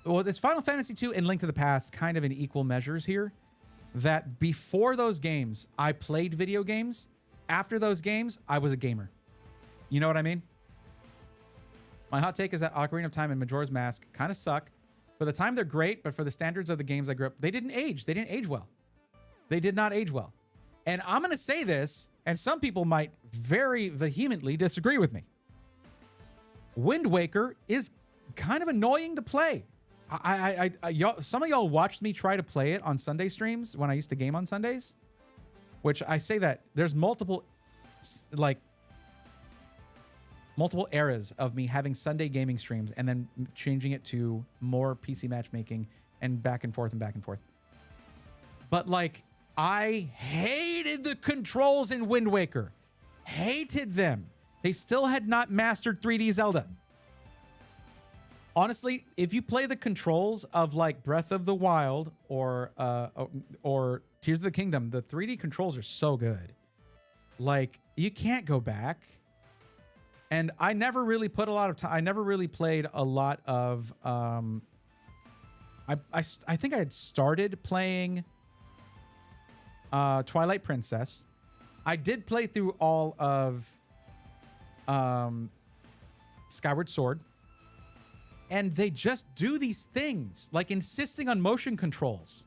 well, it's Final Fantasy II and Link to the Past kind of in equal measures here. That before those games, I played video games. After those games, I was a gamer. You know what I mean? My hot take is that Ocarina of Time and Majora's Mask kind of suck. For the time, they're great, but for the standards of the games I grew up, they didn't age. They didn't age well. They did not age well. And I'm going to say this, and some people might very vehemently disagree with me. Wind Waker is kind of annoying to play. Y'all, some of y'all watched me try to play it on Sunday streams when I used to game on Sundays, which I say that there's multiple eras of me having Sunday gaming streams and then changing it to more PC matchmaking and back and forth and back and forth. But like, I hated the controls in Wind Waker. Hated them. They still had not mastered 3D Zelda. Honestly, if you play the controls of like Breath of the Wild or Tears of the Kingdom, the 3D controls are so good. Like, you can't go back. And I never really put a lot of time. I never really played a lot of. I think I had started playing Twilight Princess. I did play through all of Skyward Sword. And they just do these things, like insisting on motion controls.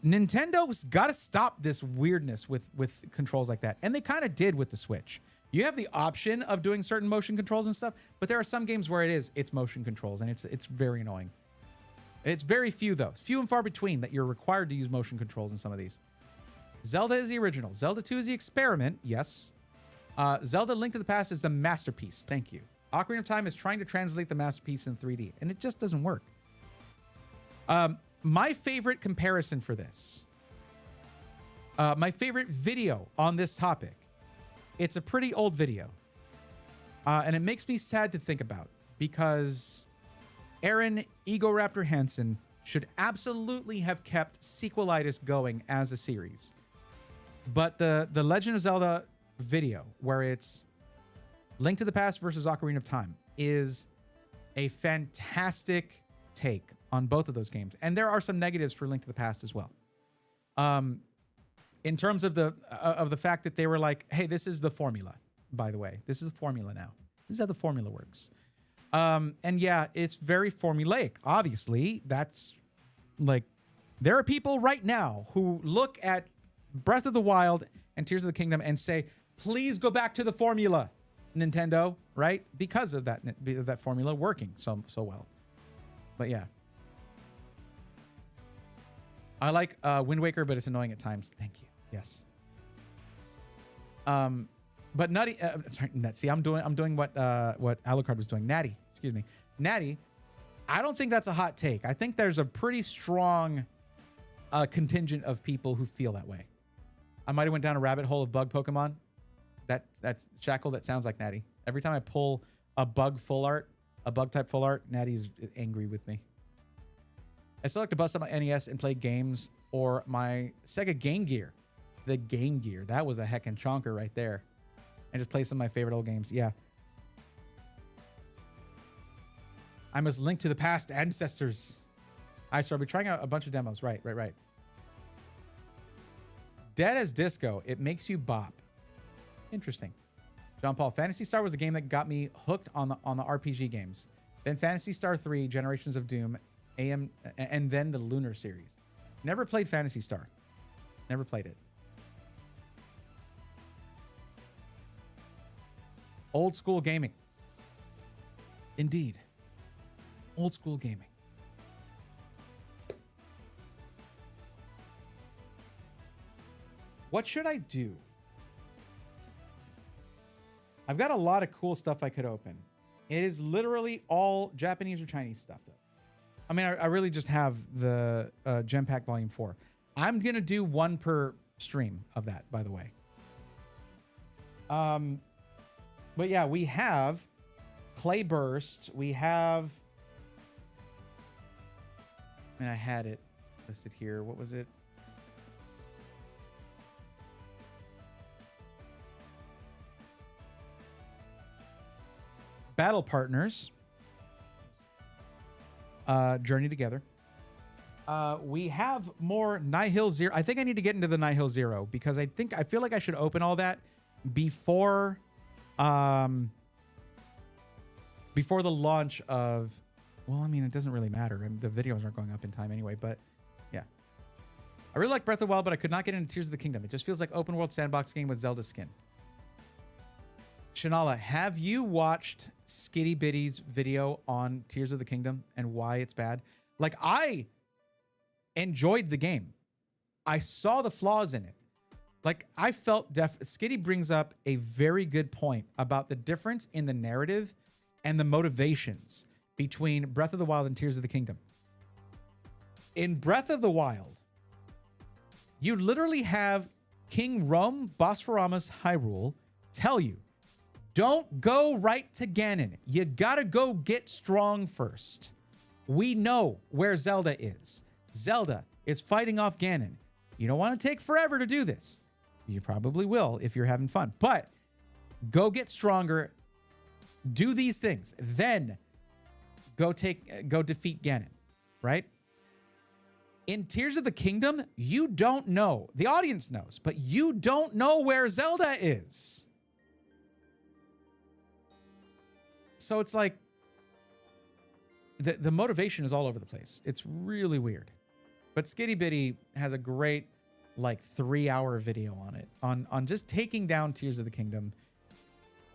Nintendo's got to stop this weirdness with controls like that. And they kind of did with the Switch. You have the option of doing certain motion controls and stuff, but there are some games where it's motion controls, and it's very annoying. It's very few, though. It's few and far between that you're required to use motion controls in some of these. Zelda is the original. Zelda 2 is the experiment, yes. Zelda Link to the Past is the masterpiece. Thank you. Ocarina of Time is trying to translate the masterpiece in 3D, and it just doesn't work. My favorite comparison for this, my favorite video on this topic, it's a pretty old video, and it makes me sad to think about because Aaron Egoraptor Hansen should absolutely have kept Sequelitis going as a series. But the Legend of Zelda video, where it's Link to the Past versus Ocarina of Time, is a fantastic take on both of those games. And there are some negatives for Link to the Past as well. In terms of the fact that they were like, hey, this is the formula, by the way. This is the formula now. This is how the formula works. And yeah, it's very formulaic. Obviously, that's like, there are people right now who look at Breath of the Wild and Tears of the Kingdom and say, please go back to the formula, Nintendo, right? Because of that formula working so well. But yeah. I like Wind Waker, but it's annoying at times. Thank you. Yes. But Nutty, sorry, see, I'm doing what Alucard was doing. Natty, excuse me. Natty, I don't think that's a hot take. I think there's a pretty strong contingent of people who feel that way. I might have went down a rabbit hole of bug Pokemon. That's Shackle. That sounds like Natty. Every time I pull a bug type full art, Natty's angry with me. I still like to bust out my NES and play games or my Sega Game Gear. The Game Gear. That was a heckin' chonker right there. And just play some of my favorite old games. Yeah. I must link to the past ancestors. I started trying out a bunch of demos. Right. Dead as Disco. It makes you bop. Interesting. John Paul. Phantasy Star was the game that got me hooked on the RPG games. Then Phantasy Star 3, Generations of Doom, and then the Lunar series. Never played Phantasy Star. Never played it. Old school gaming. Indeed. Old school gaming. What should I do? I've got a lot of cool stuff I could open. It is literally all Japanese or Chinese stuff, though. I mean, I really just have the Gem Pack Volume 4. I'm going to do one per stream of that, by the way. But yeah, we have Clay Burst. We have... And I had it listed here. What was it? Battle Partners. Journey Together. We have more Nihil Zero. I think I need to get into the Nihil Zero because I feel like I should open all that before the launch of, well, I mean, it doesn't really matter. I mean, the videos aren't going up in time anyway, but yeah. I really like Breath of the Wild, but I could not get into Tears of the Kingdom. It just feels like open world sandbox game with Zelda skin. Chanala, have you watched Skitty Bitty's video on Tears of the Kingdom and why it's bad? Like, I enjoyed the game. I saw the flaws in it. Like, I felt Skitty brings up a very good point about the difference in the narrative and the motivations between Breath of the Wild and Tears of the Kingdom. In Breath of the Wild, you literally have King Rum Bosphoramus Hyrule tell you, don't go right to Ganon. You gotta go get strong first. We know where Zelda is. Zelda is fighting off Ganon. You don't want to take forever to do this. You probably will if you're having fun, but go get stronger. Do these things. Then go defeat Ganon, right? In Tears of the Kingdom, you don't know. The audience knows, but you don't know where Zelda is. So it's like the motivation is all over the place. It's really weird. But Skitty Bitty has a great like 3-hour video on it, on just taking down Tears of the Kingdom.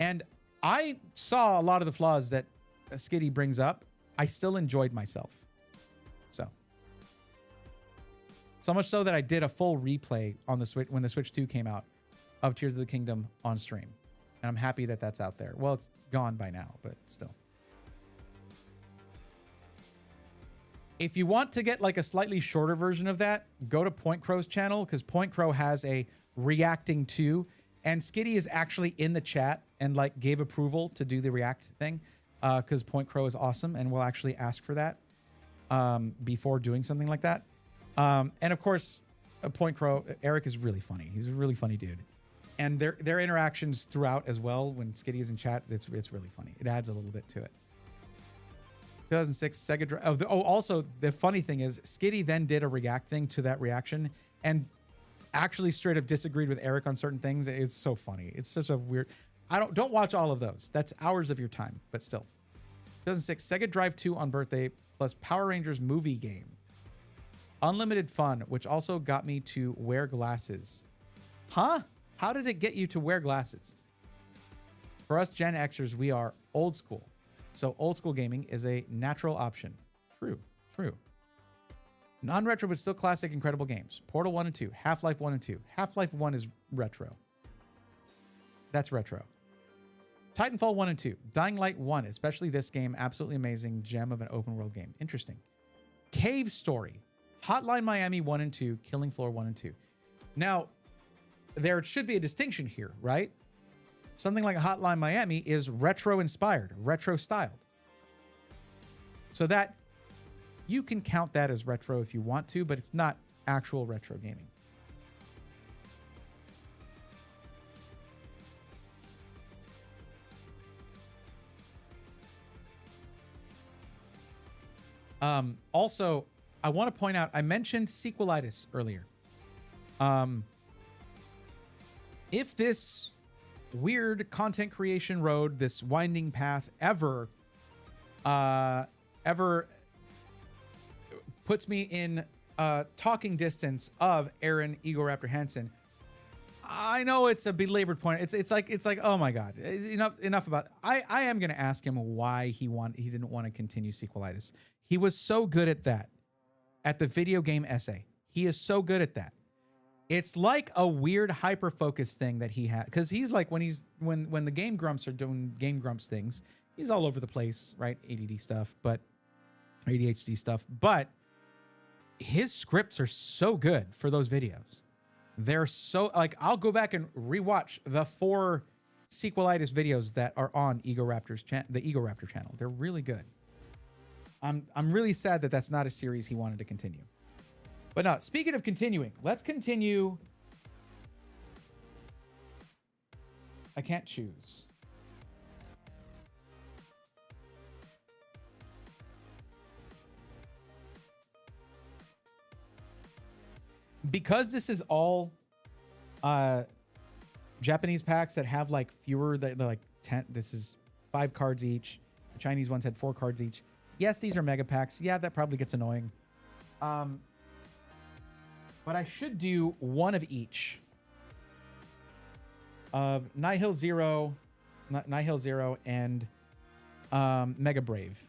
And I saw a lot of the flaws that Skitty brings up. I still enjoyed myself. So much so that I did a full replay on the Switch when the Switch 2 came out of Tears of the Kingdom on stream. And I'm happy that that's out there. Well, it's gone by now, but still. If you want to get like a slightly shorter version of that, go to Point Crow's channel, because Point Crow has a reacting to, and Skitty is actually in the chat and like gave approval to do the react thing, because Point Crow is awesome and will actually ask for that before doing something like that. And of course, Point Crow, Eric is really funny. He's a really funny dude. And their interactions throughout as well, when Skitty is in chat, it's really funny. It adds a little bit to it. 2006 Sega Drive. Also, the funny thing is, Skitty then did a react thing to that reaction and actually straight up disagreed with Eric on certain things. It's so funny. It's such a weird... Don't watch all of those. That's hours of your time, but still. 2006 Sega Drive 2 on birthday, plus Power Rangers movie game. Unlimited fun, which also got me to wear glasses. Huh? How did it get you to wear glasses? For us Gen Xers, we are old school. So old school gaming is a natural option. True. Non-retro, but still classic, incredible games. Portal 1 and 2, Half-Life 1 and 2. Half-Life 1 is retro. That's retro. Titanfall 1 and 2. Dying Light 1, especially this game, absolutely amazing gem of an open world game. Interesting. Cave Story. Hotline Miami 1 and 2, Killing Floor 1 and 2. Now, there should be a distinction here, right? Something like Hotline Miami is retro-inspired, retro-styled. So that, you can count that as retro if you want to, but it's not actual retro gaming. Also, I want to point out, I mentioned sequelitis earlier. If this weird content creation road, this winding path ever puts me in talking distance of Aaron Egoraptor Hansen, I know it's a belabored point. It's like, oh my God, enough about it. I am going to ask him why he didn't want to continue sequelitis. He was so good at that, at the video game essay. He is so good at that. It's like a weird hyper focus thing that he had, because he's like, when the Game Grumps are doing Game Grumps things, he's all over the place, right? ADD stuff, but ADHD stuff, but his scripts are so good for those videos. They're so, like, I'll go back and rewatch the 4 sequelitis videos that are on the Egoraptor channel. They're really good. I'm really sad that that's not a series he wanted to continue. But no, speaking of continuing, let's continue. I can't choose. Because this is all Japanese packs that have like fewer, they're like 10, this is 5 cards each. The Chinese ones had 4 cards each. Yes, these are mega packs. Yeah, that probably gets annoying. But I should do one of each. Of Nihil Zero, Nihil Zero, and Mega Brave.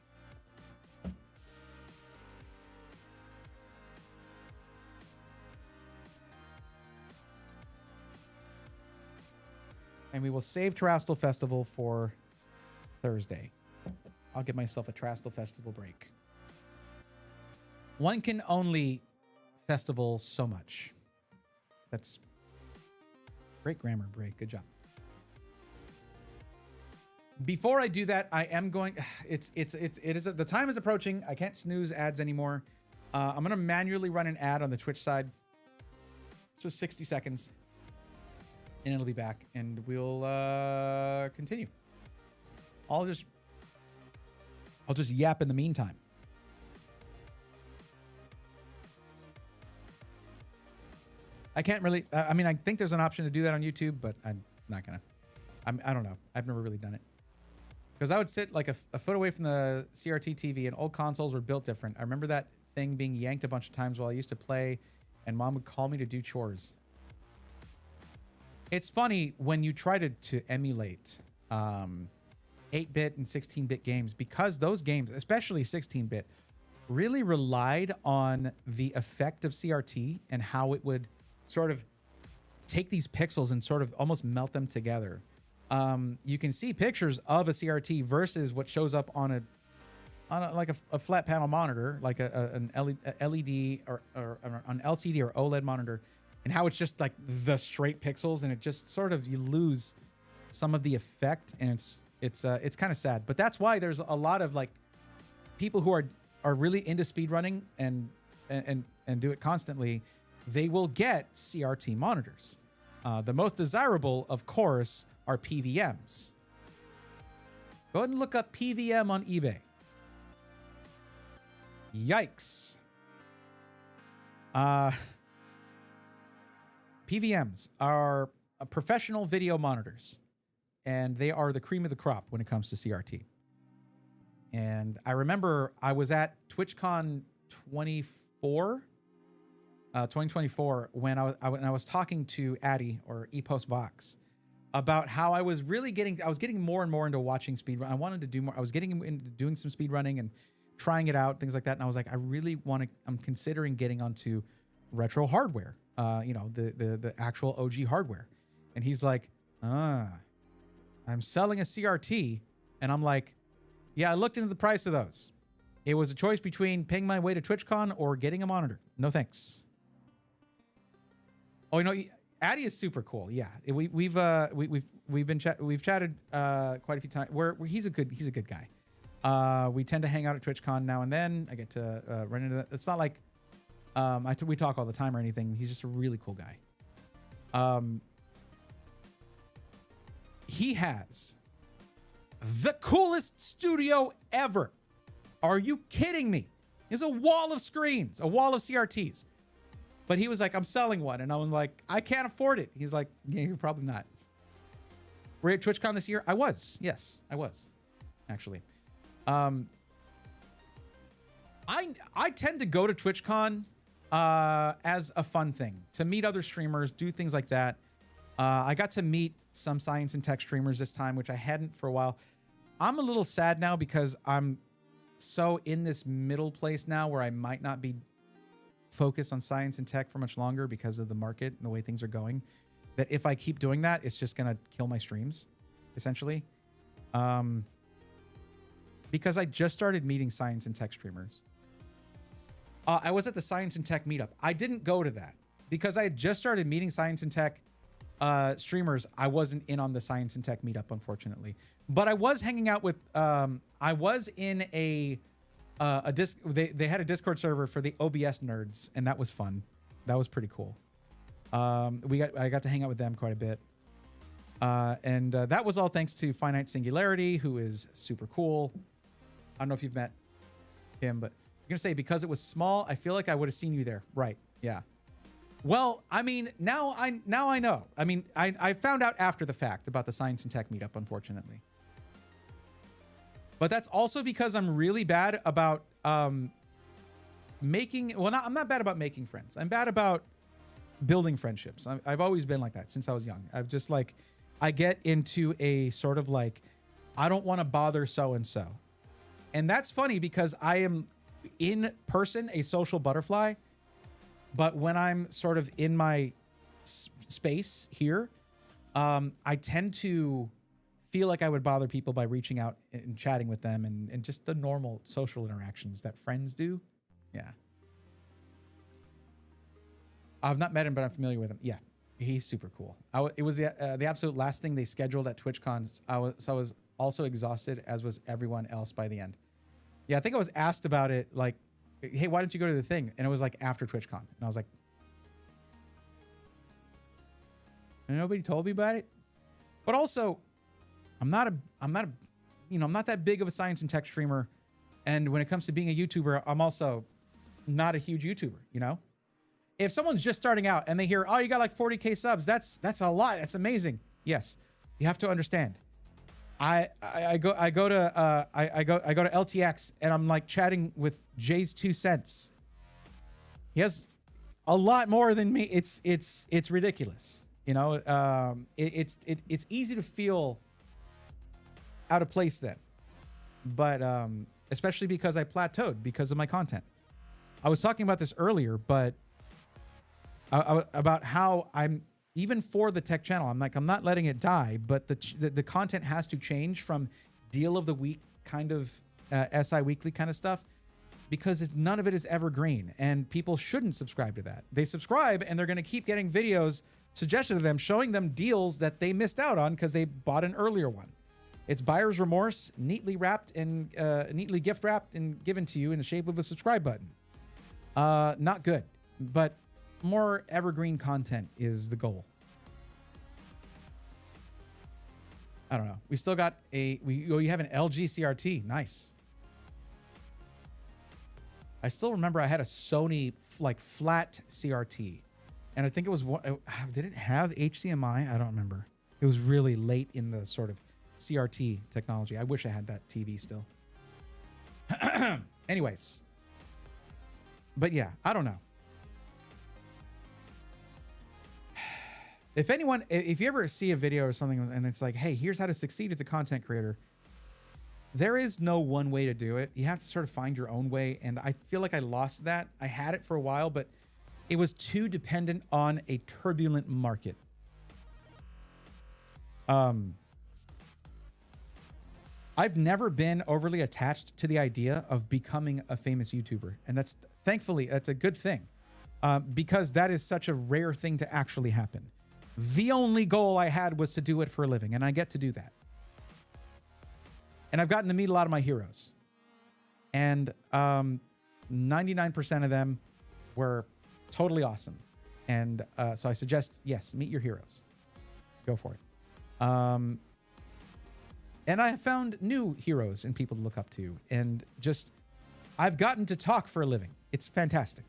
And we will save Terastal Festival for Thursday. I'll give myself a Terastal Festival break. One can only festival so much. That's great grammar, Bray. Good job. Before I do that, I am going. It is the time is approaching. I can't snooze ads anymore. I'm gonna manually run an ad on the Twitch side. Just 60 seconds, and it'll be back, and we'll continue. I'll just yap in the meantime. I can't really. I mean, I think there's an option to do that on YouTube, but I'm not gonna. I don't know. I've never really done it. Because I would sit like a foot away from the CRT TV, and old consoles were built different. I remember that thing being yanked a bunch of times while I used to play, and Mom would call me to do chores. It's funny when you try to emulate 8-bit and 16-bit games, because those games, especially 16-bit, really relied on the effect of CRT and how it would sort of take these pixels and sort of almost melt them together. You can see pictures of a CRT versus what shows up on a flat panel monitor, like an LED or an LCD or OLED monitor, and how it's just like the straight pixels, and it just sort of, you lose some of the effect, and it's kind of sad. But that's why there's a lot of like people who are really into speedrunning and do it constantly. They will get CRT monitors. The most desirable, of course, are PVMs. Go ahead and look up PVM on eBay. Yikes. PVMs are professional video monitors, and they are the cream of the crop when it comes to CRT. And I remember I was at TwitchCon 2024 when I was talking to Addy, or Epos Vox, about how I was getting more and more into watching speedrun. I wanted to do more. I was getting into doing some speedrunning and trying it out, things like that. And I was like, I'm considering getting onto retro hardware, the actual OG hardware. And he's like, I'm selling a CRT. And I'm like, yeah, I looked into the price of those. It was a choice between paying my way to TwitchCon or getting a monitor. No thanks. Oh, Addy is super cool. Yeah, we've chatted quite a few times. He's a good guy. We tend to hang out at TwitchCon now and then. I get to run into that. It's not like we talk all the time or anything. He's just a really cool guy. He has the coolest studio ever. Are you kidding me? There's a wall of screens, a wall of CRTs. But he was like, I'm selling one. And I was like, I can't afford it. He's like, yeah, you're probably not. Were you at TwitchCon this year? I was. Yes, I was, actually. I tend to go to TwitchCon as a fun thing, to meet other streamers, do things like that. I got to meet some science and tech streamers this time, which I hadn't for a while. I'm a little sad now because I'm so in this middle place now where I might not be focused on science and tech for much longer because of the market and the way things are going, that if I keep doing that, it's just going to kill my streams, essentially. Because I just started meeting science and tech streamers. I was at the science and tech meetup. I didn't go to that because I had just started meeting science and tech streamers. I wasn't in on the science and tech meetup, unfortunately, but I was hanging out with, I was in they had a Discord server for the OBS nerds, and that was fun. That was pretty cool. I got to hang out with them quite a bit. And that was all thanks to Finite Singularity, who is super cool. I don't know if you've met him, but I was gonna say, because it was small, I feel like I would have seen you there. Right. Yeah. Well, I mean, now I know. I mean, I found out after the fact about the science and tech meetup, unfortunately. But that's also because I'm really bad about making, well, I'm not bad about making friends. I'm bad about building friendships. I've always been like that since I was young. I've just like, I get into a sort of like, I don't want to bother so-and-so. And that's funny because I am in person a social butterfly, but when I'm sort of in my space here, I tend to feel like I would bother people by reaching out and chatting with them and just the normal social interactions that friends do. Yeah. I've not met him, but I'm familiar with him. Yeah, he's super cool. It was the absolute last thing they scheduled at TwitchCon. I was also exhausted, as was everyone else by the end. Yeah, I think I was asked about it, like, hey, why didn't you go to the thing? And it was like after TwitchCon. And I was like, nobody told me about it. But also, I'm not that big of a science and tech streamer. And when it comes to being a YouTuber, I'm also not a huge YouTuber, you know? If someone's just starting out and they hear, oh, you got like 40K subs, that's a lot. That's amazing. Yes. You have to understand. I go to LTX and I'm like chatting with Jay's 2 cents. He has a lot more than me. It's ridiculous. You know, it's easy to feel out of place then, but especially because I plateaued because of my content. I was talking about this earlier, but about how I'm even for the tech channel. I'm like, I'm not letting it die, but the content has to change from deal of the week kind of SI weekly kind of stuff, because none of it is evergreen and people shouldn't subscribe to that. They subscribe and they're going to keep getting videos suggested to them, showing them deals that they missed out on because they bought an earlier one. It's buyer's remorse, neatly wrapped and neatly gift wrapped and given to you in the shape of a subscribe button. Not good, but more evergreen content is the goal. I don't know. We still got you have an LG CRT. Nice. I still remember I had a Sony like flat CRT, and I think it was did it have HDMI? I don't remember. It was really late in the sort of CRT technology. I wish I had that TV still. Anyways. But yeah, I don't know. If you ever see a video or something and it's like, hey, here's how to succeed as a content creator, there is no one way to do it. You have to sort of find your own way. And I feel like I lost that. I had it for a while, but it was too dependent on a turbulent market. I've never been overly attached to the idea of becoming a famous YouTuber. And thankfully, that's a good thing, because that is such a rare thing to actually happen. The only goal I had was to do it for a living, and I get to do that. And I've gotten to meet a lot of my heroes. And 99% of them were totally awesome. And so I suggest, yes, meet your heroes. Go for it. And I have found new heroes and people to look up to. And just, I've gotten to talk for a living. It's fantastic.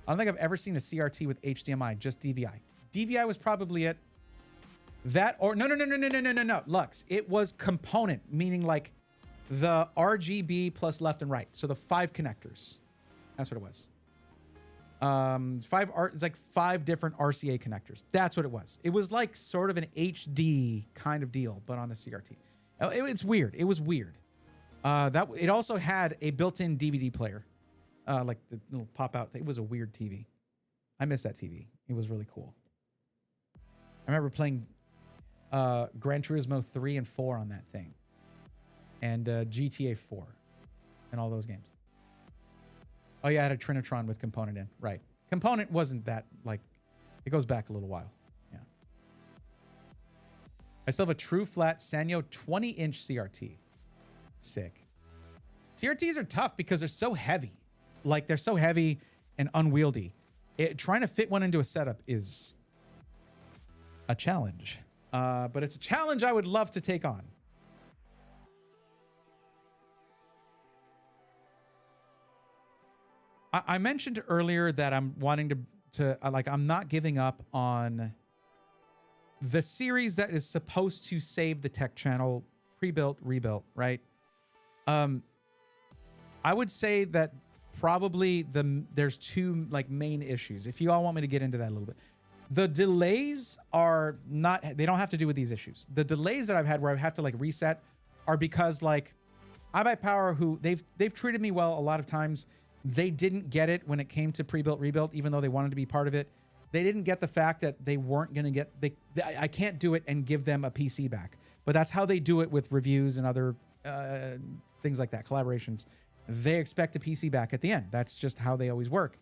I don't think I've ever seen a CRT with HDMI, just DVI. DVI was probably it. That or no. Lux. It was component, meaning like the RGB plus left and right. So the 5 connectors. That's what it was. It's like 5 different RCA connectors. That's what it was. It was like sort of an HD kind of deal, but on a CRT. It's weird. It was weird. It also had a built-in DVD player. Like the little pop-out thing. It was a weird TV. I miss that TV. It was really cool. I remember playing Gran Turismo 3 and 4 on that thing. And GTA 4. And all those games. Oh yeah, I had a Trinitron with component in. Right. Component wasn't that, like, it goes back a little while. Yeah. I still have a true flat Sanyo 20-inch CRT. Sick. CRTs are tough because they're so heavy. Like, they're so heavy and unwieldy. Trying to fit one into a setup is a challenge. But it's a challenge I would love to take on. I mentioned earlier that I'm wanting to I'm not giving up on the series that is supposed to save the tech channel, pre-built, rebuilt, right? I would say that probably there's 2 like main issues. If you all want me to get into that a little bit. The delays are not, they don't have to do with these issues. The delays that I've had where I have to like reset are because like iBuyPower, who they've treated me well a lot of times. They didn't get it when it came to pre-built rebuilt, even though they wanted to be part of it. They didn't get the fact that they weren't going to get, I can't do it and give them a PC back, but that's how they do it with reviews and other things like that, collaborations. They expect a PC back at the end. That's just how they always work.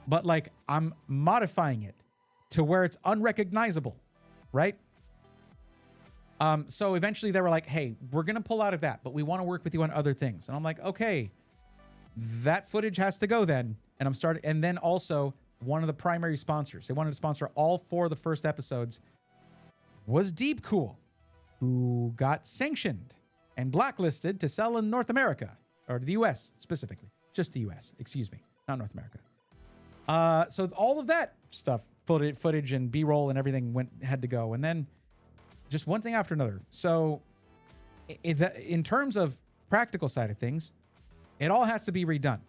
But like I'm modifying it to where it's unrecognizable, right? So eventually they were like, hey, we're going to pull out of that, but we want to work with you on other things. And I'm like, okay, that footage has to go then. And I'm starting. And then also one of the primary sponsors, they wanted to sponsor all 4 of the first episodes, was Deep Cool, who got sanctioned and blacklisted to sell in North America, or the US specifically, just the US, excuse me, not North America. So all of that stuff, footage and B-roll and everything had to go. And then just one thing after another. So in terms of practical side of things, it all has to be redone.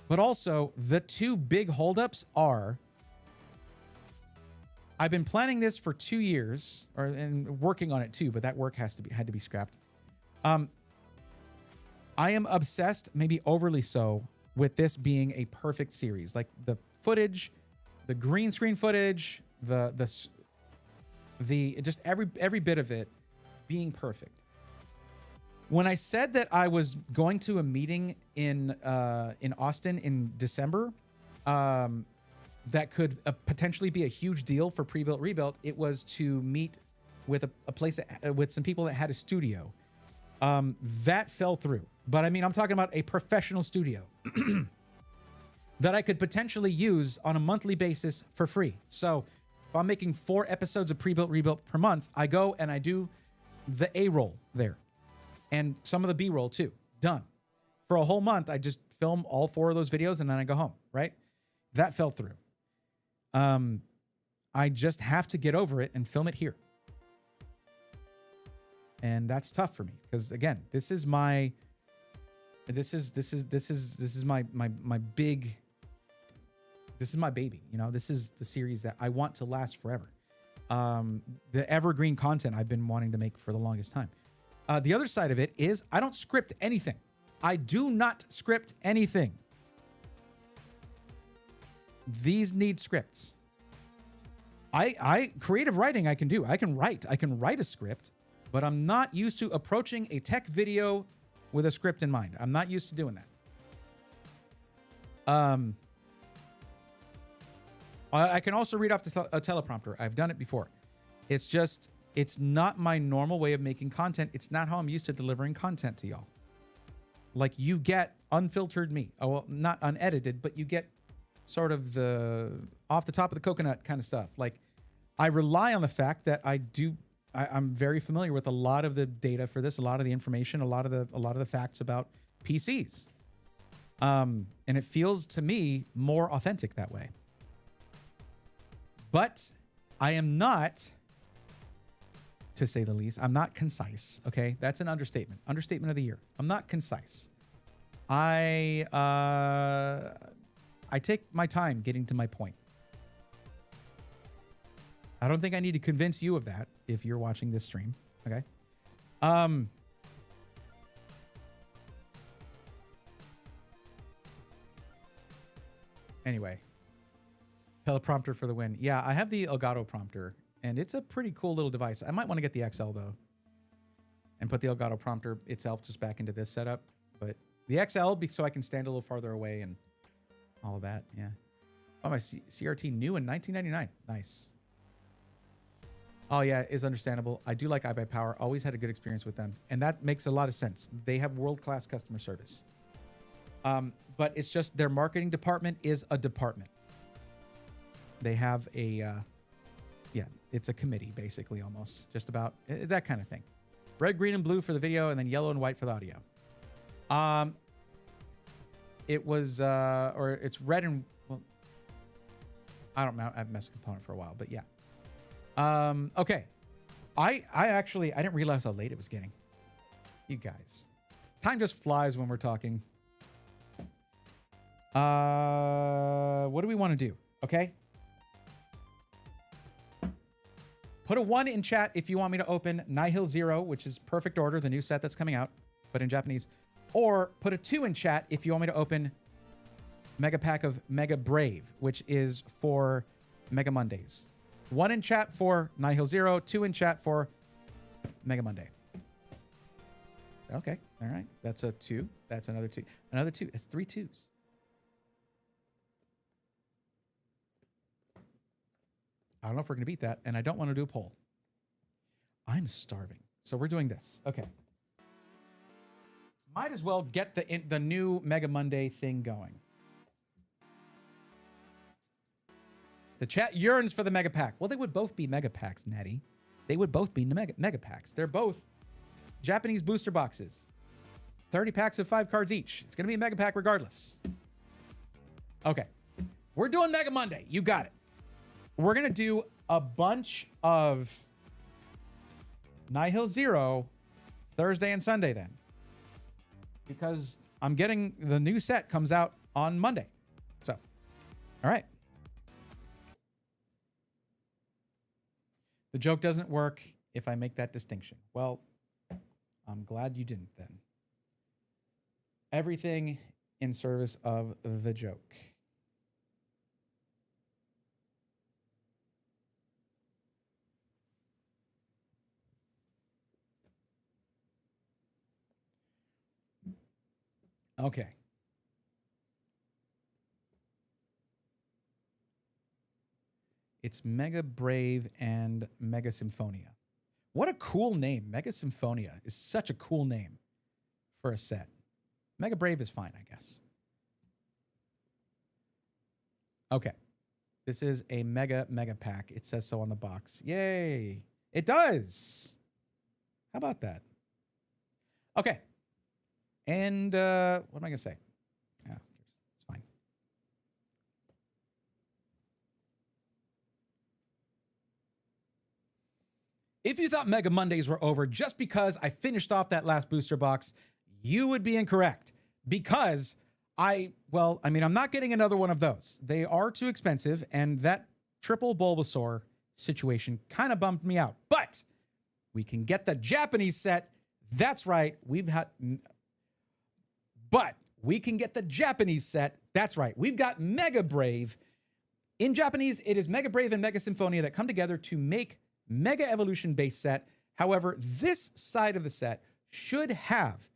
But also the 2 big holdups are, I've been planning this for 2 years and working on it too, but that work had to be scrapped. I am obsessed, maybe overly so, with this being a perfect series. Like the footage, the green screen footage, the just every bit of it being perfect. When I said that I was going to a meeting in Austin in December, that could potentially be a huge deal for pre-built rebuilt, it was to meet with a place with some people that had a studio. That fell through. But I mean, I'm talking about a professional studio that I could potentially use on a monthly basis for free. So if I'm making 4 episodes of pre-built rebuilt per month, I go and I do the A-roll there and some of the B-roll too. Done. For a whole month, I just film all 4 of those videos and then I go home, right? That fell through. I just have to get over it and film it here. And that's tough for me because again, this is my baby, you know. This is the series that I want to last forever. The evergreen content I've been wanting to make for the longest time. The other side of it is I don't script anything. I do not script anything. These need scripts. I creative writing I can do. I can write a script, but I'm not used to approaching a tech video with a script in mind. I'm not used to doing that. I can also read off a teleprompter. I've done it before. It's just, it's not my normal way of making content. It's not how I'm used to delivering content to y'all. Like you get unfiltered me. Oh, well, not unedited, but you get sort of the off the top of the coconut kind of stuff. Like I rely on the fact that I'm very familiar with a lot of the data for this, a lot of the information, a lot of the facts about PCs. And it feels to me more authentic that way. But I am not, to say the least, I'm not concise. Okay. That's an understatement. Understatement of the year. I'm not concise. I take my time getting to my point. I don't think I need to convince you of that if you're watching this stream. Okay. Anyway, teleprompter for the win. Yeah, I have the Elgato prompter and it's a pretty cool little device. I might want to get the XL though and put the Elgato prompter itself just back into this setup. But the XL, so I can stand a little farther away and all of that. Yeah. Oh, my CRT new in 1999. Nice. Oh yeah, is understandable. I do like iBuyPower. Always had a good experience with them. And that makes a lot of sense. They have world-class customer service. But it's just their marketing department is a department. They have a, yeah, it's a committee basically almost. Just about that kind of thing. Red, green, and blue for the video and then yellow and white for the audio. It was, or it's red and, well, I don't know. I've messed with component for a while, but yeah. Okay. I didn't realize how late it was getting. You guys. Time just flies when we're talking. What do we want to do? Okay. Put a 1 in chat if you want me to open Nihil Zero, which is Perfect Order, the new set that's coming out, but in Japanese. Or put a 2 in chat if you want me to open Mega Pack of Mega Brave, which is for Mega Mondays. 1 in chat for Nihil Zero, 2 in chat for Mega Monday. Okay, all right. That's a 2. That's another 2. Another 2. It's 3 2s. I don't know if we're going to beat that, and I don't want to do a poll. I'm starving. So we're doing this. Okay. Might as well get the new Mega Monday thing going. The chat yearns for the Mega Pack. Well, they would both be Mega Packs, Natty. They would both be Mega Packs. They're both Japanese booster boxes. 30 packs of 5 cards each. It's going to be a Mega Pack regardless. Okay. We're doing Mega Monday. You got it. We're going to do a bunch of Nihil Zero Thursday and Sunday then. Because I'm getting the new set comes out on Monday. So, all right. The joke doesn't work if I make that distinction. Well, I'm glad you didn't then. Everything in service of the joke. Okay. It's Mega Brave and Mega Symphonia. What a cool name. Mega Symphonia is such a cool name for a set. Mega Brave is fine, I guess. Okay. This is a Mega Pack. It says so on the box. Yay. It does. How about that? Okay. And what am I going to say? Oh, it's fine. If you thought Mega Mondays were over just because I finished off that last booster box, you would be incorrect. Because I'm not getting another one of those. They are too expensive, and that triple Bulbasaur situation kind of bummed me out. But we can get the Japanese set. That's right. But we can get the Japanese set. That's right. We've got Mega Brave. In Japanese, it is Mega Brave and Mega Symphonia that come together to make Mega Evolution base set. However, this side of the set should have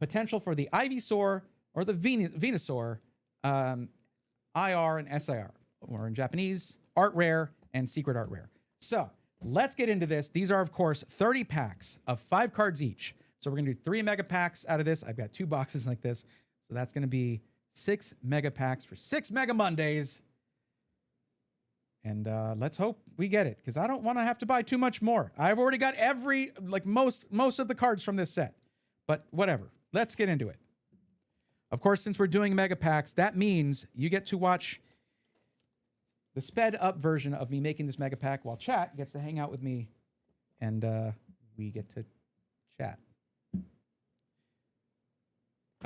potential for the Ivysaur or the Venusaur, IR and SIR, or in Japanese, Art Rare and Secret Art Rare. So let's get into this. These are, of course, 30 packs of 5 cards each. So we're going to do 3 Mega Packs out of this. I've got 2 boxes like this. So that's going to be 6 Mega Packs for 6 Mega Mondays. And let's hope we get it, because I don't want to have to buy too much more. I've already got most of the cards from this set. But whatever. Let's get into it. Of course, since we're doing Mega Packs, that means you get to watch the sped up version of me making this Mega Pack while chat gets to hang out with me and we get to chat.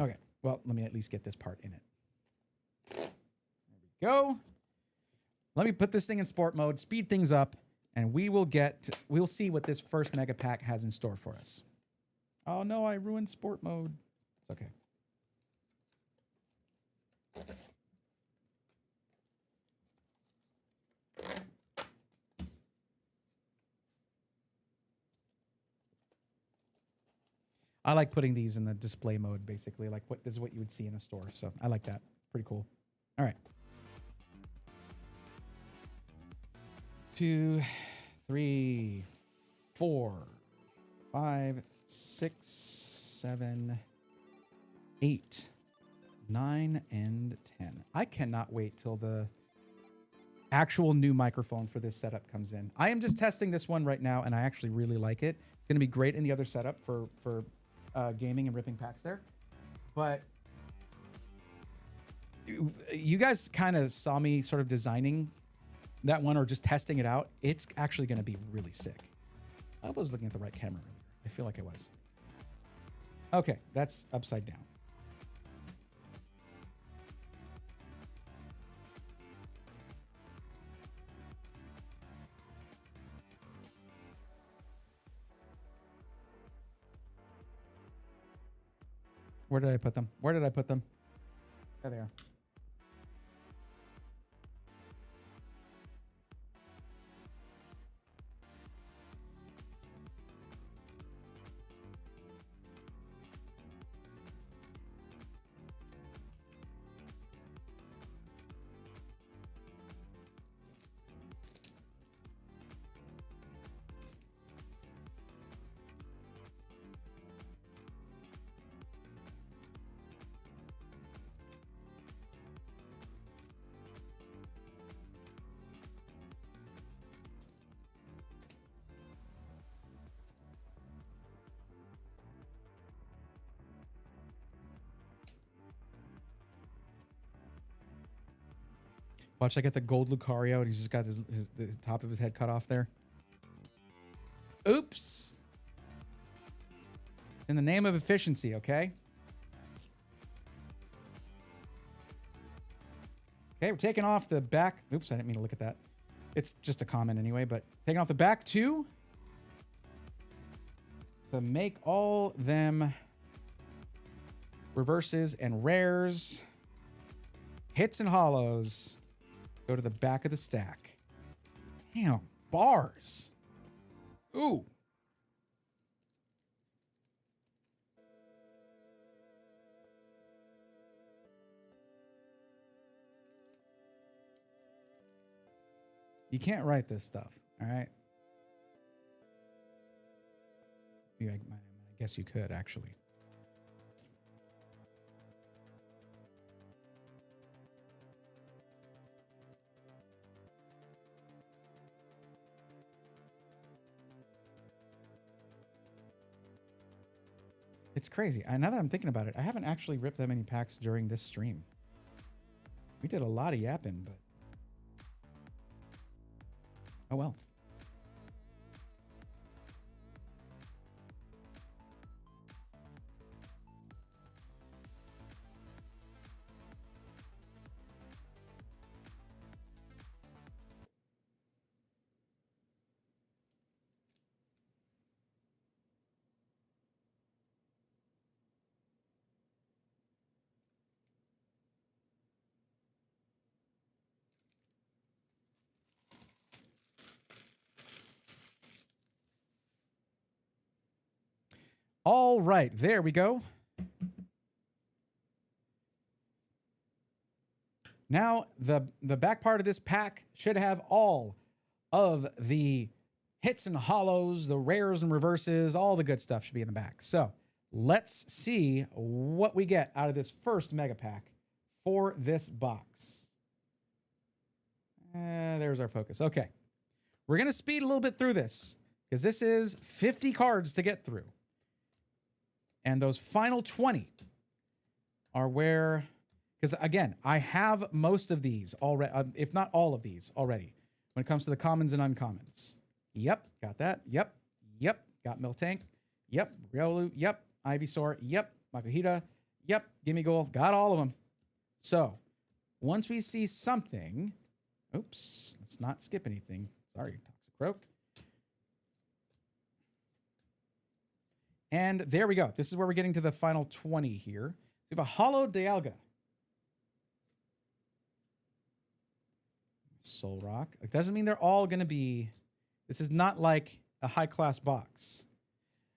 Okay, well, let me at least get this part in it. There we go. Let me put this thing in sport mode, speed things up, and we'll see what this first Mega Pack has in store for us. Oh no, I ruined sport mode. It's okay. I like putting these in the display mode, basically. Like this is what you would see in a store. So I like that. Pretty cool. All right. 2, 3, 4, 5, 6, 7, 8, 9, and 10. I cannot wait till the actual new microphone for this setup comes in. I am just testing this one right now, and I actually really like it. It's going to be great in the other setup for gaming and ripping packs there. But you guys kind of saw me sort of designing that one or just testing it out. It's actually going to be really sick. I hope I was looking at the right camera earlier. I feel like I was. Okay, that's upside down. Where did I put them? Where did I put them? There they are. Watch, I get the gold Lucario, and he's just got the top of his head cut off there. Oops. It's in the name of efficiency, okay? Okay, we're taking off the back. Oops, I didn't mean to look at that. It's just a comment anyway, but taking off the back two to make all them reverses and rares, hits and hollows. Go to the back of the stack. Damn, bars. Ooh. You can't write this stuff, all right? Yeah, I guess you could, actually. It's crazy. Now that I'm thinking about it, I haven't actually ripped that many packs during this stream. We did a lot of yapping, but... oh well. All right, there we go. Now, the back part of this pack should have all of the hits and hollows, the rares and reverses, all the good stuff should be in the back. So let's see what we get out of this first mega pack for this box. There's our focus. Okay. We're going to speed a little bit through this because this is 50 cards to get through. And those final 20 are where, because again, I have most of these already, if not all of these already, when it comes to the commons and uncommons. Yep, got that. Yep, got Miltank. Yep, Riolu. Yep, Ivysaur. Yep, Makuhita. Yep, Gimme Gold. Got all of them. So once we see something, oops, let's not skip anything. Sorry, Toxicroak. And there we go. This is where we're getting to the final 20 here. We have a Hollow Dialga. Soul Rock. It doesn't mean they're all going to be... this is not like a high-class box.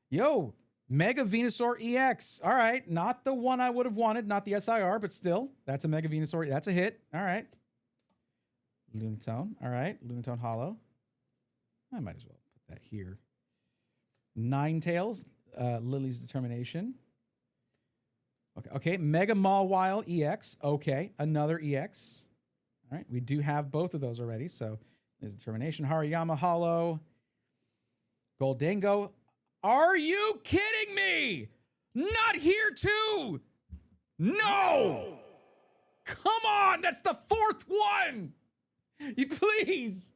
Yo, Mega Venusaur EX. All right. Not the one I would have wanted. Not the SIR, but still. That's a Mega Venusaur. That's a hit. All right. Lunatone. All right. Lunatone Hollow. I might as well put that here. Ninetales. Lily's Determination. Okay. Mega Mawile EX. Okay. Another EX. All right. We do have both of those already. So there's Determination. Hariyama Hollow. Goldango. Are you kidding me? Not here too. No. Come on. That's the fourth one. You please.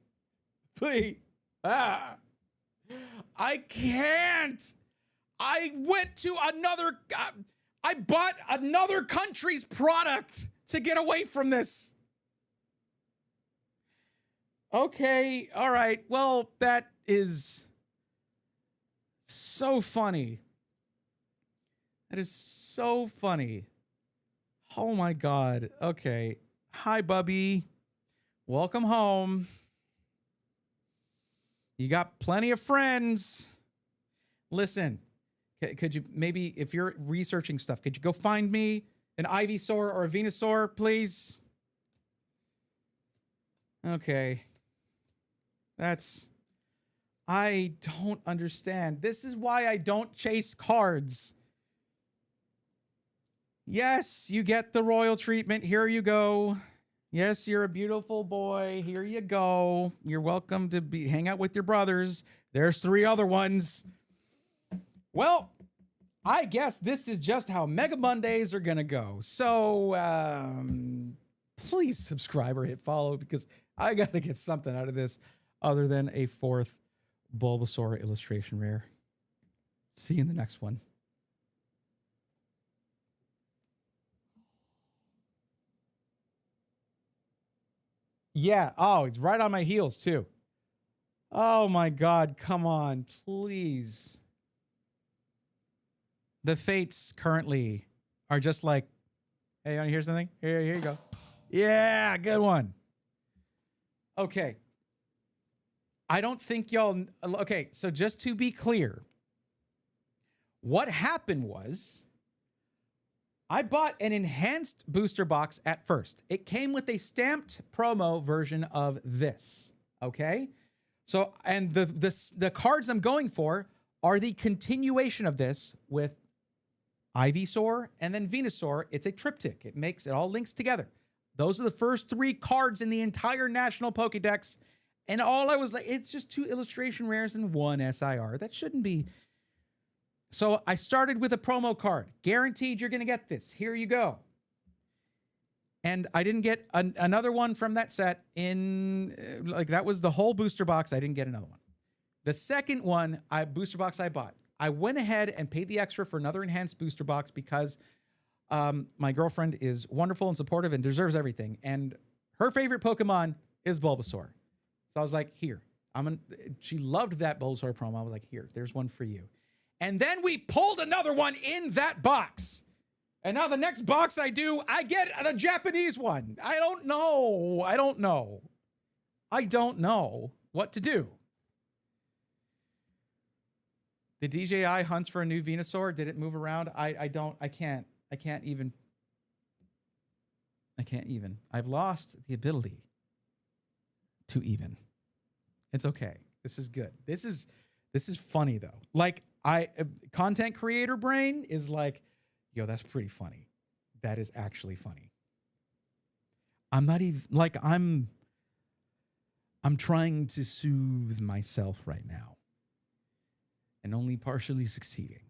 I can't. I went to another, I bought another country's product to get away from this. Okay, all right. Well, that is so funny. That is so funny. Oh my God. Okay. Hi, Bubby. Welcome home. You got plenty of friends. Listen, could you maybe, if you're researching stuff, could you go find me an Ivysaur or a Venusaur, please? Okay. I don't understand. This is why I don't chase cards. Yes, you get the royal treatment. Here you go. Yes, you're a beautiful boy. Here you go. You're welcome to hang out with your brothers. There's 3 other ones. Well, I guess this is just how Mega Mondays are going to go. So, please subscribe or hit follow because I got to get something out of this other than a 4th Bulbasaur illustration rare. See you in the next one. Yeah. Oh, he's right on my heels too. Oh my God. Come on, please. The fates currently are just like, hey, you want to hear something? Here you go. Yeah, good one. Okay. I don't think y'all... Okay, so just to be clear, what happened was I bought an enhanced booster box at first. It came with a stamped promo version of this, okay? So, and the cards I'm going for are the continuation of this with Ivysaur and then Venusaur. It's a triptych. It all links together. Those are the first 3 cards in the entire National Pokédex. And all I was like, it's just 2 illustration rares and 1 SIR. That shouldn't be. So I started with a promo card. Guaranteed you're going to get this. Here you go. And I didn't get another one from that set in, like, that was the whole booster box. I didn't get another one. The second one, booster box I bought, I went ahead and paid the extra for another enhanced booster box because my girlfriend is wonderful and supportive and deserves everything. And her favorite Pokemon is Bulbasaur. So I was like, here, she loved that Bulbasaur promo. I was like, here, there's one for you. And then we pulled another one in that box. And now the next box I do, I get the Japanese one. I don't know what to do. The DJI hunts for a new Venusaur. Did it move around? I can't even. I've lost the ability to even. It's okay. This is good. This is funny though. Like, content creator brain is like, yo, that's pretty funny. That is actually funny. I'm not even like, I'm trying to soothe myself right now and only partially succeeding.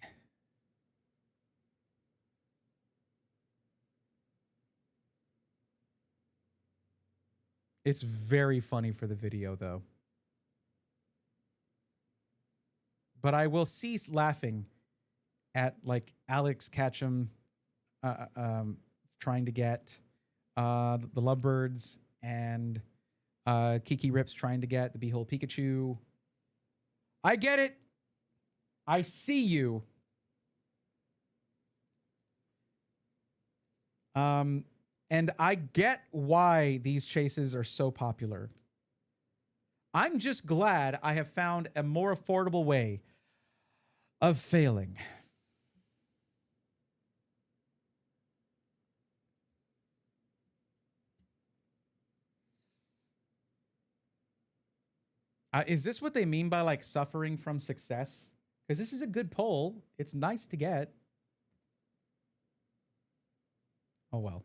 It's very funny for the video though. But I will cease laughing at like Alex Ketchum trying to get the Lovebirds and Kiki Rips trying to get the Behold Pikachu. I get it. I see you. And I get why these chases are so popular. I'm just glad I have found a more affordable way of failing. Is this what they mean by like suffering from success? Because this is a good poll. It's nice to get. Oh, well.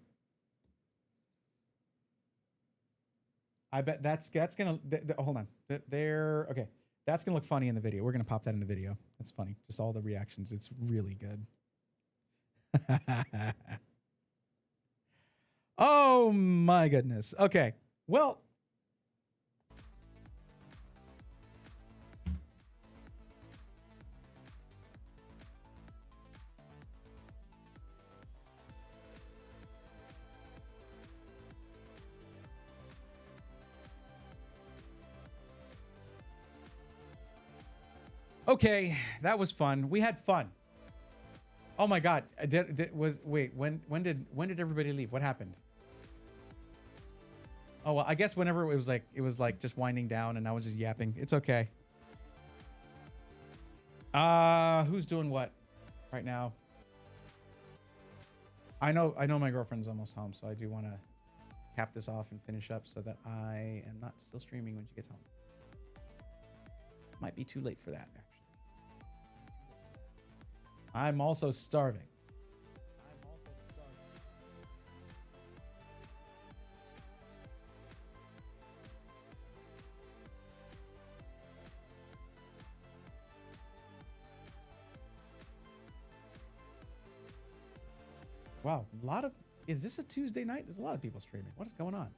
I bet that's gonna hold on. There, okay. That's gonna look funny in the video. We're gonna pop that in the video. That's funny. Just all the reactions. It's really good. Oh my goodness. Okay. Well. Okay, that was fun. We had fun. Oh my God. Wait, when did everybody leave? What happened? Oh, well, I guess whenever it was like just winding down and I was just yapping. It's okay. Who's doing what right now? I know my girlfriend's almost home, so I do want to cap this off and finish up so that I am not still streaming when she gets home. Might be too late for that, actually. I'm also starving. Wow, a lot of... Is this a Tuesday night? There's a lot of people streaming. What is going on?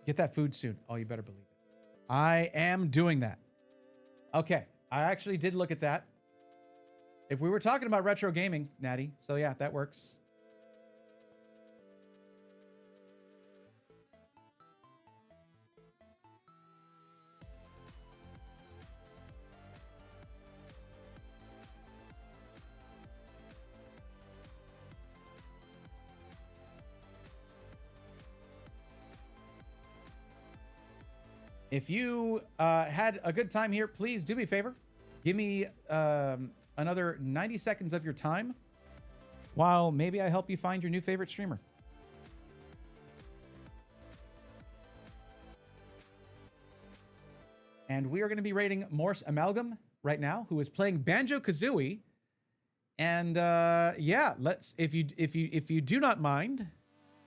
Get that food soon. Oh, you better believe it. I am doing that. Okay, I actually did look at that. If we were talking about retro gaming, Natty, so yeah, that works. If you had a good time here, please do me a favor. Give me another 90 seconds of your time while maybe I help you find your new favorite streamer. And we are going to be rating Morse Amalgam right now, who is playing Banjo-Kazooie. And yeah, let's if you do not mind.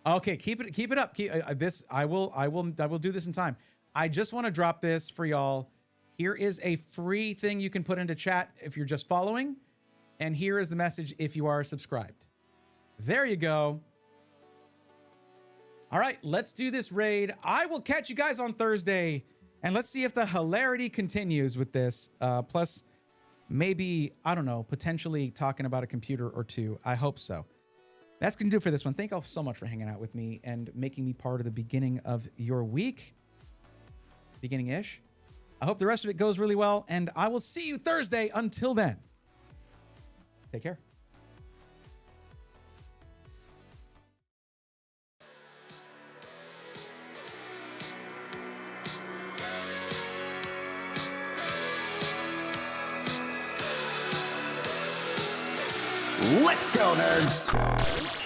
Okay, keep it up. I will do this in time. I just want to drop this for y'all. Here is a free thing you can put into chat if you're just following. And here is the message if you are subscribed. There you go. All right, let's do this raid. I will catch you guys on Thursday. And let's see if the hilarity continues with this. Plus, maybe, I don't know, potentially talking about a computer or two. I hope so. That's going to do it for this one. Thank you all so much for hanging out with me and making me part of the beginning of your week. Beginning-ish. I hope the rest of it goes really well, and I will see you Thursday. Until then, take care. Let's go, nerds!